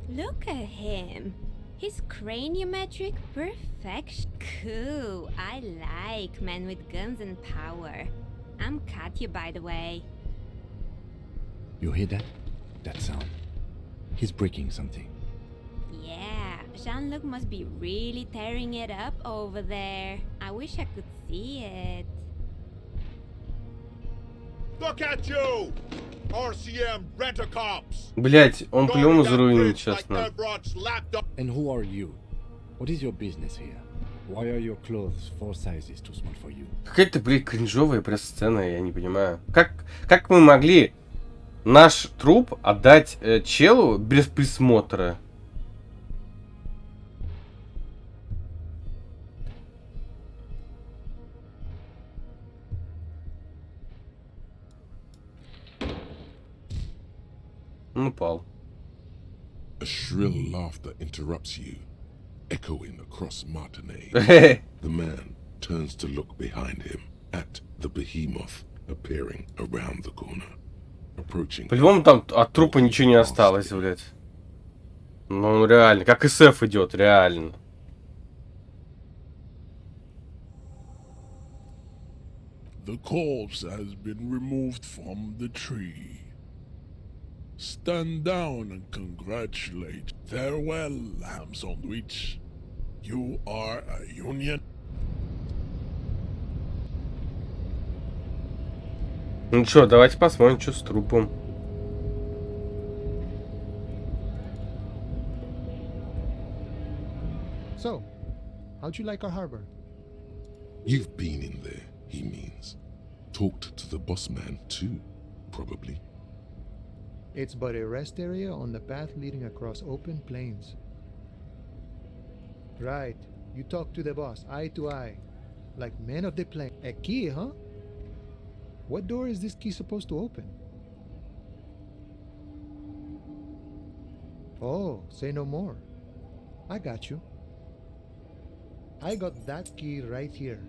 Look at him. His craniometric perfection. Cool. I like men with guns and power. I'm Katya, by the way. You hear that? That sound? He's breaking something. Yeah, Jean-Luc must be really tearing it up over there. I wish I could see it. Look at you! RCM rent-a-cops! Блять, он по-любому заруинит, честно. And who are you? What is your business here? Why are your clothes 4 sizes too small for you? Какая-то, блядь, кринжовая пресс-сцена, я не понимаю. Как мы могли наш труп отдать челу без присмотра? Он упал. A shrill laughter interrupts you, echoing across Martinez. The man turns to look behind him at the behemoth appearing around the corner, approaching. По-любому там от трупа ничего не осталось, блядь. Ну реально, как СФ идет, реально. The corpse has been removed from the tree. Stand down and congratulate. Farewell, ham sandwich. You are a union. Ну чё, давайте посмотрим, что с трупом. So, how'd you like our harbor? You've been in there, he means. Talked to the boss man too, probably. It's but a rest area on the path leading across open plains. Right, you talk to the boss, eye to eye. Like men of the plain. A key, huh? What door is this key supposed to open? Oh, say no more. I got you. I got that key right here.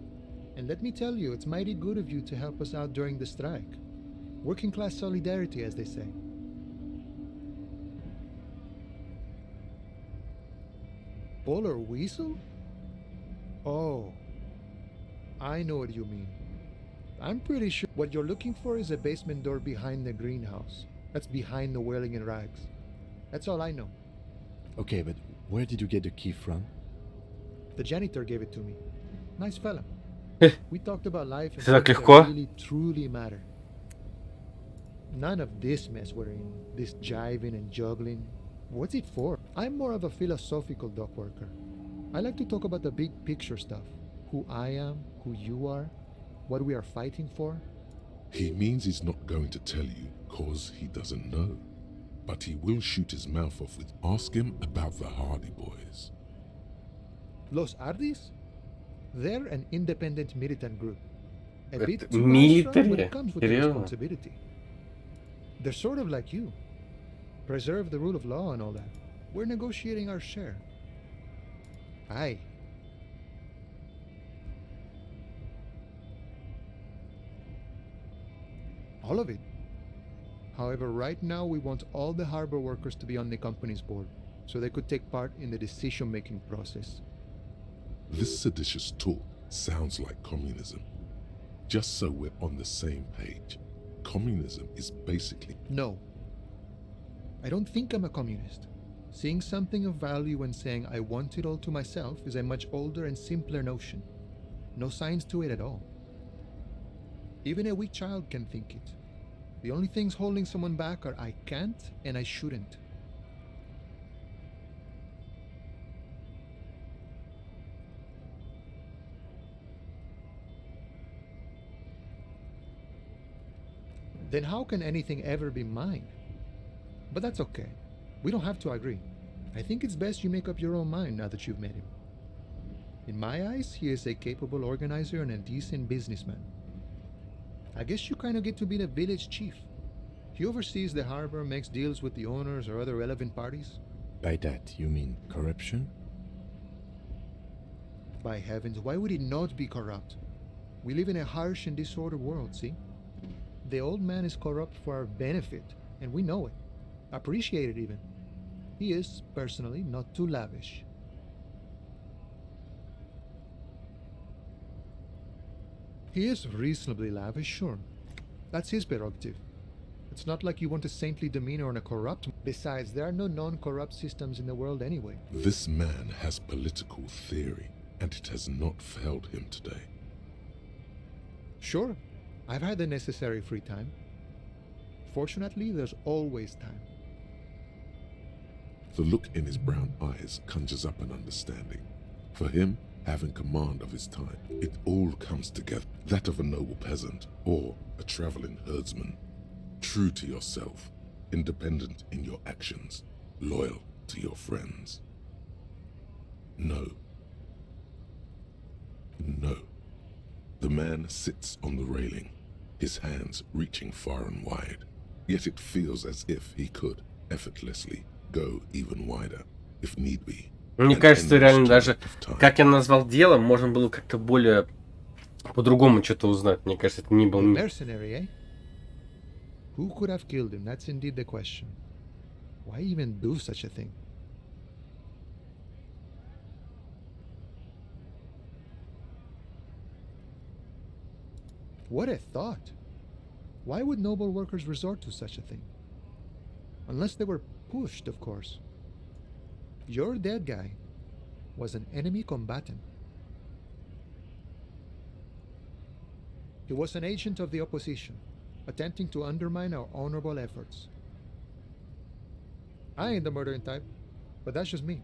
And let me tell you, it's mighty good of you to help us out during the strike. Working class solidarity, as they say. Polar weasel? Oh, I know what you mean. I'm pretty sure what you're looking for is a basement door behind the greenhouse. That's behind the whirling in rags. That's all I know. Okay, but where did you get the key from? The janitor gave it to me. Nice fella. We talked about life and C'est так things легко. that really, truly matter. None of this mess we're in, this jiving and juggling. What's it for? I'm more of a philosophical dock worker. I like to talk about the big picture stuff. Who I am, who you are, what we are fighting for. He means he's not going to tell you cause he doesn't know. But he will shoot his mouth off with ask him about the Hardy Boys. Los Ardis? They're an independent militant group. A Это bit too high strung, but military? it comes with the Серьезно? responsibility. They're sort of like you. Preserve the rule of law and all that. We're negotiating our share. Aye. All of it. However, right now we want all the harbor workers to be on the company's board, so they could take part in the decision-making process. This seditious talk sounds like communism. Just so we're on the same page, communism is basically... No. I don't think I'm a communist. Seeing something of value and saying I want it all to myself is a much older and simpler notion. No science to it at all. Even a weak child can think it. The only things holding someone back are I can't and I shouldn't. Then how can anything ever be mine? But that's okay. We don't have to agree. I think it's best you make up your own mind now that you've met him. In my eyes, he is a capable organizer and a decent businessman. I guess you kind of get to be the village chief. He oversees the harbor, makes deals with the owners or other relevant parties. By that, you mean corruption? By heavens, why would it not be corrupt? We live in a harsh and disordered world, see? The old man is corrupt for our benefit, and we know it. Appreciate it even. He is, personally, not too lavish. He is reasonably lavish, sure. That's his prerogative. It's not like you want a saintly demeanor on a corrupt... Besides, there are no non-corrupt systems in the world anyway. This man has political theory, and it has not failed him today. Sure, I've had the necessary free time. Fortunately, there's always time. The look in his brown eyes conjures up an understanding. For him, having command of his time, it all comes together. That of a noble peasant or a traveling herdsman. True to yourself, independent in your actions, loyal to your friends. No. No. The man sits on the railing, his hands reaching far and wide, yet it feels as if he could effortlessly go even wider, if need be. Мне An кажется, endless реально chunk даже, of time. как я назвал дело, можно было как-то более по-другому что-то узнать. Мне кажется, это не был A миф. mercenary, eh? Who could have killed him? That's indeed the question. Why even do such a thing? What a thought! Why would noble workers resort to such a thing? Unless they were pushed, of course. Your dead guy was an enemy combatant. He was an agent of the opposition, attempting to undermine our honorable efforts. I ain't the murdering type, but that's just me.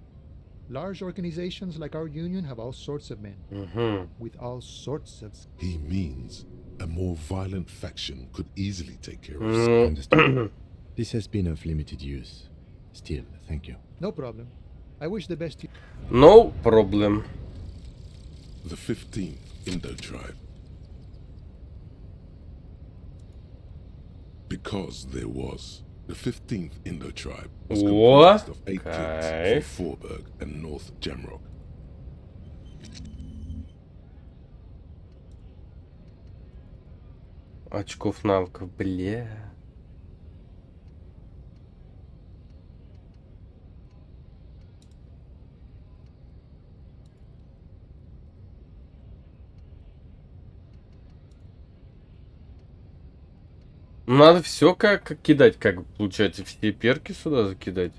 Large organizations like our union have all sorts of men, with all sorts of... He means a more violent faction could easily take care of. Understood. This has been of limited use. Still, thank you. No problem. I wish the best to... No problem. The 15th Indo tribe. Because there was. The 15th Indo tribe was composed of 8 kings from Forberg and North Jamrock. Очков навыков, бля. Надо все как кидать, как получается, все перки сюда закидать.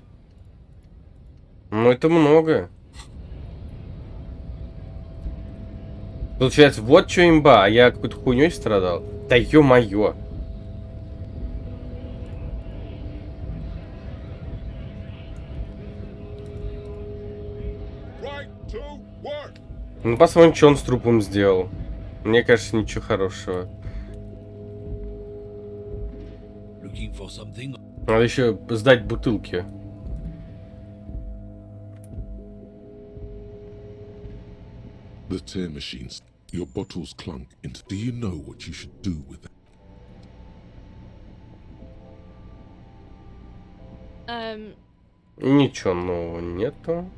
Ну это много. Получается, вот что имба, а я какой-то хуйней страдал. Да ё-моё. Ну посмотрим, что он с трупом сделал. Мне кажется, ничего хорошего. Надо еще сдать бутылки. The tear machines. Your bottles clunk into. Do you know what you should do with them? Ничего нового нету.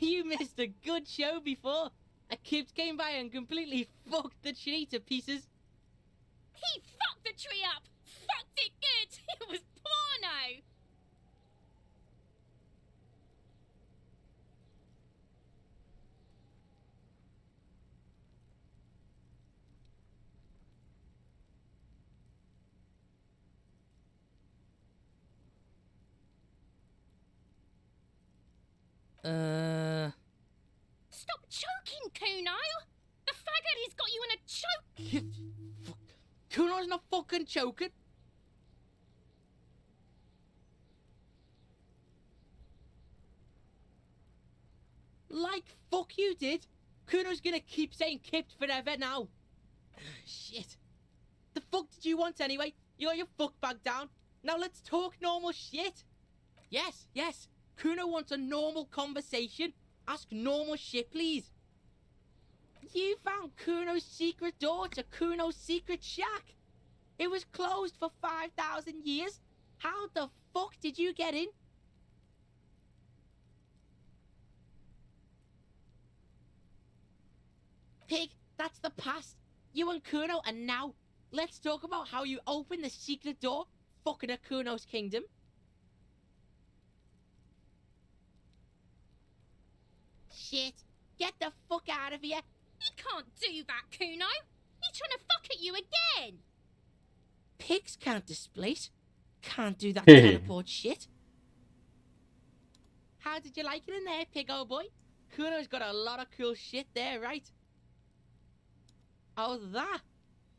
You missed a good show before. A kid came by and completely fucked the tree to pieces. He fucked the tree up! Fucked it good! It was porno! Stop choking, Kuno! The faggot has got you in a choke! Kuno's not fucking choking. Like fuck you did. Kuno's gonna keep saying kipped forever now. Shit. The fuck did you want anyway? You got your fuck bag down. Now let's talk normal shit. Yes, yes. Kuno wants a normal conversation. Ask normal shit, please. You found Kuno's secret door to Kuno's secret shack. It was closed for 5,000 years. How the fuck did you get in? Pig, that's the past. You and Kuno are now. Let's talk about how you opened the secret door, fucking at Kuno's kingdom. Shit. Get the fuck out of here. You can't do that, Kuno. He's trying to fuck at you again. Pigs can't displace. Can't do that teleport shit. How did you like it in there, pig old boy? Kuno's got a lot of cool shit there, right? Oh, that.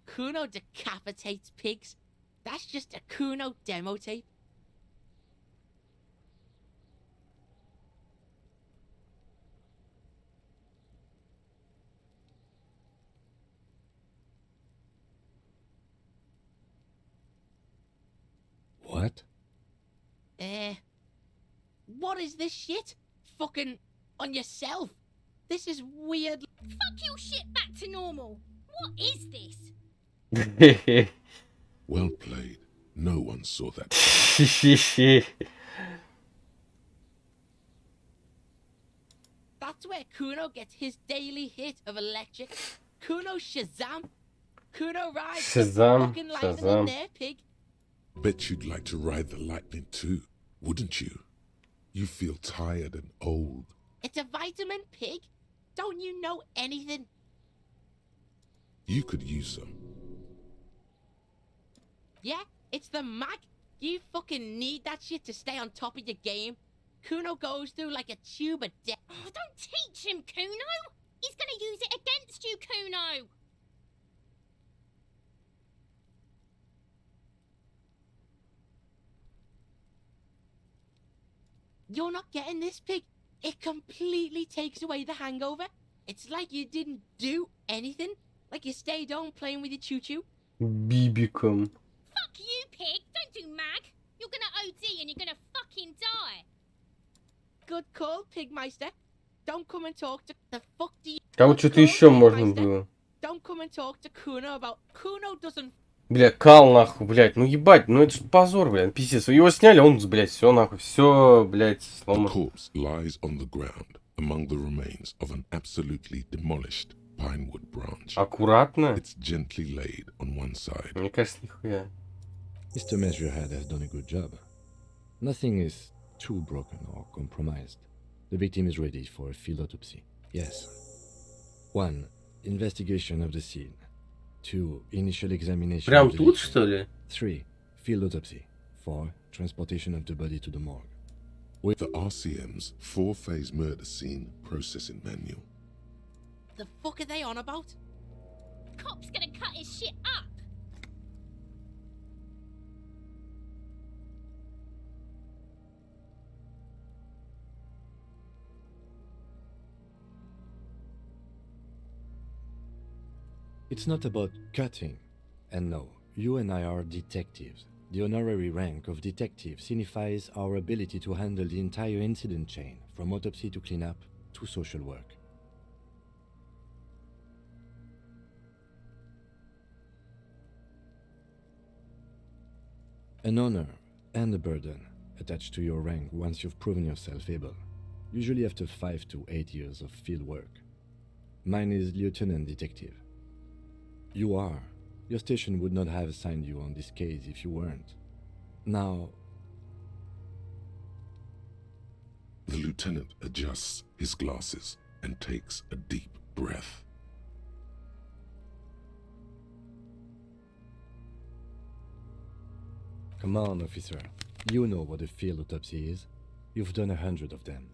Kuno decapitates pigs. That's just a Kuno demo tape. What is this shit? Fucking on yourself. This is weird. Fuck your shit back to normal. What is this? Well played. No one saw that. That's where Kuno gets his daily hit of electric. Kuno Shazam. Kuno rides the Shazam, fucking lightning in Shazam. there, pig. Bet you'd like to ride the lightning too, wouldn't you? You feel tired and old. It's a vitamin, pig. Don't you know anything? You could use some. Yeah, it's the mag. You fucking need that shit to stay on top of your game. Kuno goes through like a tube of death. Oh, don't teach him, Kuno. He's gonna use it against you, Kuno. You're not getting this, pig. It completely takes away the hangover. It's like you didn't do anything. Like you stayed home playing with your choo-choo. Бибиком. Fuck you, pig. Don't do mag. You're gonna OD and you're gonna fucking die. Good call, Pigmeister. Don't come and talk to... The fuck do you... Там что-то еще можно было. Don't come and talk to Kuno about... Kuno doesn't... Бля, кал нахуй, блядь. Ну ебать, ну это ж позор, блядь. Пиздец. Его сняли, он, блядь, все нахуй. Все, блядь, The сломано. corpse lies on the ground among the remains of an absolutely demolished pinewood branch. Аккуратно. It's gently laid on one side. Мне кажется, нихуя. Mr. Measurehead has done a good job. Nothing is too broken or compromised. The victim is ready for a field autopsy. Yes. 1. Investigation of the scene. 2. Initial examination Прям of the тут, victim. что ли? 3. Field autopsy. 4. Transportation of the body to the morgue. The RCM's 4-phase murder scene processing manual. The fuck are they on about? Cop's gonna cut his shit up. It's not about cutting. And no, you and I are detectives. The honorary rank of detective signifies our ability to handle the entire incident chain, from autopsy to cleanup to social work. An honor and a burden attached to your rank once you've proven yourself able, usually after 5 to 8 years of field work. Mine is Lieutenant Detective. You are. Your station would not have assigned you on this case if you weren't. Now, The lieutenant adjusts his glasses and takes a deep breath. come on, officer. You know what a field autopsy is. You've done 100 of them.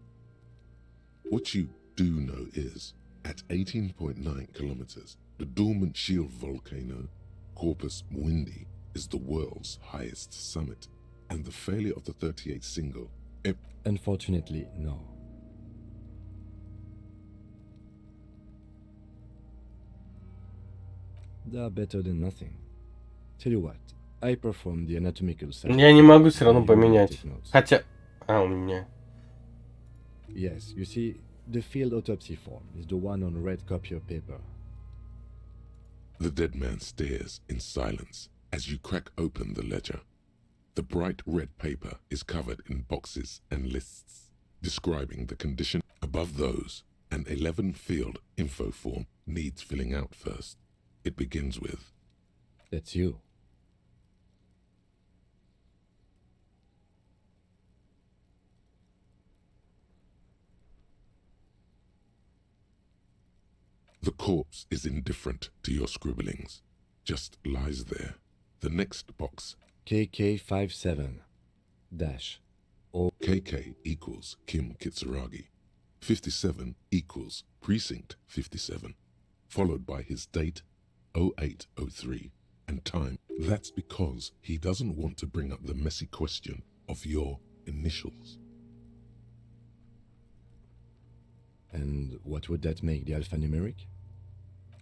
What you do know is, at 18.9 kilometers, the dormant shield volcano, Corpus Mundi, is the world's highest summit, and the failure of the 38 single... Unfortunately, no. They are better than nothing. Tell you what, I performed the anatomical survey. Я не могу все равно You поменять. take notes. Хотя... А, у меня. Yes, you see, the field autopsy form is the one on red copier paper. The dead man stares in silence as you crack open the ledger. The bright red paper is covered in boxes and lists, describing the condition. Above those, an 11-field info form needs filling out first. It begins with... That's you. The corpse is indifferent to your scribblings, just lies there. The next box, KK57 dash O KK equals Kim Kitsuragi. 57 equals Precinct 57, followed by his date 0803 and time. That's because he doesn't want to bring up the messy question of your initials. And what would that make the alphanumeric?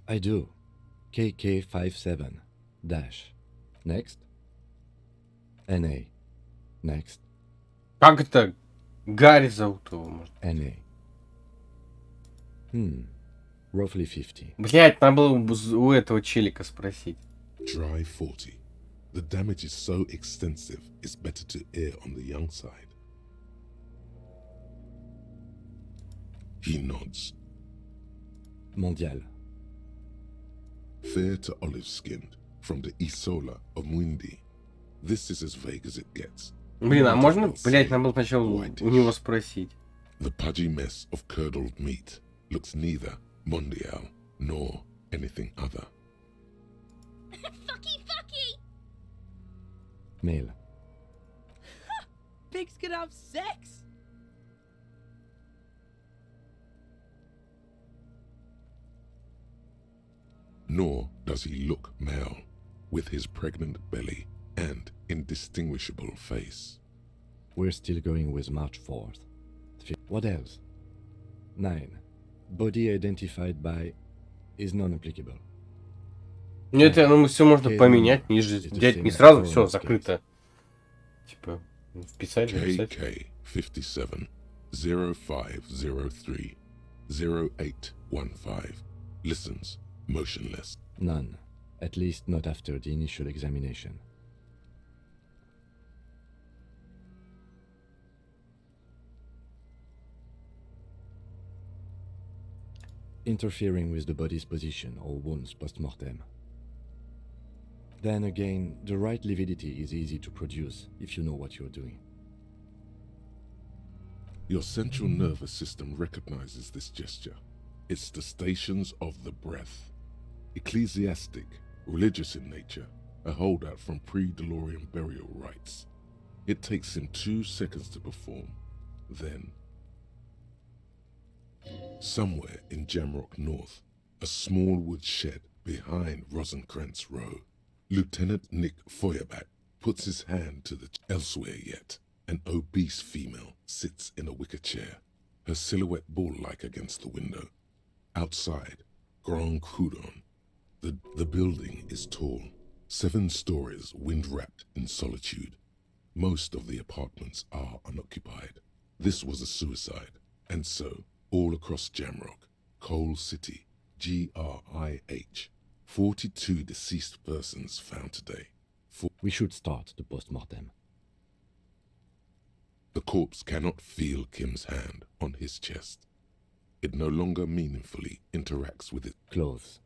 I do. KK57 dash. Next. NA. Next. Как это? Гарри зовут его, может. NA. Roughly 50. Блять, надо было у этого челика спросить. Dry 40. The damage is so extensive, it's better to err on the young side. He nods. Mondial. Fair to olive-skinned, from the Isola of Mwindi. This is as vague as it gets. Блин, а можно, блять, надо было сначала у него спросить. The pudgy mess of curdled meat looks neither mondial nor anything other. Fucky, fucky! Male. Pigs can have sex. Nor does he look male, with his pregnant belly and indistinguishable face. We're still going with March 4th. What else? 9. Body identified by is non-applicable. Нет, ну все можно поменять, ниже, взять не сразу, все, закрыто. Типа, вписать, написать. KK57 0503 0815 listens, motionless. None. At least not after the initial examination. Interfering with the body's position or wounds post-mortem. Then again, the right lividity is easy to produce if you know what you're doing. Your central nervous system recognizes this gesture. It's the stations of the breath. Ecclesiastic, religious in nature, a holdout from pre-DeLorean burial rites. It takes him 2 seconds to perform. Then, somewhere in Jamrock North, a small wood shed behind Rosencrantz Row, Lieutenant Nick Feuerbach puts his hand to the elsewhere yet. An obese female sits in a wicker chair, her silhouette bull-like against the window. Outside, Grand Coudon. The building is tall, 7 stories wind-wrapped in solitude. Most of the apartments are unoccupied. This was a suicide, and so, all across Jamrock, Coal City, GRIH, 42 deceased persons found today. We should start the post-mortem. The corpse cannot feel Kim's hand on his chest. It no longer meaningfully interacts with it. Clothes.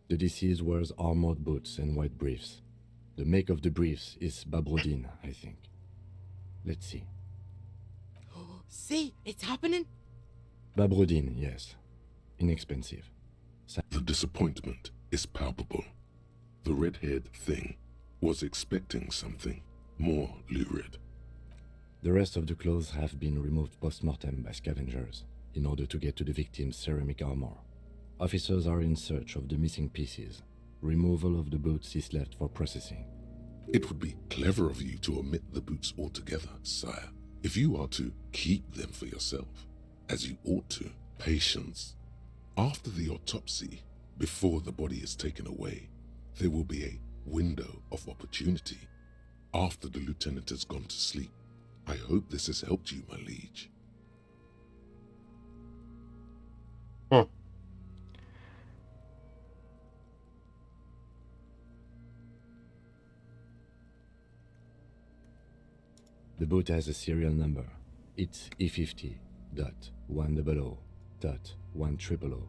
The deceased wears armored boots and white briefs. The make of the briefs is Babrodine, I think. Let's see. See, it's happening. Babrodine, yes. Inexpensive. The disappointment is palpable. The red-haired thing was expecting something more lurid. The rest of the clothes have been removed post-mortem by scavengers in order to get to the victim's ceramic armor. Officers are in search of the missing pieces. Removal of the boots is left for processing. It would be clever of you to omit the boots altogether, sire. If you are to keep them for yourself, as you ought to, patience. After the autopsy, before the body is taken away, there will be a window of opportunity. After the lieutenant has gone to sleep. I hope this has helped you, my liege. The boot has a serial number. It's E50.100.100.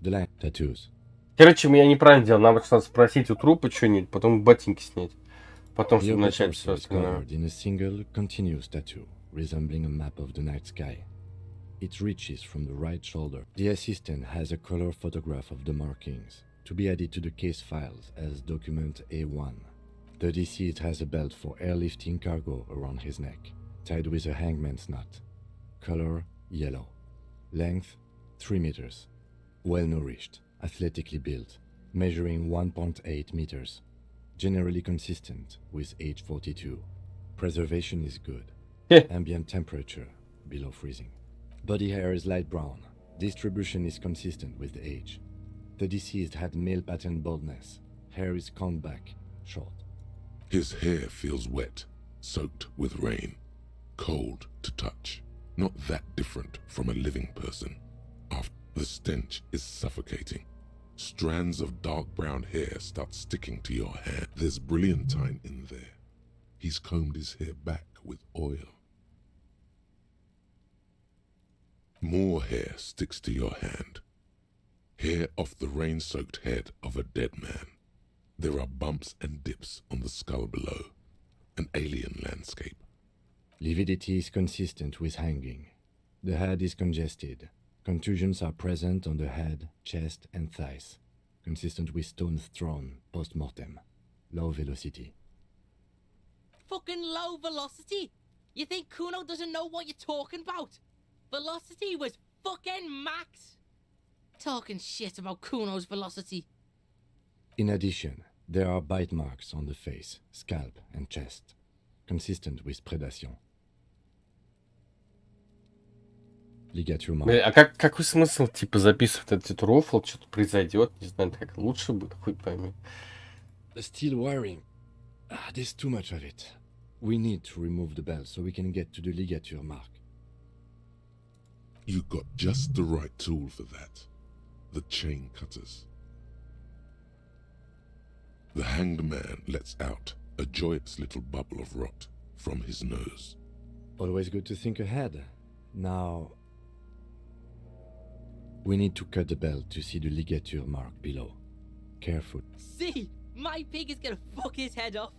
The line tattoos. Короче, я неправильно делал. Надо сначала спросить у трупа что-нибудь, потом ботинки снять. Потом, чтобы начать все остальное. In a single continuous tattoo, resembling a map of the night sky. It reaches from the right shoulder. The assistant has a color photograph of the markings, to be added to the case files as document A1. The deceased has a belt for airlifting cargo around his neck, tied with a hangman's knot. Color yellow. Length 3 meters. Well nourished, athletically built, measuring 1.8 meters. Generally consistent with age 42. Preservation is good. Ambient temperature below freezing. Body hair is light brown. Distribution is consistent with the age. The deceased had male pattern baldness. Hair is combed back, short. His hair feels wet, soaked with rain. cold to touch, not that different from a living person. After the stench is suffocating. Strands of dark brown hair start sticking to your hand. There's brilliantine in there. He's combed his hair back with oil. More hair sticks to your hand. Hair off the rain-soaked head of a dead man. There are bumps and dips on the skull below. An alien landscape. Lividity is consistent with hanging. The head is congested. Contusions are present on the head, chest, and thighs. Consistent with stones thrown post-mortem. Low velocity. Fucking low velocity? You think Kuno doesn't know what you're talking about? Velocity was fucking max. Talking shit about Kuno's velocity. In addition, there are bite marks on the face, scalp, and chest. Consistent with predation. Ligature mark. А какой смысл, типа, записывать этот рофл, что-то произойдет, не знаю, как лучше будет, хуй пойми. Still wiring. There's too much of it. We need to remove the bell so we can get to the ligature mark. You got just the right tool for that. The chain cutters. The hanged man lets out a joyous little bubble of rot from his nose. Always good to think ahead. Now, we need to cut the belt to see the ligature mark below. Careful. See, my pig is gonna fuck his head off.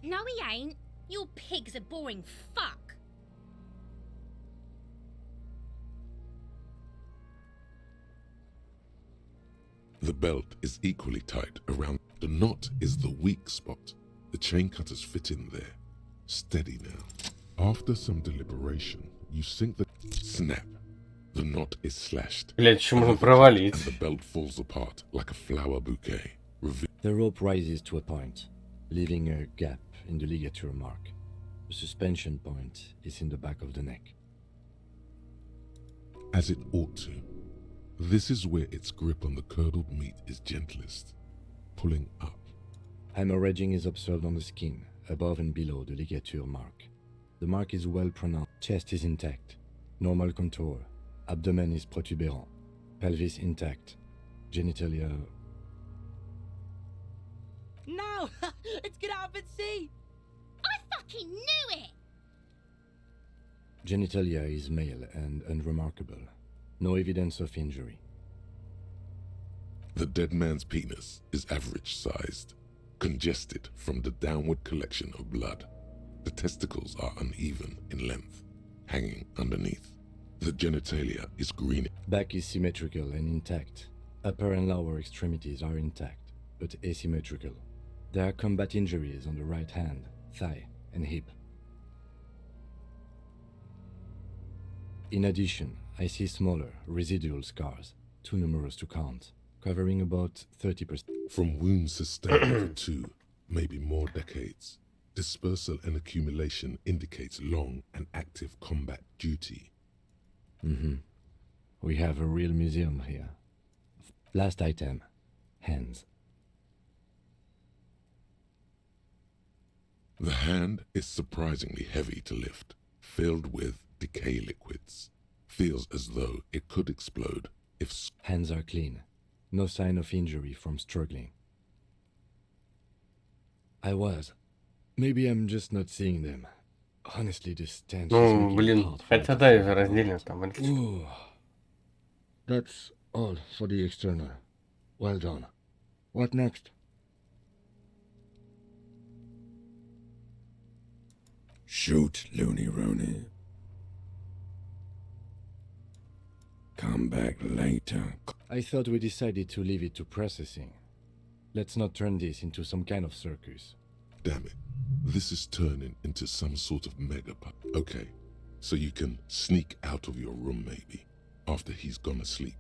No, he ain't. Your pig's a boring fuck. The belt is equally tight around. The knot is the weak spot. The chain cutters fit in there. Steady now. After some deliberation, you sink the snap. The knot is slashed. Блять, еще можно провалить. And the belt falls apart like a flower bouquet. The rope rises to a point, leaving a gap in the ligature mark. The suspension point is in the back of the neck. As it ought to. This is where its grip on the curdled meat is gentlest, pulling up. Hemorrhaging is observed on the skin, above and below the ligature mark. The mark is well pronounced. Chest is intact. Normal contour. Abdomen is protuberant. Pelvis intact. Genitalia... No! It's gonna happen, see! I fucking knew it! Genitalia is male and unremarkable. No evidence of injury. The dead man's penis is average-sized, congested from the downward collection of blood. The testicles are uneven in length, hanging underneath. The genitalia is green. Back is symmetrical and intact. Upper and lower extremities are intact, but asymmetrical. There are combat injuries on the right hand, thigh, and hip. In addition, I see smaller, residual scars, too numerous to count, covering about 30%. From wounds sustained for 2, maybe more decades. Dispersal and accumulation indicates long and active combat duty. We have a real museum here. Last item, hands. The hand is surprisingly heavy to lift, filled with decay liquids. Feels as though it could explode if... Hands are clean. No sign of injury from struggling. I was. Maybe I'm just not seeing them. Honestly, this stench is Ну, making it блин, hard for me хотя to да, find я out. разделен там. Ooh. That's all for the external. Well done. What next? Shoot, Looney Rooney. Come back later. I thought we decided to leave it to processing. Let's not turn this into some kind of circus. Damn it. This is turning into some sort of mega Okay, so you can sneak out of your room maybe, after he's gone to sleep.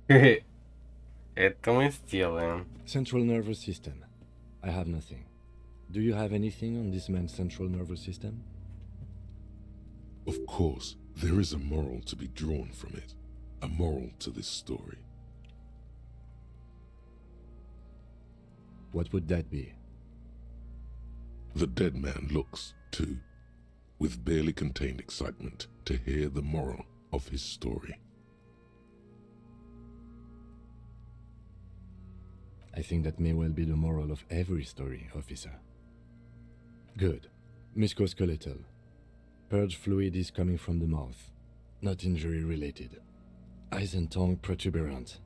Это мы сделаем. Central nervous system. I have nothing. Do you have anything on this man's central nervous system? Of course, there is a moral to be drawn from it. A moral to this story. What would that be? The dead man looks, too, with with barely contained excitement to hear the moral of his story. I think that may well be the moral of every story, officer. Good. Musculoskeletal. Purge fluid is coming from the mouth. Not injury related. Eyes and tongue protuberant.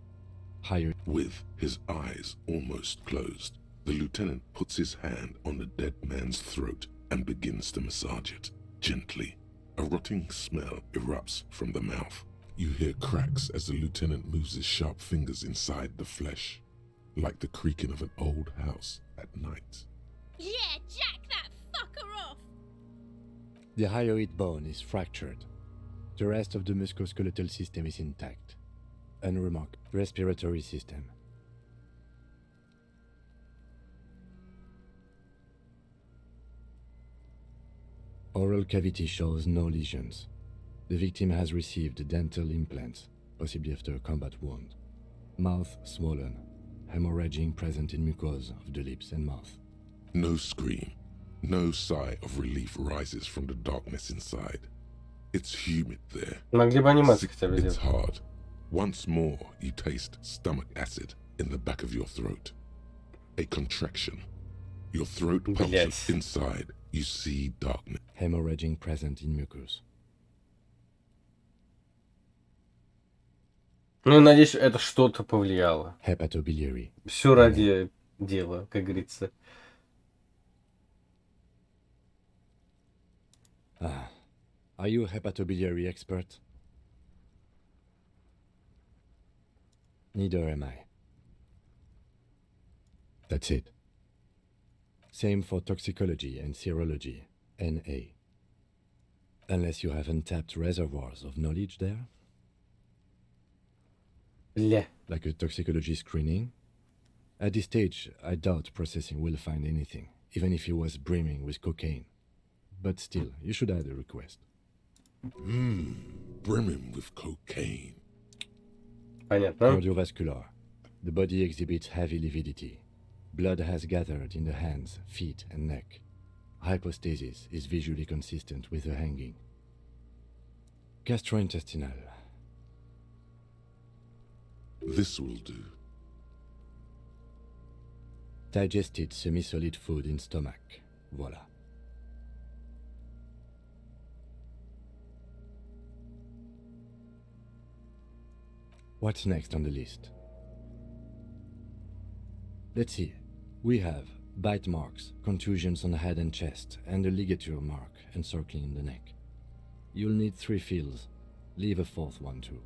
Higher. With his eyes almost closed, the lieutenant puts his hand on the dead man's throat and begins to massage it, gently. A rotting smell erupts from the mouth. You hear cracks as the lieutenant moves his sharp fingers inside the flesh, like the creaking of an old house at night. Yeah, jack that fucker off! The hyoid bone is fractured. The rest of the musculoskeletal system is intact. Unremarked. Respiratory system. Oral cavity shows no lesions. The victim has received dental implants, possibly after a combat wound. Mouth swollen. Hemorrhaging present in mucosa of the lips and mouth. No scream, no sigh of relief rises from the darkness inside. It's humid there. It's hard. Once more, you taste stomach acid in the back of your throat. A contraction. Your throat pulses inside. You see darkness. Hemorrhaging present in mucus. Ну, надеюсь, это что-то повлияло. Hepatobiliary. Все ради дела, как говорится. Are you a hepatobiliary expert? Neither am I. That's it. Same for toxicology and serology, NA. Unless you have untapped reservoirs of knowledge there? Yeah. Like a toxicology screening? At this stage, I doubt processing will find anything, even if he was brimming with cocaine. But still, you should add a request. Brimming with cocaine. Понятно. Cardiovascular. The body exhibits heavy lividity. Blood has gathered in the hands, feet, and neck. Hypostasis is visually consistent with the hanging. Gastrointestinal. This will do. Digested semi-solid food in stomach. Voila. What's next on the list? Let's see. We have bite marks, contusions on the head and chest, and a ligature mark encircling the neck. You'll need 3 feels. Leave a 4th one too.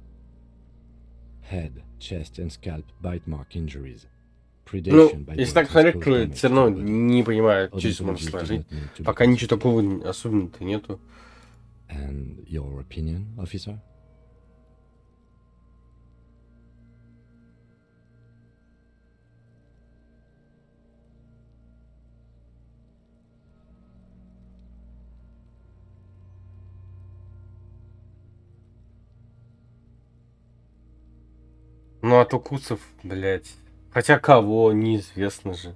Head, chest, and scalp bite mark injuries. Ну, если так смотреть, то все равно не понимаю, что можно сложить. Пока ничего такого особенного-то нету. And your opinion, officer? Ну, от укусов, блядь. Хотя кого, неизвестно же.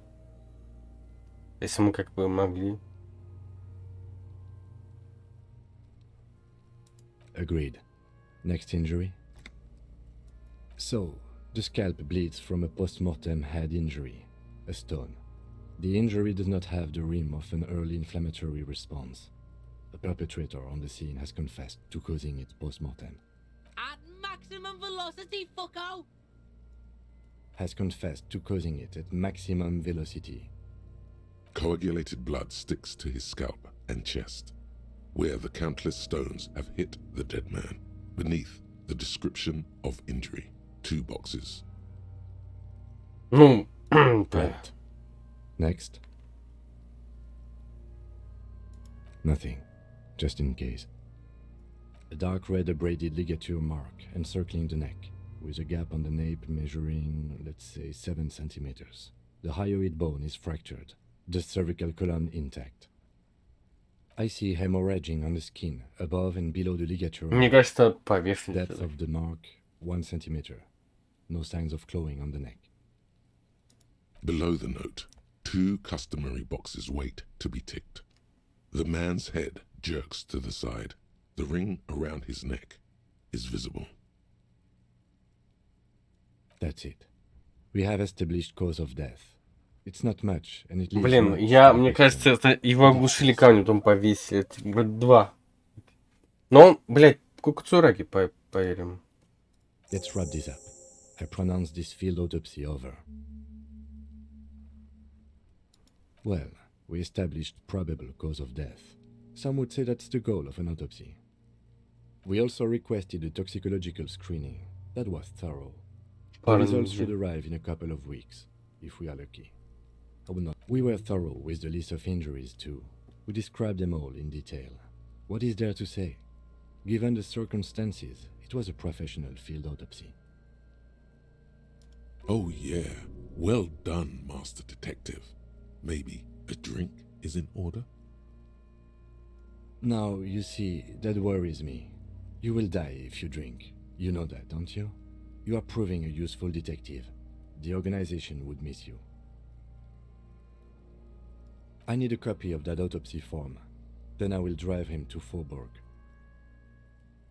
Если мы как бы могли. Agreed. Next injury? So, the scalp bleeds from a post-mortem head injury, a stone. The injury does not have the rim of an early inflammatory response. The perpetrator on the scene has confessed to causing it post-mortem. At maximum velocity, fucko! Has confessed to causing it at maximum velocity. Coagulated blood sticks to his scalp and chest, where the countless stones have hit the dead man. Beneath, the description of injury. 2 boxes. Right. Next. Nothing. Just in case. A dark red abraded ligature mark encircling the neck, with a gap on the nape measuring, let's say, 7 centimeters. The hyoid bone is fractured, the cervical column intact. I see hemorrhaging on the skin, above and below the ligature. Мне кажется, поверхность. Depth of the mark, 1 centimeter. No signs of clawing on the neck. Below the note, 2 customary boxes wait to be ticked. The man's head jerks to the side. The ring around his neck is visible. That's it. We have established cause of death. It's not much, and it leaves Блин, much я, to be мне кажется, questioned. это его оглушили камнем, потом повесили. Это, блядь, 2. Но он, блядь, кукуцураги, поверим. Let's wrap this up. I pronounce this field autopsy over. Well, we established probable cause of death. Some would say that's the goal of an autopsy. We also requested a toxicological screening. That was thorough. The results should arrive in a couple of weeks, if we are lucky. I would not. We were thorough with the list of injuries too. We described them all in detail. What is there to say? Given the circumstances, it was a professional field autopsy. Oh yeah, well done, Master Detective. Maybe a drink is in order? Now, you see, that worries me. You will die if you drink. You know that, don't you? You are proving a useful detective. The organization would miss you. I need a copy of that autopsy form. Then I will drive him to Faubourg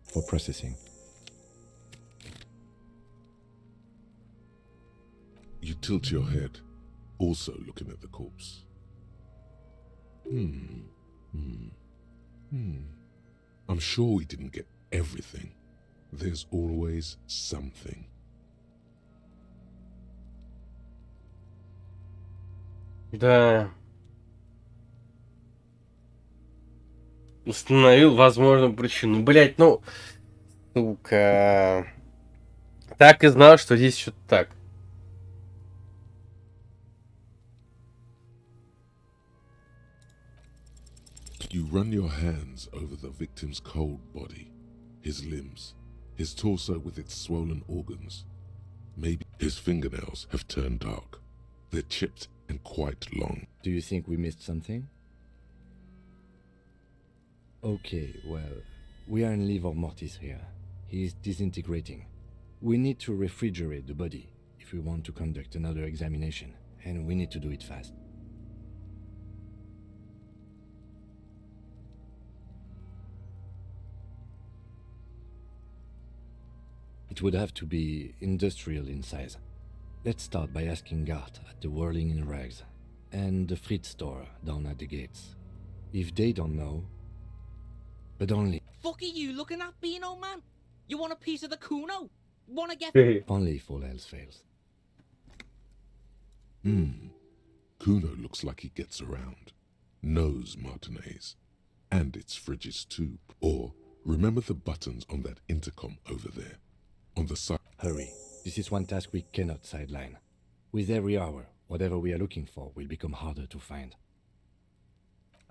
for processing. You tilt your head, also looking at the corpse. I'm sure we didn't get everything. There's always something. Да. Установил возможную причину. Блять, ну, сука. Так и знал, что здесь что-то так. You run your hands over the victim's cold body, his limbs, his torso with its swollen organs. Maybe his fingernails have turned dark. They're chipped and quite long. Do you think we missed something? Okay, well, we are in livor mortis here. He is disintegrating. We need to refrigerate the body if we want to conduct another examination, and we need to do it fast. It would have to be industrial in size. Let's start by asking Gart at the Whirling in Rags and the Fritz store down at the gates. If they don't know, but only... Fuck are you looking at, Beano man? You want a piece of the Kuno? Wanna get... only if all else fails. Kuno looks like he gets around. Knows Martinez. And it's Frigis too. Or, remember the buttons on that intercom over there? On the side. Hurry. This is one task we cannot sideline. With every hour, whatever we are looking for will become harder to find.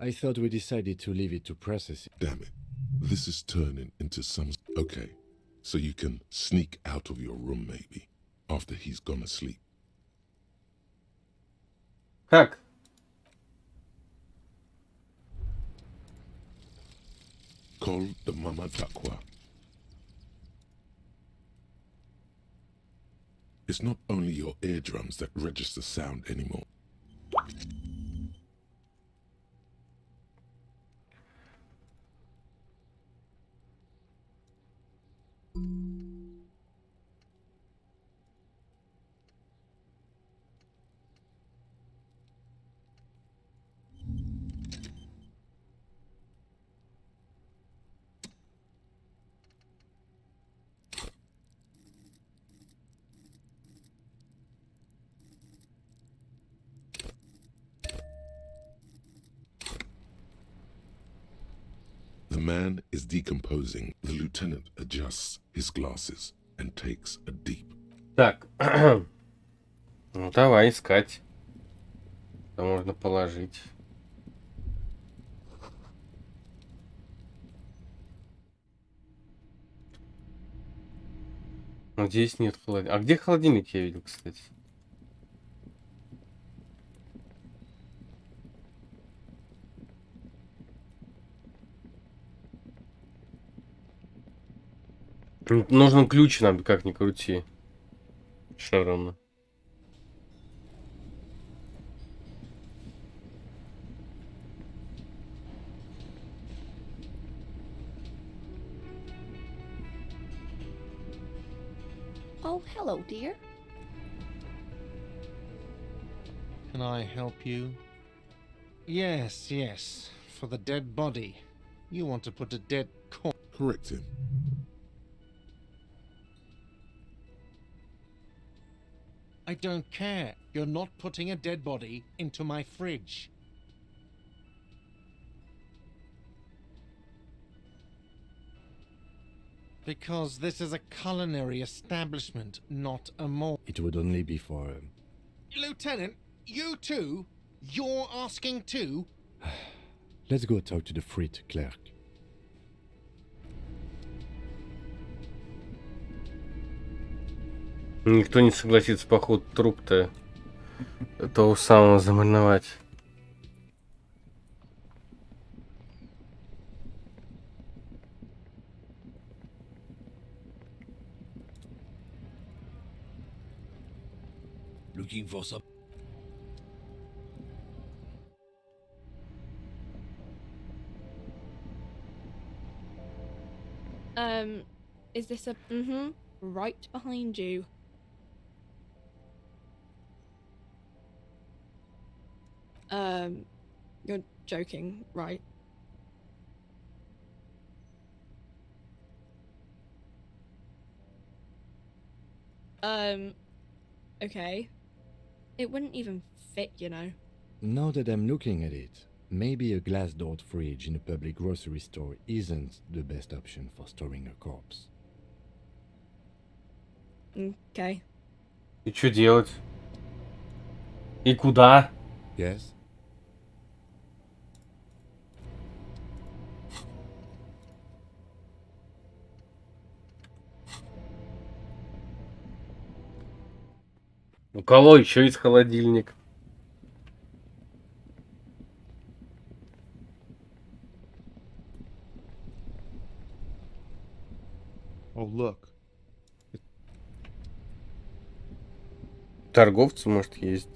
I thought we decided to leave it to processing. Damn it. This is turning into some... Okay, so you can sneak out of your room maybe, after he's gone asleep. Как? Call the Mama Takwa. It's not only your eardrums that register sound anymore. The man is decomposing. The lieutenant adjusts his glasses and takes a deep. Так. Ну, давай искать. Что можно положить. Но здесь нет холодильника. А где холодильник я видел, кстати? Нужен ключ нам, как ни крути. Все равно. Oh, hello, dear. Can I help you? Yes, yes. For the dead body. You want to put a dead corpse. Correct him. I don't care. You're not putting a dead body into my fridge. Because this is a culinary establishment, not a mall. It would only be for... Lieutenant, you too? You're asking too? Let's go talk to the frit clerk. Никто не согласится, походу, труп-то того самого замариновать. Looking for some. Is this a right behind you? You're joking, right? Okay. It wouldn't even fit, you know. Now that I'm looking at it, maybe a glass-doored fridge in a public grocery store isn't the best option for storing a corpse. Okay. И что делать? И куда? Yes? У кого еще есть холодильник? Oh, look. Торговцы, может, есть.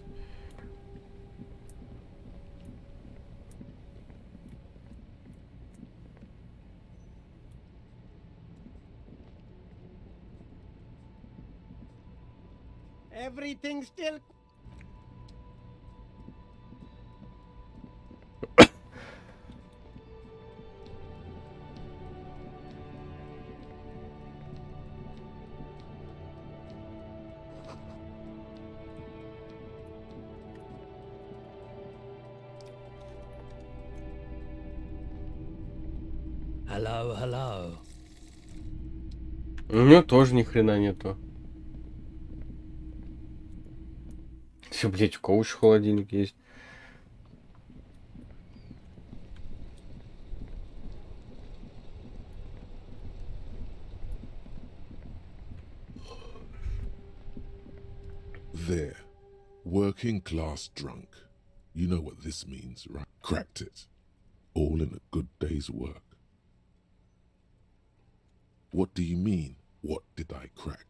Everything still. Hello, hello. У него тоже ни хрена нету. Все, блять, у кого еще холодильник есть? There. Working class drunk. You know what this means, right? Cracked it. All in a good day's work. What do you mean, what did I crack?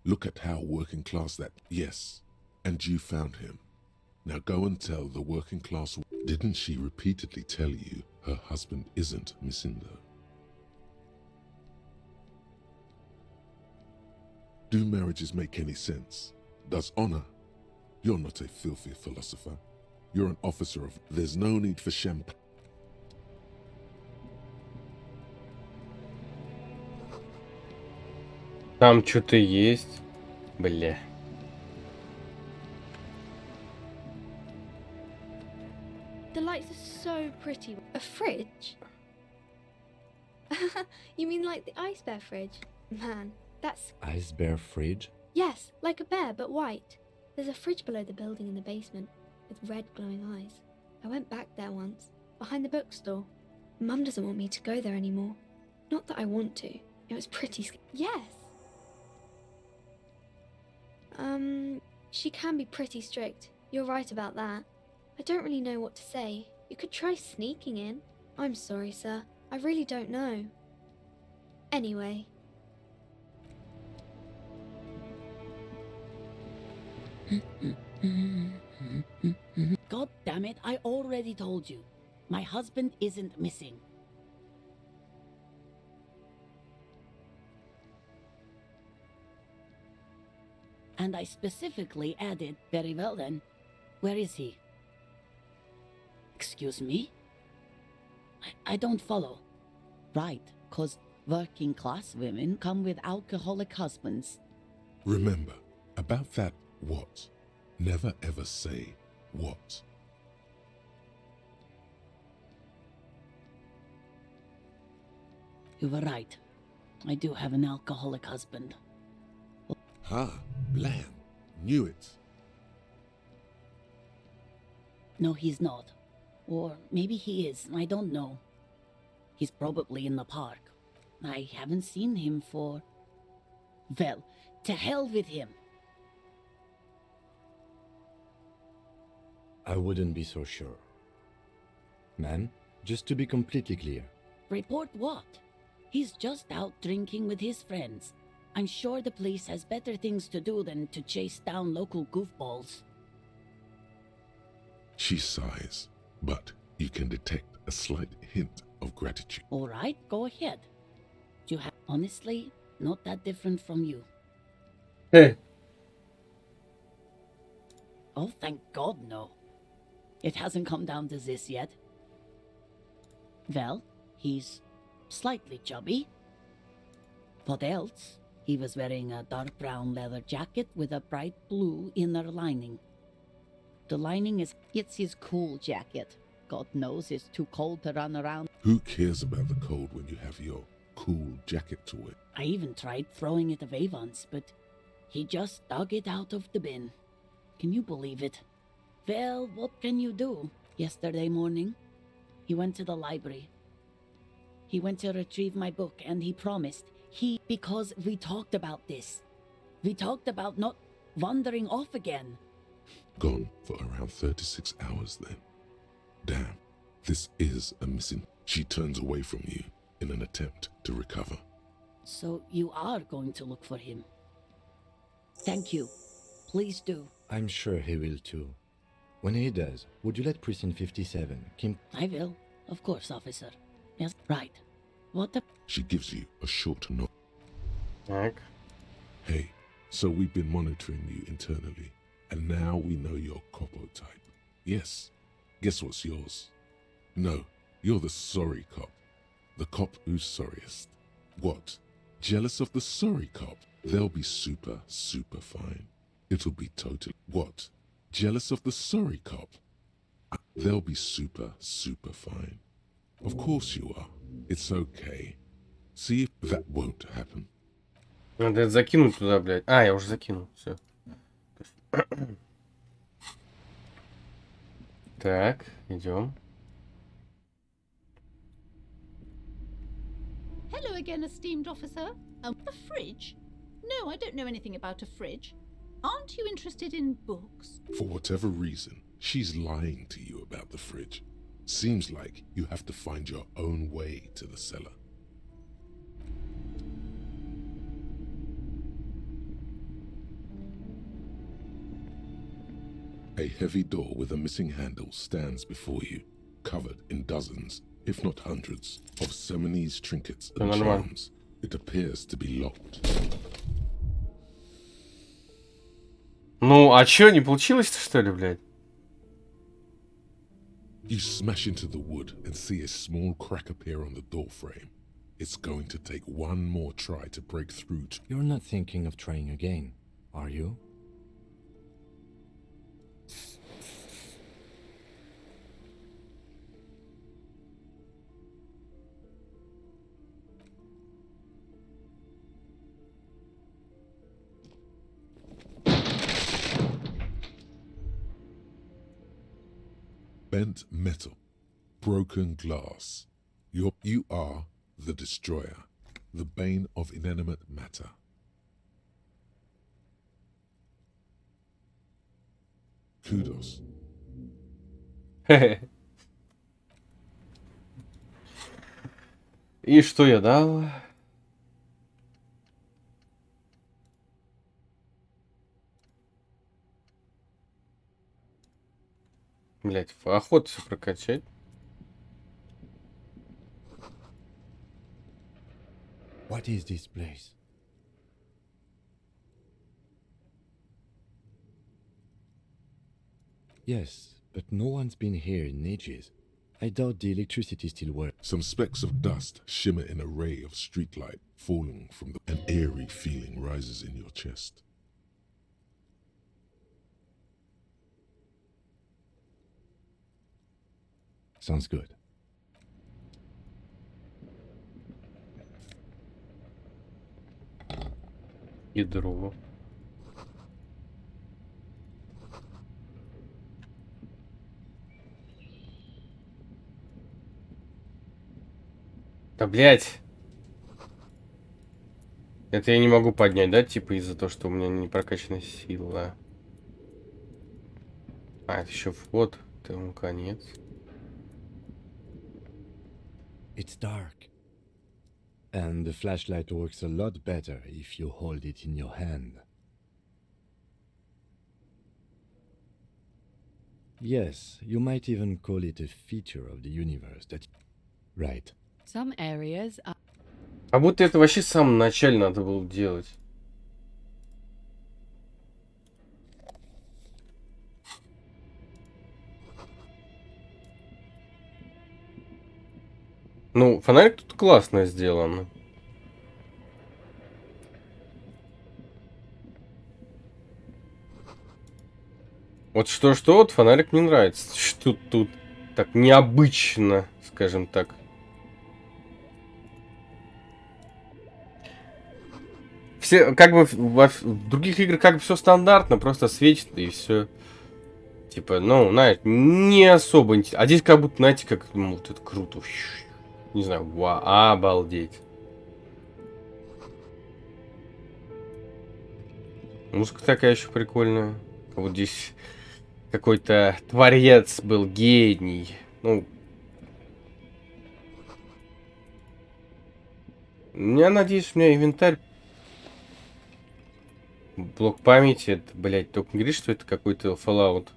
Look at how working class that... Yes, and you found him. Now go and tell the working class... Didn't she repeatedly tell you her husband isn't Missindo? Do marriages make any sense? Does honor? You're not a filthy philosopher. You're an officer of... There's no need for champagne. Там что-то есть. Бля. The lights are so pretty. A fridge? You mean like the ice bear fridge? Man, that's... Ice bear fridge? Yes, like a bear, but white. There's a fridge below the building in the basement, with red glowing eyes. I went back there once, behind the bookstore. Mum doesn't want me to go there anymore. Not that I want to. It was pretty Yes! She can be pretty strict. You're right about that. I don't really know what to say. You could try sneaking in. I'm sorry, sir. I really don't know. Anyway. God damn it, I already told you. My husband isn't missing. And I specifically added, very well then, where is he? Excuse me? I don't follow. Right, 'cause working class women come with alcoholic husbands. Remember, about that what. Never ever say what. You were right. I do have an alcoholic husband. Ha, blam. Knew it. No, he's not. Or maybe he is, I don't know. He's probably in the park. I haven't seen him for... Well, to hell with him. I wouldn't be so sure. Man, just to be completely clear, Report what? He's just out drinking with his friends. I'm sure the police has better things to do than to chase down local goofballs. She sighs, but you can detect a slight hint of gratitude. All right, go ahead. You have, honestly, not that different from you. Hey. Oh, thank God, no. It hasn't come down to this yet. Well, he's slightly chubby. What else? He was wearing a dark brown leather jacket with a bright blue inner lining. The lining is... It's his cool jacket. God knows it's too cold to run around. Who cares about the cold when you have your cool jacket to wear? I even tried throwing it away once, but he just dug it out of the bin. Can you believe it? Well, what can you do? Yesterday morning, he went to the library. He went to retrieve my book, and he promised because we talked about this. We talked about not wandering off again. Gone for around 36 hours then. Damn, this is a missing. She turns away from you in an attempt to recover. So you are going to look for him. Thank you. Please do. I'm sure he will too. When he does, would you let Precinct 57, Kim... I will. Of course, officer. Yes, right. What the... She gives you a short nod. Так. Hey, so we've been monitoring you internally, and now we know your copo type. Yes, guess what's yours? No, you're the sorry cop. The cop who's sorriest. What? Jealous of the sorry cop? They'll be super, super fine. It'll be totally... What? Jealous of the sorry cop? They'll be super, super fine. Of course you are. It's okay. See if that won't happen. Надо это закинуть туда, блядь. А, я уже закинул. Все. Так, идем. Hello again, esteemed officer. A fridge? No, I don't know anything about a fridge. Aren't you interested in books? For whatever reason, she's lying to you about the fridge. Seems like you have to find your own way to the cellar. A heavy door with a missing handle stands before you, covered in dozens, if not hundreds, of Seminese trinkets and charms. It appears to be locked. Ну, а чё, не получилось-то, что ли, блядь? You smash into the wood and see a small crack appear on the door frame. It's going to take one more try to break through to... You're not thinking of trying again, are you? Bent metal, broken glass. You are the destroyer, the bane of inanimate matter. Kudos. И что я дал? Блять, охота все прокачать. What is this place? Yes, but no one's been here in ages. I doubt the electricity still works. Some specks of dust shimmer in a ray of streetlight falling from the... An eerie feeling rises in your chest. Sounds good. Ядро. Да, блядь. Это я не могу поднять, да? Типа из-за того, что у меня не прокачана сила. А, это еще вход. Там конец. It's dark. And the flashlight works a lot better if you hold it in your hand. Yes, you might even call it a feature of the universe that... Right. Some areas are... А будто это вообще с самого начала надо было делать. Ну, фонарик тут классно сделан. Вот что-что, вот фонарик мне нравится. Что тут так необычно, скажем так. Все, как бы в других играх как бы все стандартно, просто свечет и все. Типа, ну, знаешь, не особо интересно. А здесь как будто, знаете, как, ну, вот это круто. Не знаю, обалдеть. Музыка такая еще прикольная. Вот здесь какой-то творец был, гений. Ну, я надеюсь, у меня инвентарь. Блок памяти, это, блядь, только не говори, что это какой-то Fallout.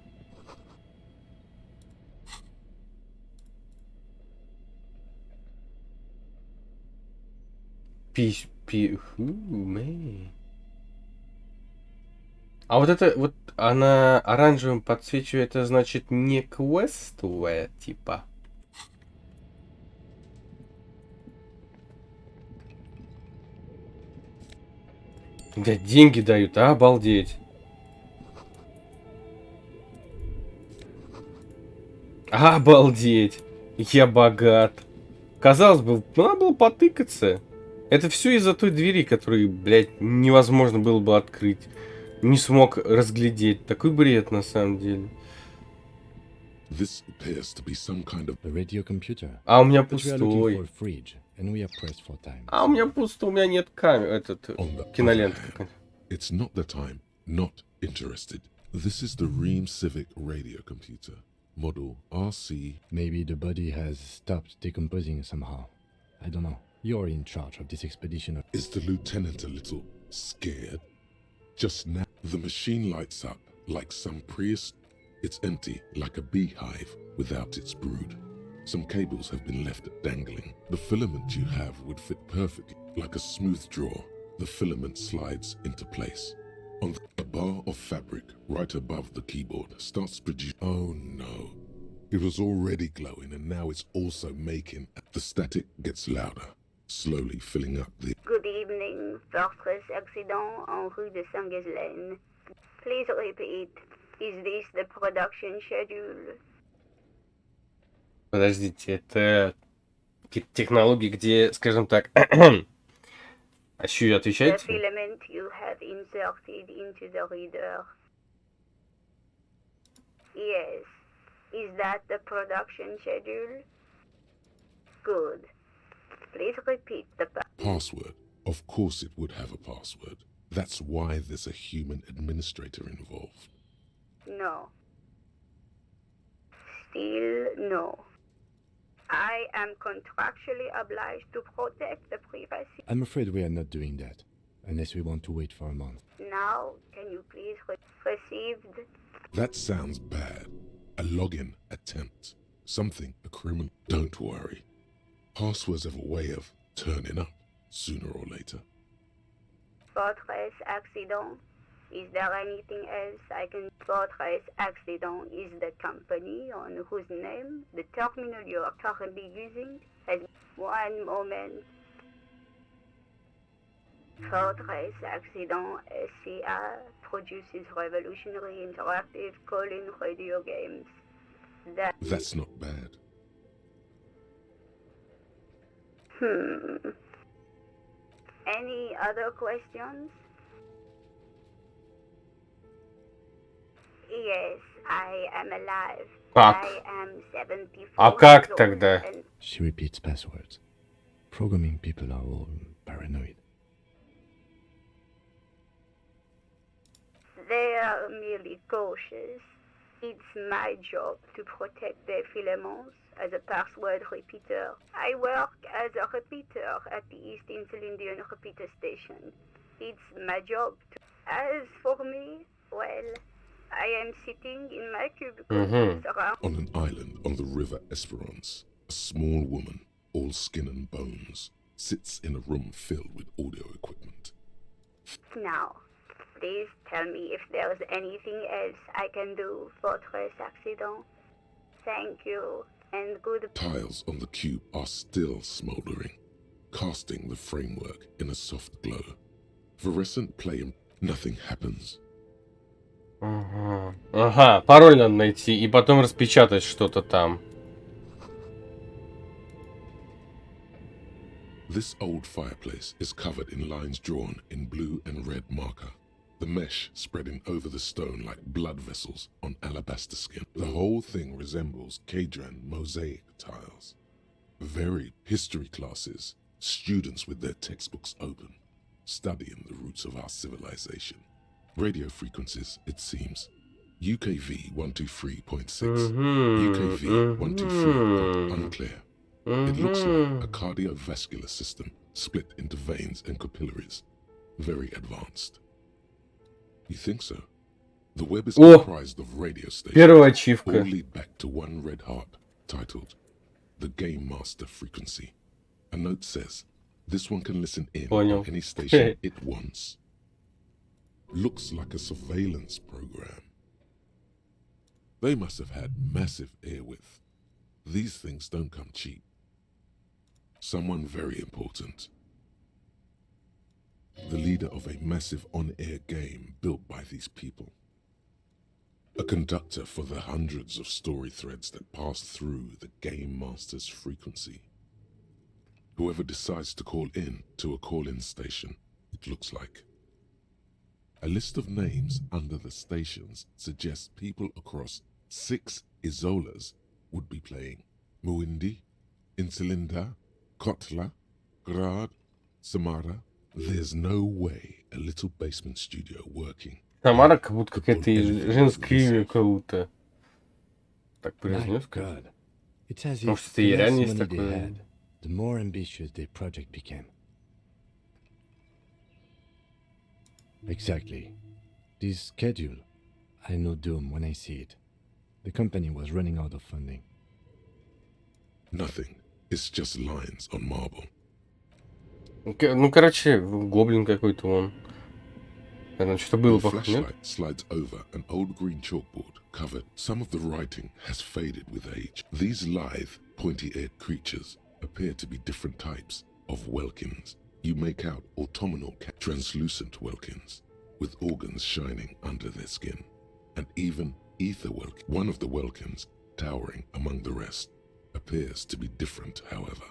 А вот это, вот она оранжевым подсвечивает, это значит не квестовая, типа. Да, деньги дают, обалдеть. Обалдеть. Я богат. Казалось бы, надо было потыкаться. Это все из-за той двери, которую, блядь, невозможно было бы открыть. Не смог разглядеть. Такой бред, на самом деле. This appears to be some kind of... A radio computer. А у меня But we are looking пустой. for a fridge, and we are pressed for time. А у меня пусто, у меня нет камеры, кинолента какая-то. It's not that I'm not interested. This is the Ream Civic radio computer. Model RC... Maybe the body has stopped decomposing somehow. I don't know. You're in charge of this expedition. Is the lieutenant a little scared? Just now, the machine lights up like some prehistoric... It's empty, like a beehive without its brood. Some cables have been left dangling. The filament you have would fit perfectly, like a smooth draw. The filament slides into place. On a bar of fabric right above the keyboard starts producing... Oh no. It was already glowing and now it's also making... The static gets louder, slowly filling up the... Good evening, Fortress accident en rue de Saint-Ghislaine. Please repeat. Is this the production schedule? Подождите, это какие-то технологии, где, скажем так, а еще и The отвечаете? filament you have inserted into the reader. Yes. Is that the production schedule? Good. Please repeat the Password. Of course it would have a password. That's why there's a human administrator involved. No. Still no. I am contractually obliged to protect the privacy. I'm afraid we are not doing that, unless we want to wait for a month. Now, can you please received? That sounds bad. A login attempt. Something a criminal. Don't worry. Passwords have a way of turning up sooner or later. Fortress accident. Is there anything else I can... Fortress Accident is the company on whose name the terminal you are currently using has... One moment. Fortress Accident SCA produces revolutionary interactive call-in radio games. That's not bad. Any other questions? Yes, I am alive. Как? I am 74 А как years old тогда? and She repeats passwords. Programming people are all paranoid. they are merely cautious. It's my job to protect their filaments as a password repeater. I work as a repeater at the East Insulindian repeater station. It's my job to... As for me, well, I am sitting in my cubicle surrounded... On an island on the river Esperance, a small woman, all skin and bones, sits in a room filled with audio equipment. Now, please tell me if there's anything else I can do, Fortress Accident. Thank you, and good... Tiles on the cube are still smoldering, casting the framework in a soft glow. Fluorescent play, nothing happens. Ага, пароль надо найти и потом распечатать что-то там. This old fireplace is covered in lines drawn in blue and red marker, the mesh spreading over the stone like blood vessels on alabaster skin. The whole thing resembles Kadran mosaic tiles. Varied history classes, students with their textbooks open, studying the roots of our civilization. Radio frequencies, it seems. UKV 123.6, UKV 123. Unclear. It looks like a cardiovascular system split into veins and capillaries. Very advanced. You think so? The web is comprised of radio stations, all lead back to one red heart, titled The Game Master Frequency. A note says, this one can listen in on any station it wants. Looks like a surveillance program. They must have had massive airwidth. These things don't come cheap. Someone very important. The leader of a massive on-air game built by these people. A conductor for the hundreds of story threads that pass through the Game Master's frequency. Whoever decides to call in to a call-in station, it looks like. A list of names under the stations suggests people across 6 Isolas would be playing. Muindi, Insulinda, Kotla, Grad, Samara. There's no way a little basement studio working. Самара как будто какая-то женское имя кого-то. Так произнес, God. It's as Может, if это the и less реально есть money they такое. had, the more ambitious their project became. Exactly. This schedule, I know doom when I see it. The company was running out of funding. Nothing. It's just lines on marble. Ну, короче, гоблин какой-то он. Наверное, что-то было The похоже, нет? flashlight slides over an old green chalkboard covered. Some of the writing has faded with age. These lithe, pointy-eared creatures appear to be different types of Welkins. You make out autumnal translucent Welkins with organs shining under their skin, and even ether Welkin. One of the Welkins, towering among the rest, appears to be different, however.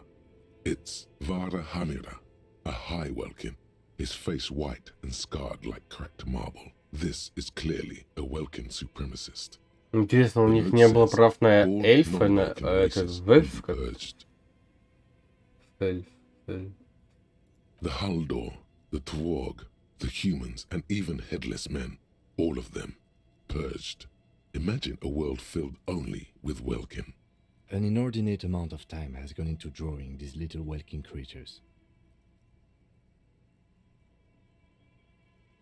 It's Vara Hamira, a high Welkin, his face white and scarred like cracked marble. This is clearly a Welkin supremacist. Интересно, у них не было прав на эльфа, на этот вельф, как? The Haldor, the Twarg, the humans, and even headless men, all of them, purged. Imagine a world filled only with Welkin. An inordinate amount of time has gone into drawing these little Welkin creatures.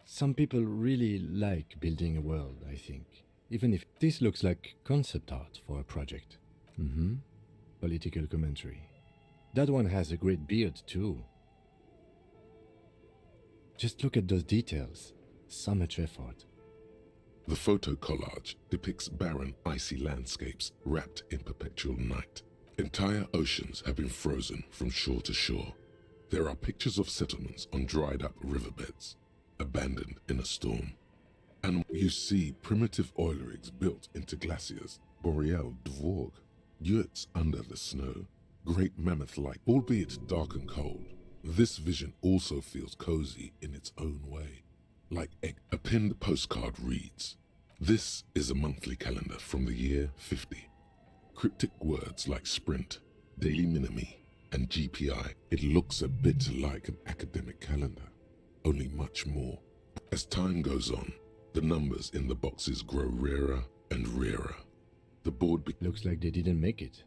Some people really like building a world, I think. Even if this looks like concept art for a project. Political commentary. That one has a great beard too. Just look at those details. So much effort. The photo collage depicts barren, icy landscapes wrapped in perpetual night. Entire oceans have been frozen from shore to shore. There are pictures of settlements on dried-up riverbeds, abandoned in a storm. And you see primitive oil rigs built into glaciers, boreal dvorg, yurts under the snow, great mammoth-like, albeit dark and cold. This vision also feels cozy in its own way. Like a pinned postcard reads, "This is a monthly calendar from the year 50. Cryptic words like sprint, daily minimi, and GPI. It looks a bit like an academic calendar, only much more. As time goes on, the numbers in the boxes grow rarer and rarer. The board looks like they didn't make it.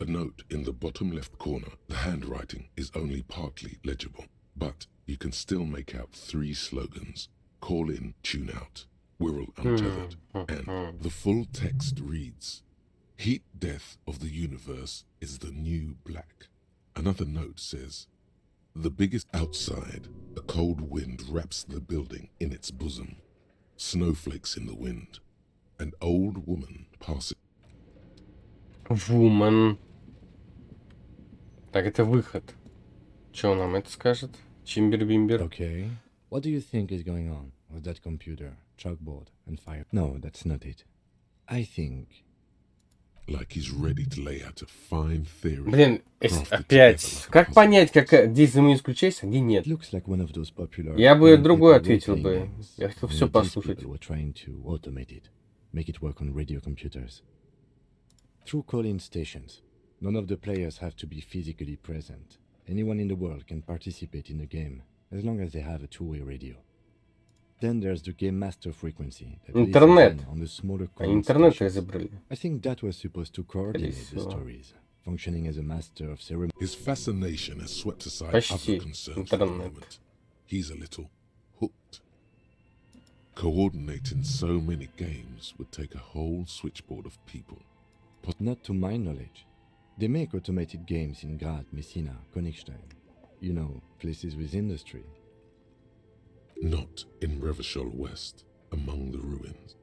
A note in the bottom left corner, the handwriting is only partly legible, but you can still make out 3 slogans: call in, tune out, Wirral untethered, and the full text reads, "Heat death of the universe is the new black." Another note says, "The biggest outside, a cold wind wraps the building in its bosom. Snowflakes in the wind. An old woman passes." Woman. Так, это выход. Что он нам это скажет? Чимбер-бимбер. Okay. What do you think is going on with that computer, chalkboard, and fire? No, that's not it. I think... Like he's ready to lay out a fine theory. Блин, опять. Как понять, где взаимоисключается, где нет? Я бы другой ответил бы. Я хотел все послушать. Make it work on radio computers. Through call-in stations, none of the players have to be physically present. Anyone in the world can participate in the game, as long as they have a two-way radio. Then there's the game master frequency that Интернет. on the smaller Интернет изобрели. I think that was supposed to coordinate the stories, functioning as a master of ceremony. His fascination has swept aside Почти. other concerns for the moment. He's a little hooked. Coordinating so many games would take a whole switchboard of people. Not to my knowledge. They make automated games in Grad, Messina, Königstein. You know, places with industry. Not in Revachol West, among the ruins.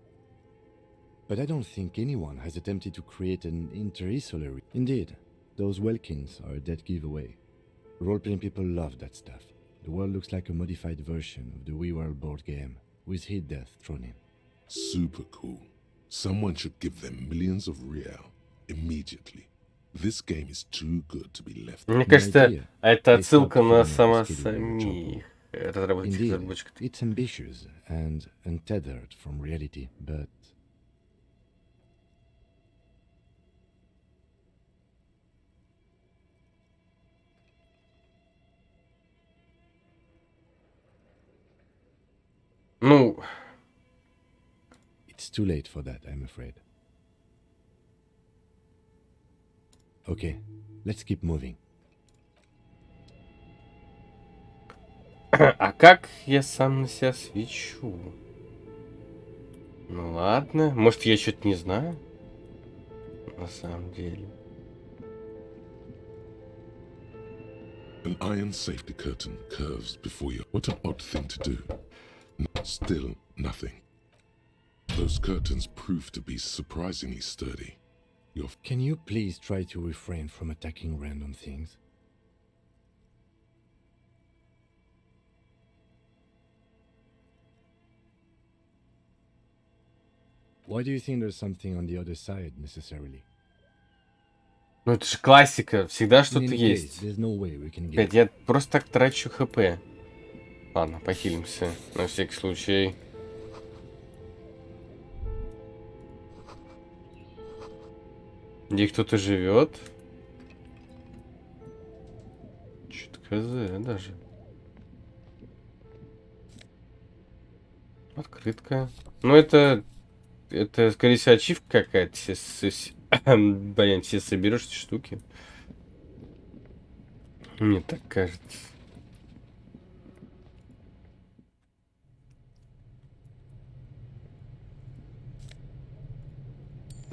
But I don't think anyone has attempted to create an inter-insular. Indeed, those Welkins are a dead giveaway. Role-playing people love that stuff. The world looks like a modified version of the WeWorld board game, with heat death thrown in. Super cool. Someone should give them millions of real immediately. This game is too good to be left. Мне кажется, это отсылка на самих разработчиков разработчиков. It's ambitious and untethered from reality, but Ну, it's too late for that, I'm afraid. Okay, let's keep moving. А как я сам на себя свечу? Ну ладно, может я что-то не знаю? На самом деле. An iron safety curtain curves before you. What an odd thing to do. Still nothing. Those curtains prove to be surprisingly sturdy. Can you please try to refrain from attacking random things? Why do you think there's something on the other side necessarily? Ну это же классика, всегда что-то есть. There's no way we can get... Блядь, я просто так трачу хп. Ладно, похилимся, на всякий случай. Где кто-то живет? Чё-то хз даже. Открытка. Ну это скорее всего ачивка какая-то. Блин, все соберешь эти штуки. Мне так кажется.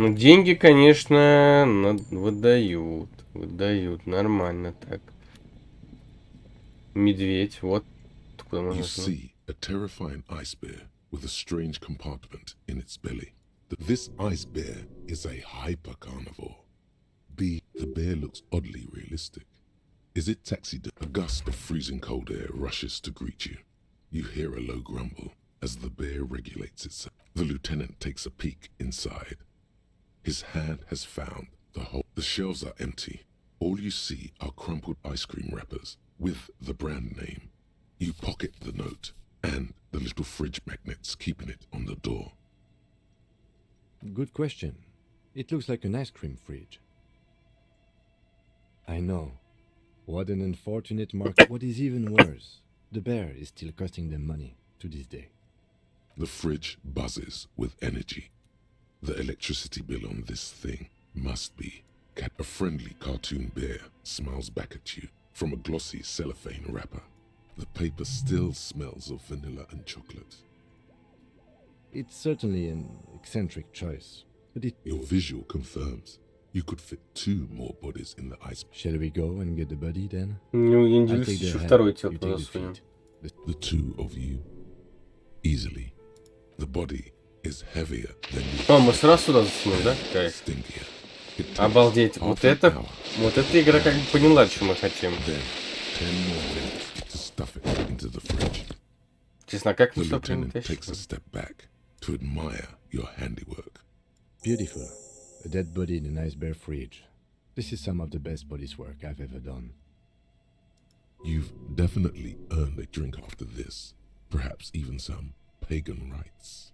Ну, деньги, конечно, выдают. Выдают. Нормально так. Медведь, вот. откуда You можно знать? see a terrifying ice bear with a strange compartment in its belly. This ice bear is a hyper carnivore. B. The bear looks oddly realistic. Is it taxidermy? A gust of freezing cold air rushes to greet you. You hear a low grumble as the bear regulates itself. The lieutenant takes a peek inside. His hand has found the hole. The shelves are empty. All you see are crumpled ice cream wrappers with the brand name. You pocket the note and the little fridge magnets keeping it on the door. Good question. It looks like an ice cream fridge. I know. What an unfortunate mark. What is even worse, the bear is still costing them money to this day. The fridge buzzes with energy. The electricity bill on this thing must be. A friendly cartoon bear smiles back at you from a glossy cellophane wrapper. The paper still smells of vanilla and chocolate. It's certainly an eccentric choice, but it... Your visual confirms you could fit 2 more bodies in the ice. Shall we go and get the body then? Ну, я не I'll удивлюсь, take the еще head, второй тело you туда take the засунем. feet. The 2 of you. Easily. The body is heavier than you. О, мы сразу сюда засунем, да? Кайф. Stinkier. It takes Обалдеть. half Вот an это... hour. Вот эта игра как бы поняла, что мы хотим. Then 10 more minutes to stuff it into the fridge. Честно, как мы The сюда lieutenant прям takes a step back to admire your handiwork. Beautiful. A dead body in an ice bear fridge. This is some of the best police work I've ever done. You've definitely earned a drink after this. Perhaps even some pagan rites.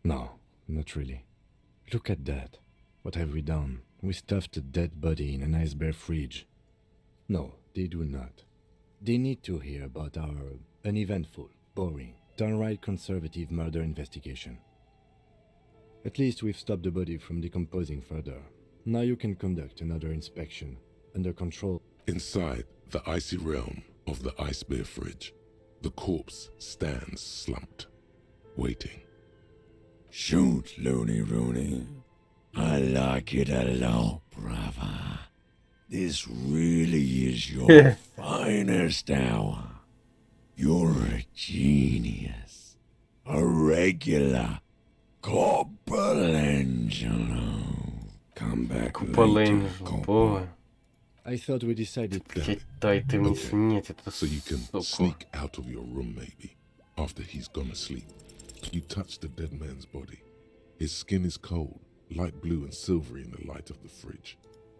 No, not really. Look at that. What have we done? We stuffed a dead body in an ice bear fridge. No, they do not. They need to hear about our uneventful, boring, downright conservative murder investigation. At least we've stopped the body from decomposing further. Now you can conduct another inspection, under control. Inside the icy realm of the ice bear fridge, the corpse stands slumped, waiting. Shoot, Looney Rooney. I like it a lot, brother. This really is your finest hour. You're a genius. A regular Copperangelo. Come back later, Copper. I thought we decided... Китай-то не снять, это So you can sneak out of your room maybe, after he's gone asleep. You touch the dead man's body. His skin is cold, light blue and silvery in the light of the fridge.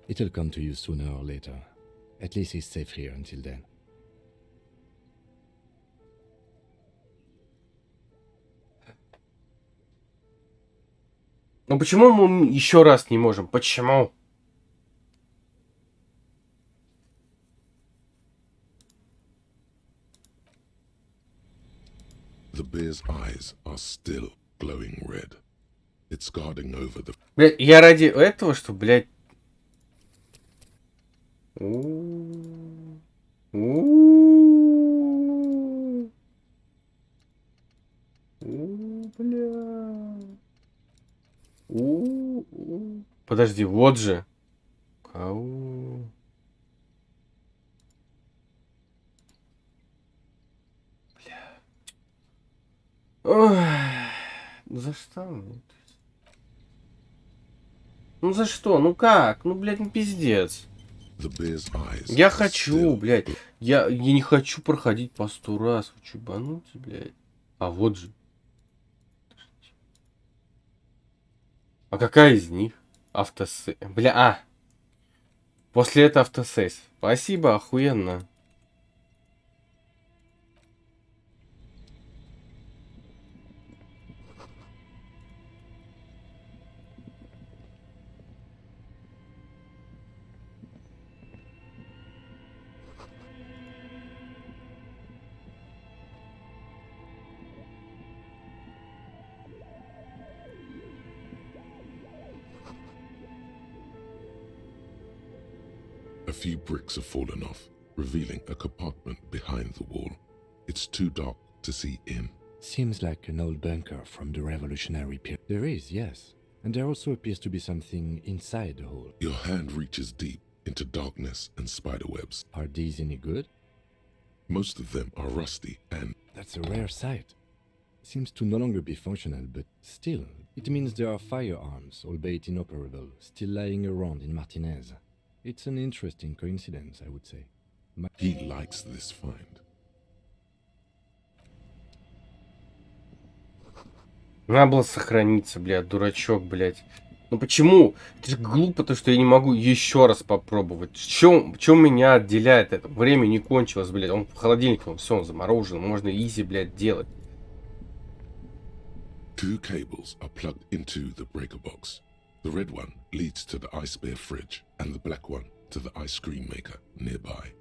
It'll come to you sooner or later. At least he's safe here until then. Ну почему мы еще раз не можем? Почему? The bear's eyes are still glowing red. It's guarding over the... Блядь, я ради этого, что, блядь... Подожди, вот же. Ой, за что? Ну за что? Ну как? Ну, блядь, ну пиздец. Я хочу, блядь. Я не хочу проходить по 100 раз. Вы чебанутся, блядь. А вот же. А какая из них? Автосейв. Бля, после этого автосейв. Спасибо, охуенно. A few bricks have fallen off, revealing a compartment behind the wall. It's too dark to see in. Seems like an old bunker from the revolutionary period. There is, yes. And there also appears to be something inside the hole. Your hand reaches deep into darkness and spiderwebs. Are these any good? Most of them are rusty and... That's a rare sight. Seems to no longer be functional, but still, it means there are firearms, albeit inoperable, still lying around in Martinez. It's an interesting coincidence, I would say. He likes this find. Надо было сохраниться, блядь, дурачок, блядь. Ну почему? Это же глупо, то, что я не могу еще раз попробовать. В чем меня отделяет это? Время не кончилось, блядь. Он в холодильнике, все, он заморожен. Можно изи, блядь, делать. Two cables are plugged into the breaker box. The red one leads to the ice bear fridge, and the black one to the ice cream maker nearby.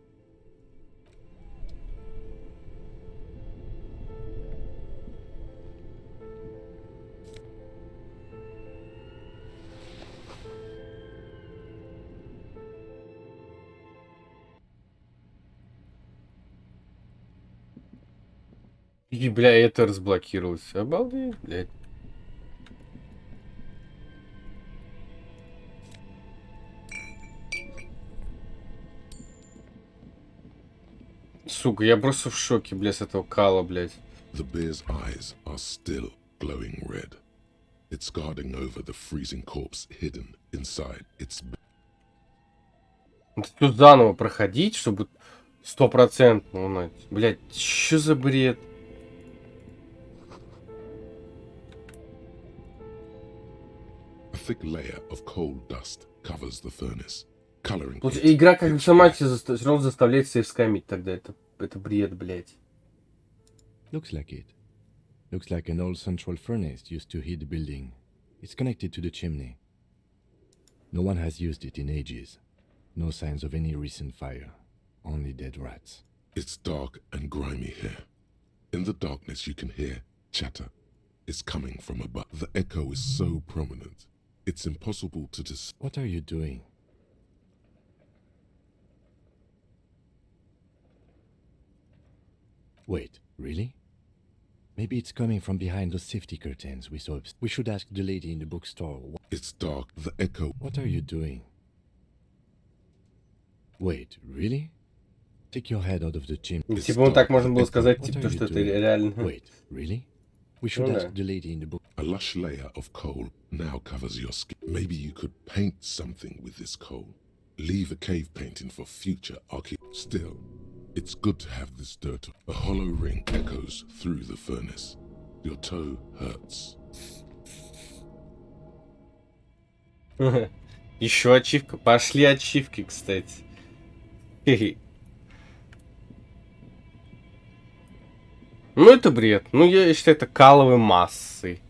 И, бля, это разблокировалось. Обалдеть, блядь. Сука, я просто в шоке, бля, с этого кала, блядь. The bear's eyes are still glowing red. It's guarding over the freezing corpse hidden inside its... Все заново проходить, чтобы 100% узнать. Блядь, что за бред? A thick layer of coal dust covers the furnace, coloring Вот it. игра как бы сама тебя все равно заставляет сейв скамить тогда. Это бред, блядь. Looks like it. Looks like an old central furnace used to heat the building. It's connected to the chimney. No one has used it in ages. No signs of any recent fire. Only dead rats. It's dark and grimy here. In the darkness you can hear chatter. It's coming from above. The echo is so prominent. It's impossible to What are you doing? Wait, really? Maybe it's coming from behind those safety curtains we saw. We should ask the lady in the bookstore. It's dark. The echo. What are you doing? Wait, really? Take your head out of the chimney. Типа он так можно было сказать, типа, что это реально. Wait, really? We should ask the lady in the book. A lush layer of coal now covers your skin. Maybe you could paint something with this coal. Leave a cave painting for future Still, it's good to have this dirt. A hollow ring echoes through the furnace. Your toe hurts. Еще ачивка. Пошли ачивки, кстати. Ну, это бред. Ну, я считаю, это каловые массы.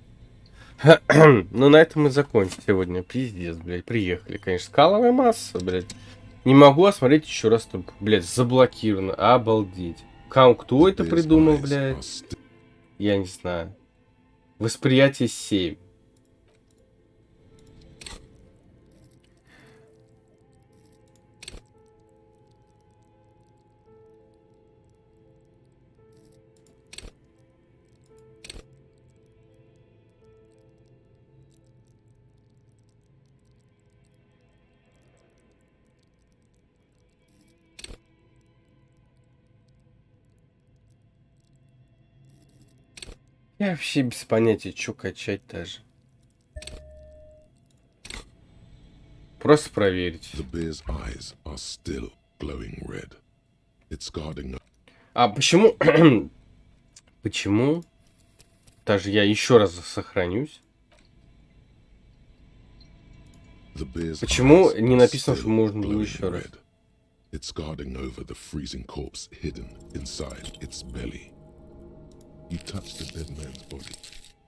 Ну, на этом мы закончим сегодня. Пиздец, блядь. Приехали, конечно. Каловая масса, блядь. Не могу осмотреть еще раз только. Блядь, заблокировано. Обалдеть. Кто это придумал, блядь? Я не знаю. Восприятие 7. Я вообще без понятия, что качать даже. Просто проверить. А почему... Почему? Даже я еще раз сохранюсь. Почему не написано, что можно было еще раз? It's guarding over the freezing corpse hidden inside its belly. You touch the dead man's body.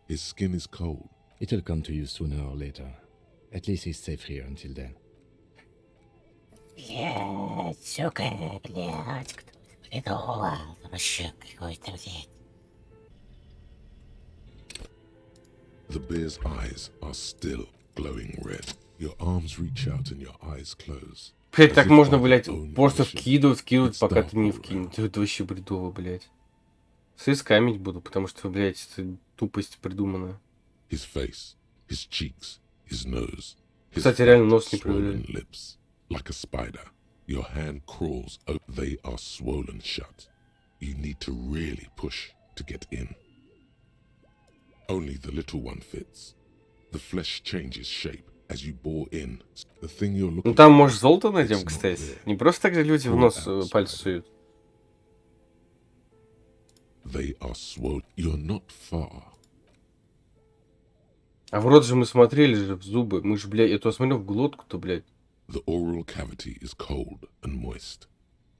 His skin is cold. It'll come to you sooner or later. At least he's safe here until then. Блядь, сука, блядь, кто придумал? Вообще какой-то, блядь. The bear's eyes are still glowing red. Your arms reach out and your eyes close. Блять, так можно, блять, просто вкидывать, пока ты не вкинешь. Это вообще бредово, блять. Скамить буду, потому что, блять, это тупость придумана. His face, his cheeks, his nose. Кстати, реально нос не проверяю. Lips, like a spider. Your hand crawls over. They are swollen shut. You need to really push to get in. Only the little one fits. The flesh changes shape as you bore in. The thing you're Ну looking там, for, может, золото it's найдем, not кстати. there. Не просто так же люди в Crawl нос out, пальцы spider. суют. They are swollen. You're not far. А в рот же мы смотрели же в зубы. Мы же, блядь, я то смотрел в глотку-то, блядь. The oral cavity is cold and moist.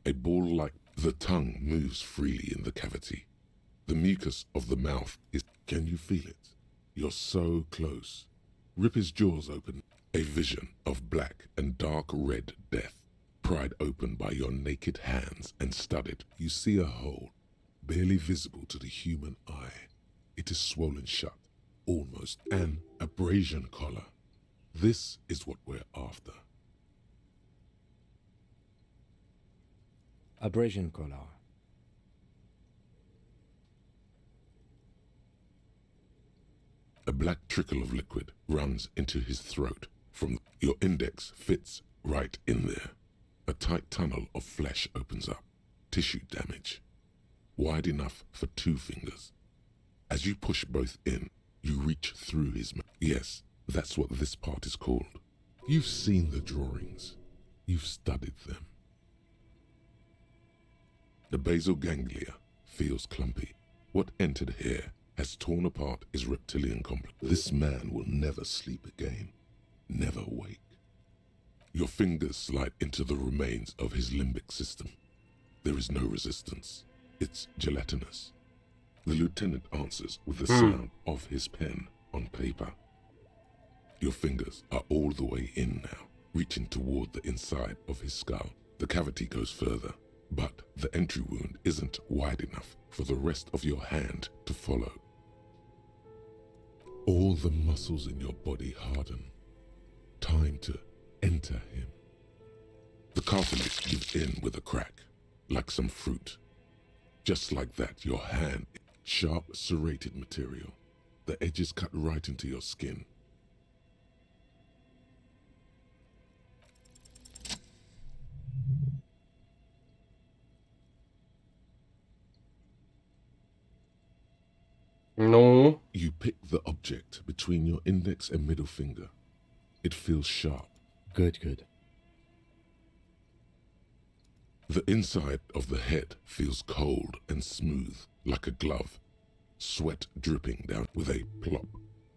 A ball like the tongue moves freely in the cavity. The mucus of the mouth is... Can you feel it? You're so close. Rip his jaws open. A vision of black and dark red death, pried open by your naked hands and studded. You see a hole, barely visible to the human eye. It is swollen shut, almost an abrasion collar. This is what we're after. Abrasion collar. A black trickle of liquid runs into his throat. From your index fits right in there. A tight tunnel of flesh opens up. Tissue damage. Wide enough for 2 fingers. As you push both in, you reach through his mouth. Yes, that's what this part is called. You've seen the drawings. You've studied them. The basal ganglia feels clumpy. What entered here has torn apart his reptilian complex. This man will never sleep again. Never wake. Your fingers slide into the remains of his limbic system. There is no resistance. It's gelatinous. The lieutenant answers with the sound of his pen on paper. Your fingers are all the way in now, reaching toward the inside of his skull. The cavity goes further, but the entry wound isn't wide enough for the rest of your hand to follow. All the muscles in your body harden. Time to enter him. The cartilage gives in with a crack, like some fruit. Just like that, your hand, sharp, serrated material. The edges cut right into your skin. Ну? You pick the object between your index and middle finger. It feels sharp. Good, good. The inside of the head feels cold and smooth, like a glove. Sweat dripping down with a plop.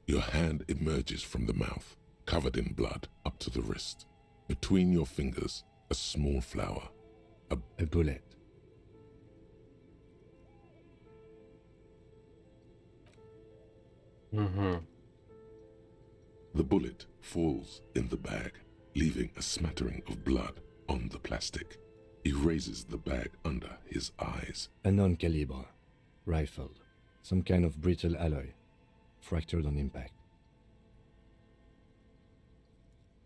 Your hand emerges from the mouth, covered in blood up to the wrist. Between your fingers, a small flower. A bullet. Mm-hmm. The bullet falls in the bag, leaving a smattering of blood on the plastic. He raises the bag under his eyes. A non-caliber. Rifle. Some kind of brittle alloy. Fractured on impact.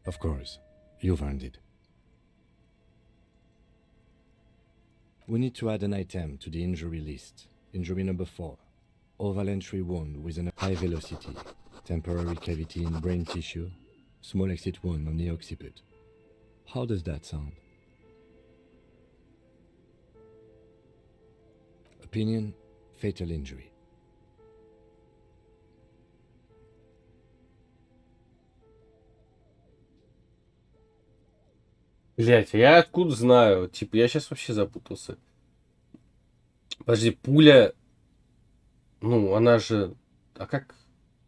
Of course, you've earned it. We need to add an item to the injury list. Injury number 4. Oval entry wound with a high velocity. Temporary cavity in brain tissue. Small exit wound on the occiput. How does that sound? Opinion, fatal injury. Блять, я откуда знаю? Типа, я сейчас вообще запутался. Подожди, пуля... Ну, она же... А как...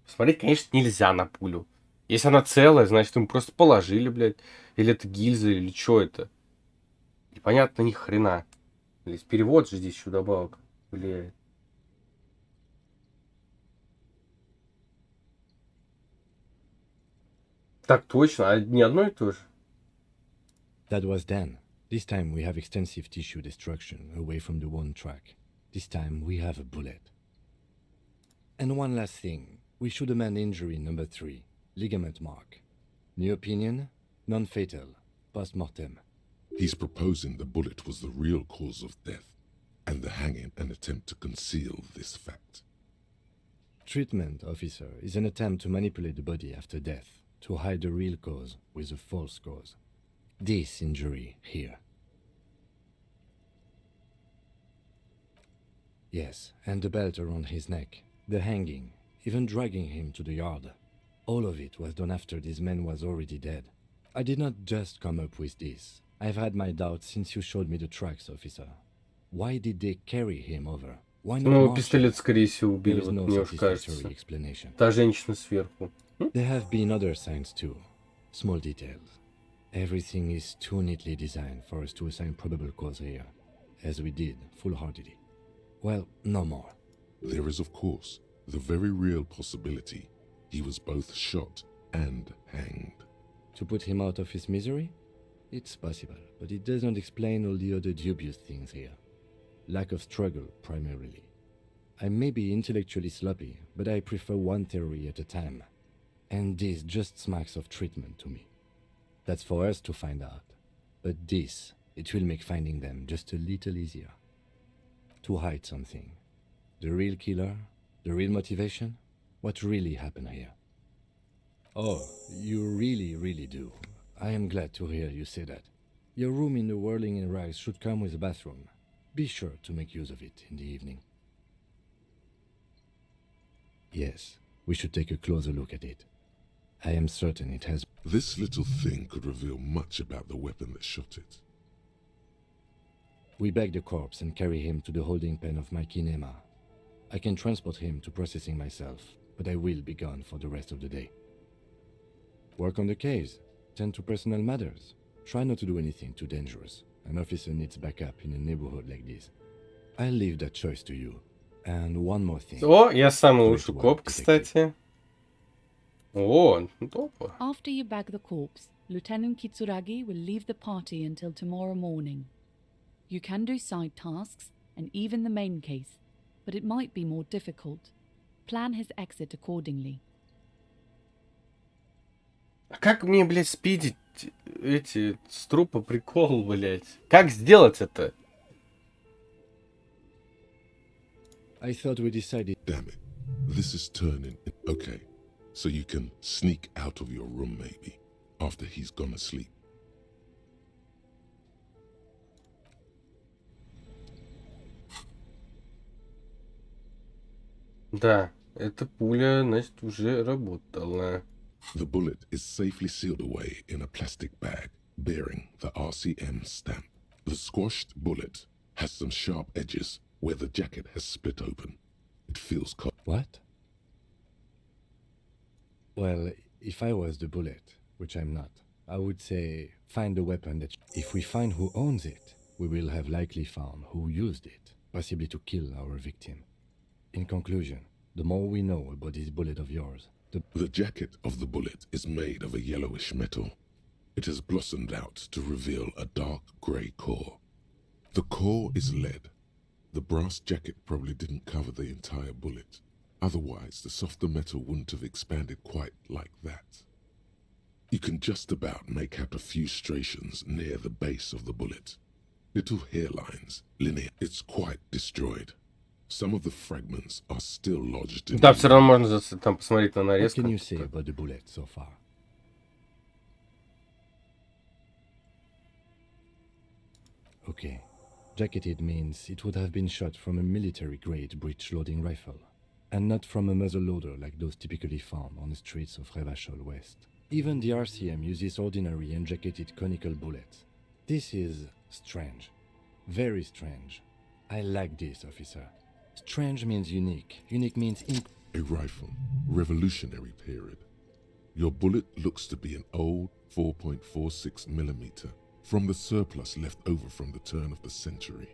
Смотреть, конечно, нельзя на пулю. Если она целая, значит, им просто положили, блядь. Или это гильза, или что это. Непонятно ни хрена. Блядь, перевод же здесь еще добавок влияет. Так точно, а не одно и то же. That was then. This time we have extensive tissue destruction away from the wound track. This time we have a bullet. And one last thing. We should amend injury number 3. Ligament mark. New opinion? Non-fatal. Post-mortem. He's proposing the bullet was the real cause of death, and the hanging an attempt to conceal this fact. Treatment, officer, is an attempt to manipulate the body after death, to hide the real cause with a false cause. This injury here. Yes, and the belt around his neck, the hanging, even dragging him to the yard. All of it was done after this man was already dead. I did not just come up with this. I've had my doubts since you showed me the tracks, officer. Why did they carry him over? Why not Ну, march пистолет, him? скорее всего, убили, There is вот no мне уж satisfactory кажется. explanation. Та женщина сверху. There have been other signs too. Small details. Everything is too neatly designed for us to assign probable cause here, as we did, full-heartedly. Well, no more. There is, of course, the very real possibility he was both shot and hanged. To put him out of his misery? It's possible, but it does not explain all the other dubious things here. Lack of struggle, primarily. I may be intellectually sloppy, but I prefer one theory at a time. And this just smacks of treatment to me. That's for us to find out. But this, it will make finding them just a little easier. To hide something. The real killer? The real motivation? What really happened here? Oh, you really do. I am glad to hear you say that. Your room in the Whirling in Rags should come with a bathroom. Be sure to make use of it in the evening. Yes, we should take a closer look at it. I am certain it has... This little thing could reveal much about the weapon that shot it. We bag the corpse and carry him to the holding pen of my kinema. I can transport him to processing myself, but I will be gone for the rest of the day. Work on the case. Tend to personal matters. Try not to do anything too dangerous. An officer needs backup in a neighborhood like this. I'll leave that choice to you. And one more thing. О, я самый лучший коп, кстати. О, топа. After you bag the corpse, Lieutenant Kitsuragi will leave the party until tomorrow morning. You can do side tasks and even the main case, but it might be more difficult. Plan his exit accordingly. А как мне, блядь, спидить эти с трупа прикол, блядь? Как сделать это? I thought we decided... Damn it. This is turning... Okay. So you can sneak out of your room, maybe, after he's gone asleep. Да, эта пуля, значит, уже работала. The bullet is safely sealed away in a plastic bag bearing the RCM stamp. The squashed bullet has some sharp edges where the jacket has split open. It feels cold. What? Well, if I was the bullet, which I'm not, I would say find the weapon that... If we find who owns it, we will have likely found who used it, possibly to kill our victim. In conclusion, the more we know about this bullet of yours, the jacket of the bullet is made of a yellowish metal. It has blossomed out to reveal a dark grey core. The core is lead. The brass jacket probably didn't cover the entire bullet. Otherwise, the softer metal wouldn't have expanded quite like that. You can just about make out a few striations near the base of the bullet. Little hairlines, linear. It's quite destroyed. Some of the fragments are still lodged in... Да, все равно можно там посмотреть на нарезку. What can you say about the bullet so far? Okay. Jacketed means it would have been shot from a military-grade breech-loading rifle, and not from a muzzle-loader like those typically found on the streets of Revachol West. Even the RCM uses ordinary unjacketed conical bullets. This is strange. Very strange. I like this, officer. Strange means unique. Unique means A rifle. Revolutionary period. Your bullet looks to be an old 4.46 millimeter from the surplus left over from the turn of the century.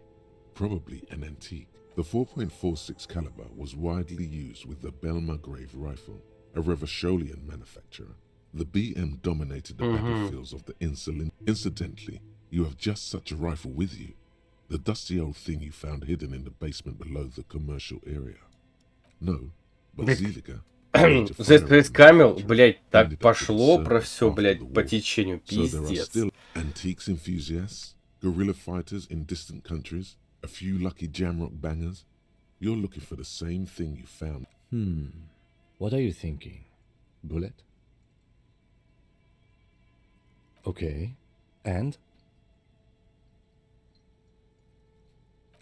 Probably an antique. The 4.46 caliber was widely used with the Belmargrave rifle, a Revacholian manufacturer. The BM dominated the battlefields of the Insuline. Incidentally, you have just such a rifle with you. The dusty old thing you found hidden in the basement below the commercial area. No, but Ziliga... Z Камел, блять, так пошло про все, блять, по течению, So there are пиздец. still antiques enthusiasts, guerrilla fighters in distant countries, a few lucky jamrock bangers. You're looking for the same thing you found. What are you thinking? Bullet? Okay. And?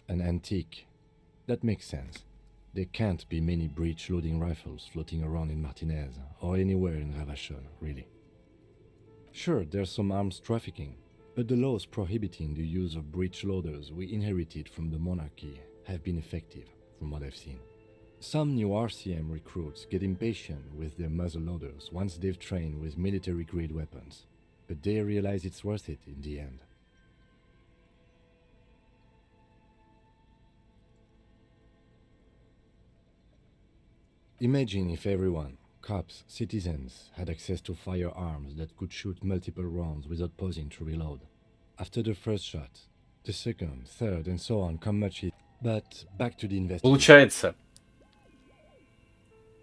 An antique. That makes sense. There can't be many breech-loading rifles floating around in Martinez, or anywhere in Ravachol, really. Sure, there's some arms trafficking, but the laws prohibiting the use of breech loaders we inherited from the monarchy have been effective, from what I've seen. Some new RCM recruits get impatient with their muzzle loaders once they've trained with military-grade weapons, but they realize it's worth it in the end. Imagine if everyone, cops, citizens, had access to firearms that could shoot multiple rounds without pausing to reload. After the first shot, the second, third, and so on come much easier. But back to the investigation. Получается.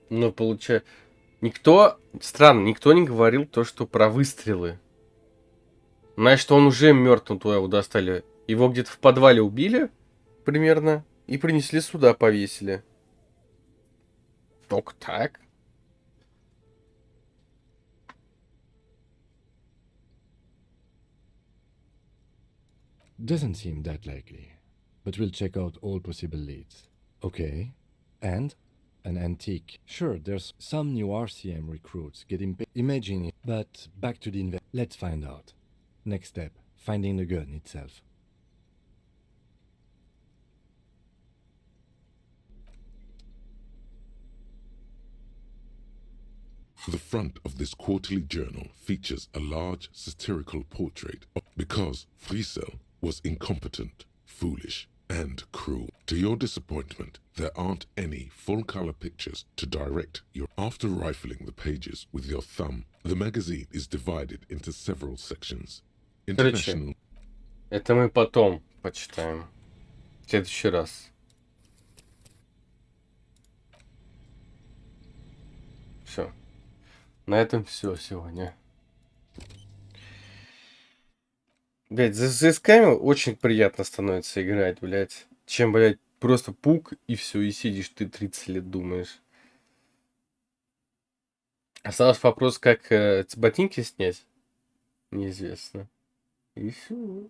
Ну, получается. Странно, никто не говорил то, что про выстрелы. Значит, он уже мертвым туда его достали. Его где-то в подвале убили, примерно, и принесли сюда, повесили. Только так? Doesn't seem that likely, but we'll check out all possible leads. Okay, and? An antique. Sure, there's some new RCM recruits getting imagine it, but back to the let's find out. Next step, finding the gun itself. The front of this quarterly journal features a large satirical portrait because Friesel was incompetent, foolish, and cruel. To your disappointment, there aren't any full-color pictures to direct your... After rifling the pages with your thumb, the magazine is divided into several sections. Короче, это мы потом почитаем. В следующий раз. Все. На этом все сегодня. Блять, за ЗСКами очень приятно становится играть, блять. Чем, блять, просто пук и все, и сидишь ты 30 лет думаешь. Остался вопрос, как ботинки снять. Неизвестно. И все.